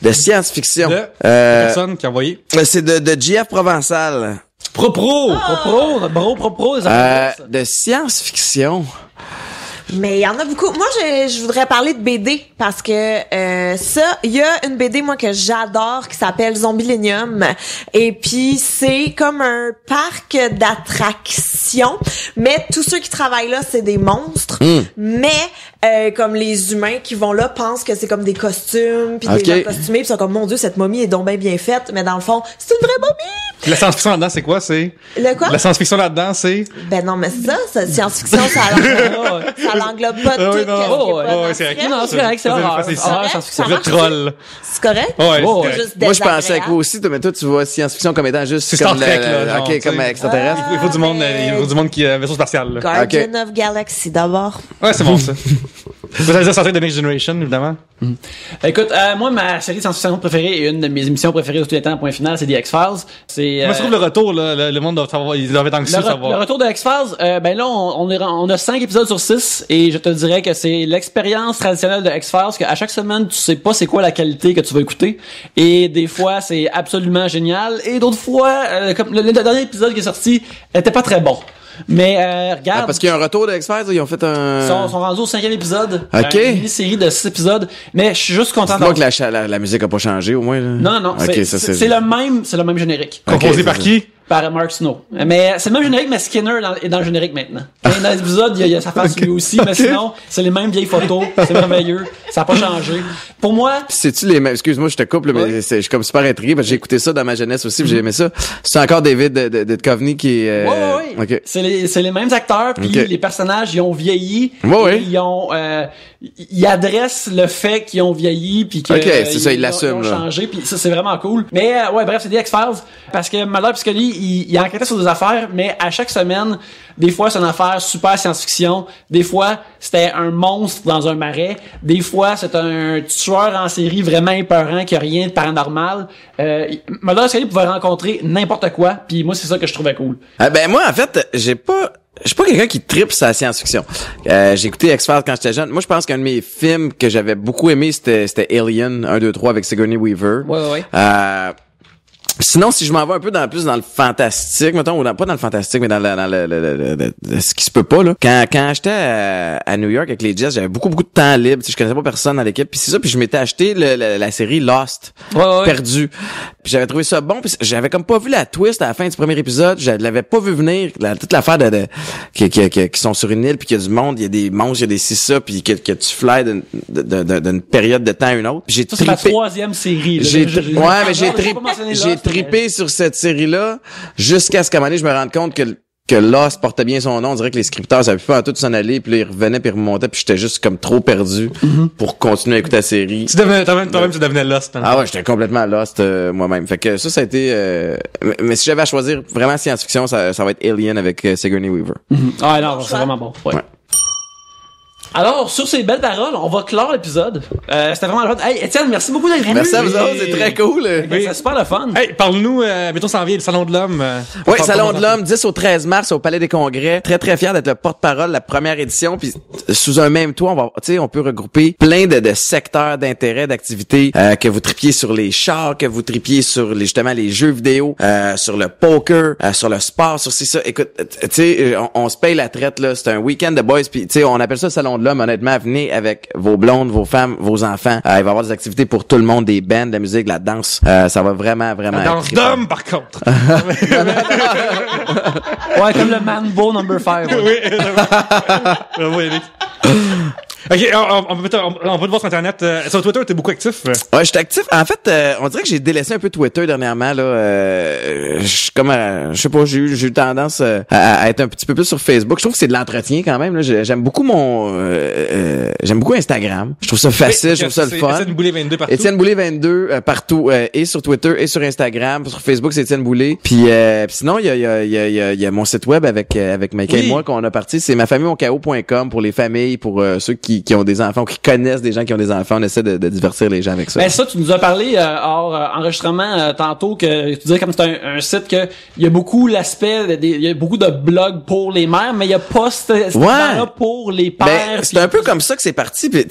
de science-fiction. La personne qui a envoyé. C'est de JF Provençal. Propro, de science-fiction. Mais il y en a beaucoup. Moi, je voudrais parler de BD parce que il y a une BD moi que j'adore qui s'appelle Zombilenium et puis c'est comme un parc d'attractions, mais tous ceux qui travaillent là, c'est des monstres, mais comme les humains qui vont là pensent que c'est comme des costumes puis des gens costumés, puis ils sont comme mon Dieu, cette momie est donc bien faite, mais dans le fond, c'est une vraie momie. La science-fiction là-dedans, c'est quoi? C'est le quoi? La science-fiction là-dedans, c'est ben non, mais c'est ça science-fiction, ça l'englobe pas tout. C'est correct. Non, c'est correct, c'est horreur. C'est le troll. C'est correct? Ouais, moi, je pensais à quoi aussi, mais toi, tu vois science-fiction comme étant juste c'est comme Star Trek, là, OK, comme extraterrestre. Il faut du monde qui a vaisseau spatial, là. Guardian of Galaxy, d'abord. Ouais, c'est bon, ça. Vous allez dire Star Trek de Next Generation, évidemment. Écoute, moi, ma série de science-fiction préférée et une de mes émissions préférées de tous les temps, point final, c'est The X-Files. Moi, je trouve le retour, là, le monde doit savoir, il doit être anxieux de savoir. Le retour de X-Files, ben là, on a 5 épisodes sur 6 et je te dirais que c'est l'expérience traditionnelle de X-Files qu'à chaque semaine, tu sais pas c'est quoi la qualité que tu vas écouter. Et des fois, c'est absolument génial. Et d'autres fois, comme le dernier épisode qui est sorti, était pas très bon. Mais regarde. Parce qu'il y a un retour de X-Files, ils ont fait un... Ils sont rendus au 5e épisode. OK. Une mini-série de 6 épisodes. Mais je suis juste content d'avoir... que la musique a pas changé, au moins, là. Non. Okay, c'est le même générique. Composé par qui? Par Mark Snow. Mais c'est le même générique, mais Skinner est dans le générique maintenant. Dans l'épisode, il y a sa face lui aussi, mais sinon, c'est les mêmes vieilles photos. C'est merveilleux. Ça n'a pas changé. Pour moi... C'est-tu les mêmes... Excuse-moi, je te coupe, là, mais je suis comme super intrigué parce que j'ai écouté ça dans ma jeunesse aussi, j'ai aimé ça. C'est encore David de Duchovny qui est... Oui. Okay. C'est les mêmes acteurs, puis les personnages, ils ont vieilli. Ils ont... ils adressent le fait qu'ils ont vieilli, puis que c'est ça, ils l'assument, ils ont changé, puis ça, c'est vraiment cool. Mais bref, c'est des X-Files, parce que Mulder et Scully, il enquêtait sur des affaires, mais à chaque semaine, des fois, c'est une affaire super science-fiction. Des fois, c'était un monstre dans un marais. Des fois, c'est un tueur en série vraiment épeurant qui a rien de paranormal. Mulder et Scully pouvaient rencontrer n'importe quoi, puis moi, c'est ça que je trouvais cool. Ben moi, en fait, je suis pas quelqu'un qui tripe sur la science-fiction. J'ai écouté X-Files quand j'étais jeune. Moi, je pense qu'un de mes films que j'avais beaucoup aimé, c'était Alien 1, 2, 3 avec Sigourney Weaver. Ouais. Sinon, si je m'en vais un peu plus dans le fantastique, mettons, ou pas dans le fantastique, mais dans ce qui se peut pas, là. Quand j'étais à New York avec les Jets, j'avais beaucoup de temps libre. Je connaissais pas personne dans l'équipe. Puis c'est ça, puis je m'étais acheté la série Lost, Perdu. Puis j'avais trouvé ça bon, puis j'avais comme pas vu la twist à la fin du premier épisode. Je l'avais pas vu venir, toute l'affaire qui sont sur une île, puis qu'il y a du monde, il y a des monstres, il y a des ça, puis que tu fly d'une période de temps à une autre. Puis j'ai c'est la 3e série. Là, j'ai trippé sur cette série-là jusqu'à ce qu'à un moment donné, je me rende compte que Lost portait bien son nom. On dirait que les scripteurs savaient pas à tout s'en aller, puis là, ils revenaient puis ils remontaient, puis j'étais juste comme trop perdu pour continuer à écouter la série. Toi-même, tu devenais Lost. Hein. Ah ouais, j'étais complètement Lost moi-même. Fait que ça a été... mais si j'avais à choisir vraiment science-fiction, ça va être Alien avec Sigourney Weaver. Ah non, c'est vraiment bon. Ouais. Alors, sur ces belles paroles, on va clore l'épisode. C'était vraiment le fun. Hey, Étienne, merci beaucoup d'être venu. Merci à vous autres, c'est très cool. C'est super le fun. Hey, parle-nous, mettons, ça en vient, le Salon de l'Homme. Oui, Salon de l'Homme, 10 au 13 mars au Palais des Congrès. Très, très fier d'être le porte-parole de la première édition. Puis, sous un même toit, on peut regrouper plein de secteurs d'intérêt, d'activités, que vous tripiez sur les chars, que vous tripiez sur justement les jeux vidéo, sur le poker, sur le sport, sur ça. Écoute, tu sais, on se paye la traite, là. C'est un week-end de boys. Puis, tu sais, on appelle ça le Salon de l'Homme. Honnêtement, venez avec vos blondes, vos femmes, vos enfants. Il va y avoir des activités pour tout le monde, des bands, de la musique, de la danse. Ça va vraiment la danse d'homme, par contre. Ouais, comme le Mambo number 5. Ouais. Oui, OK, on peut te voir sur Internet. Sur Twitter, t'es beaucoup actif. Ouais, je suis actif. En fait, on dirait que j'ai délaissé un peu Twitter dernièrement. Là, je sais pas, j'ai eu tendance à être un petit peu plus sur Facebook. Je trouve que c'est de l'entretien quand même. Là. J'aime beaucoup j'aime beaucoup Instagram. Je trouve ça facile, je trouve ça le fun. Étienne Boulay 22 partout. Étienne Boulay 22 partout, et sur Twitter et sur Instagram. Sur Facebook, c'est Étienne Boulay. Puis sinon, il y a mon site web avec Mike et moi qu'on a parti. C'est mafamillemoncao.com pour les familles, pour ceux qui ont des enfants ou qui connaissent des gens qui ont des enfants. On essaie de divertir les gens avec ça. Ben ça, tu nous as parlé hors enregistrement tantôt que tu disais comme c'est un site que il y a beaucoup l'aspect il y a beaucoup de blogs pour les mères, mais il y a pas là pour les pères. Ben, c'est un peu comme ça que c'est parti. Puis,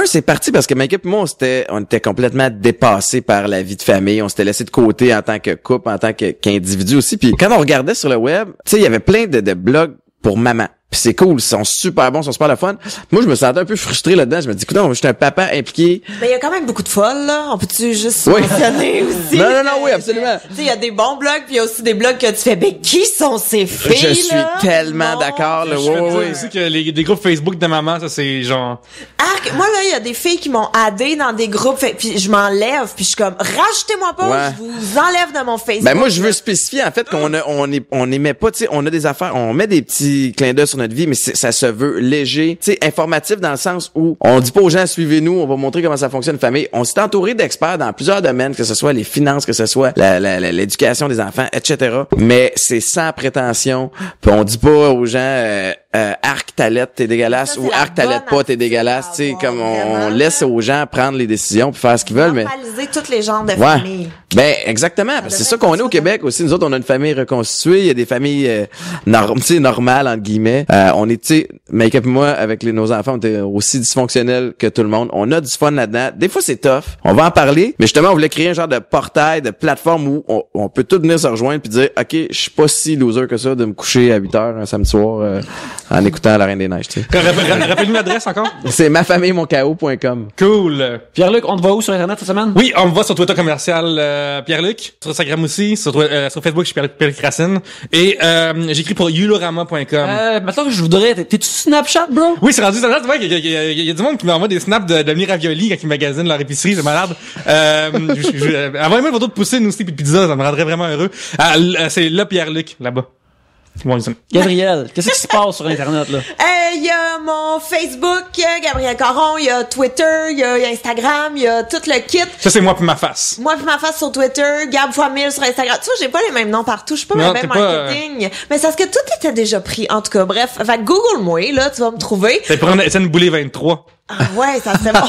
c'est parti parce que Mike et moi, on était complètement dépassés par la vie de famille. On s'était laissé de côté en tant que couple, en tant qu'individu aussi. Puis quand on regardait sur le web, tu sais, il y avait plein de blogs pour maman. Puis c'est cool, ils sont super bons, ils sont super le fun. Moi, je me sentais un peu frustré là-dedans. Je me dis, écoute, je suis un papa impliqué. Mais il y a quand même beaucoup de folles, là. On peut-tu juste mentionner aussi? Non, oui, absolument. Tu sais, il y a des bons blogs, puis il y a aussi des blogs que tu fais, mais qui sont ces filles, Je suis tellement d'accord, là. Je veux dire aussi que des groupes Facebook de maman, ça, c'est genre... Moi, là, il y a des filles qui m'ont addé dans des groupes, puis je m'enlève, puis je suis comme, rajoutez-moi pas, je vous enlève de mon Facebook. Ben, moi, je veux spécifier, en fait, on émet pas, tu sais, on a des affaires, on met des petits clins d'œil sur notre vie, mais ça se veut léger, tu sais, informatif dans le sens où on dit pas aux gens, suivez-nous, on va montrer comment ça fonctionne une famille. On s'est entouré d'experts dans plusieurs domaines, que ce soit les finances, que ce soit l'éducation des enfants, etc. Mais c'est sans prétention. Puis on dit pas aux gens, arc ta lettre, t'es dégueulasse, ça, ou arc ta lettre pas, t'es dégueulasse, tu sais, comme on laisse aux gens prendre les décisions puis faire ce qu'ils veulent, mais normaliser tous les genres de familles. Ben exactement, parce que c'est ça qu'on est au Québec aussi. Nous autres, on a une famille reconstituée, il y a des familles normales entre guillemets. On est, tu sais, Mike et moi avec nos enfants, on était aussi dysfonctionnels que tout le monde. On a du fun là-dedans. Des fois, c'est tough. On va en parler, mais justement, on voulait créer un genre de portail, de plateforme où on peut tous venir se rejoindre puis dire, ok, je suis pas si loser que ça de me coucher à 8h un samedi soir en écoutant La Reine des Neiges. Tu sais. Rappelle-nous l'adresse encore. C'est mafamillemoncao.com. Cool. Pierre-Luc, on te voit où sur Internet cette semaine? Oui, on me voit sur Twitter commercial Pierre-Luc, sur Instagram aussi, sur Facebook, je suis Pierre-Luc Racine. Et j'écris pour yulorama.com. Maintenant que je voudrais, t'es-tu Snapchat, bro? Oui, c'est rendu Snapchat, ouais, il y a du monde qui m'envoie des snaps de Devenir Ravioli quand ils magasinent leur épicerie, c'est malade. Envoyez-moi une photo de poutine aussi puis de pizza, ça me rendrait vraiment heureux. C'est là Pierre-Luc, là-bas. Bon, Gabriel, qu'est-ce qui se passe sur Internet, là? Il y a mon Facebook, Gabriel Caron, il y a Twitter, il y a Instagram, il y a tout le kit. Ça, c'est moi puis ma face. Moi puis ma face sur Twitter, Gab fois 1000 sur Instagram. Tu vois, j'ai pas les mêmes noms partout. Je suis pas Non, même t'es marketing. Mais c'est parce que tout était déjà pris. En tout cas, bref. Fait que Google-moi, là, tu vas me trouver. T'as prendre Étienne Boulay 23. Ah ouais, ça serait bon.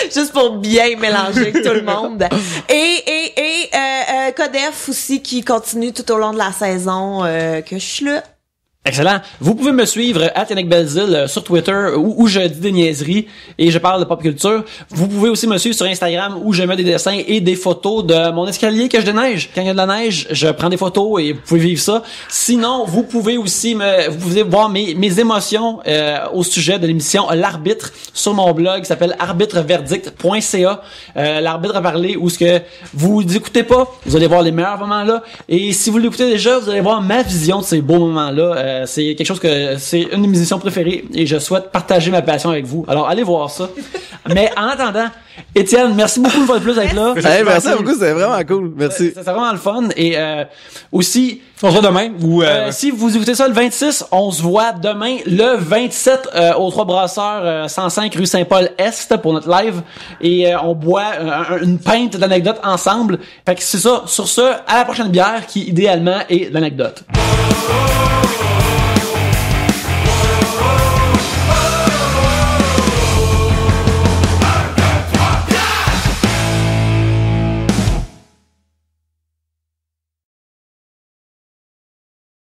Juste pour bien mélanger avec tout le monde. Et Codef aussi qui continue tout au long de la saison, que je suis là. Excellent. Vous pouvez me suivre @YannickBelzile sur Twitter où je dis des niaiseries et je parle de pop culture. Vous pouvez aussi me suivre sur Instagram où je mets des dessins et des photos de mon escalier que je déneige. Quand il y a de la neige, je prends des photos et vous pouvez vivre ça. Sinon, vous pouvez aussi vous pouvez voir mes émotions au sujet de l'émission L'Arbitre sur mon blog qui s'appelle arbitreverdict.ca. L'arbitre a parlé où ce que vous écoutez pas, vous allez voir les meilleurs moments là et si vous l'écoutez déjà, vous allez voir ma vision de ces beaux moments là. C'est quelque chose c'est une de mes émissions préférées et je souhaite partager ma passion avec vous. Alors, allez voir ça. Mais en attendant, Étienne, merci beaucoup une fois de plus d'être là. Merci beaucoup, c'est vraiment cool. Merci. C'est vraiment le fun. Et aussi, on se voit demain. Si vous écoutez ça le 26, on se voit demain le 27 aux Trois Brasseurs 105 rue Saint-Paul-Est pour notre live. Et on boit une pinte d'anecdotes ensemble. Fait que c'est ça. Sur ça, à la prochaine bière qui idéalement est l'anecdote.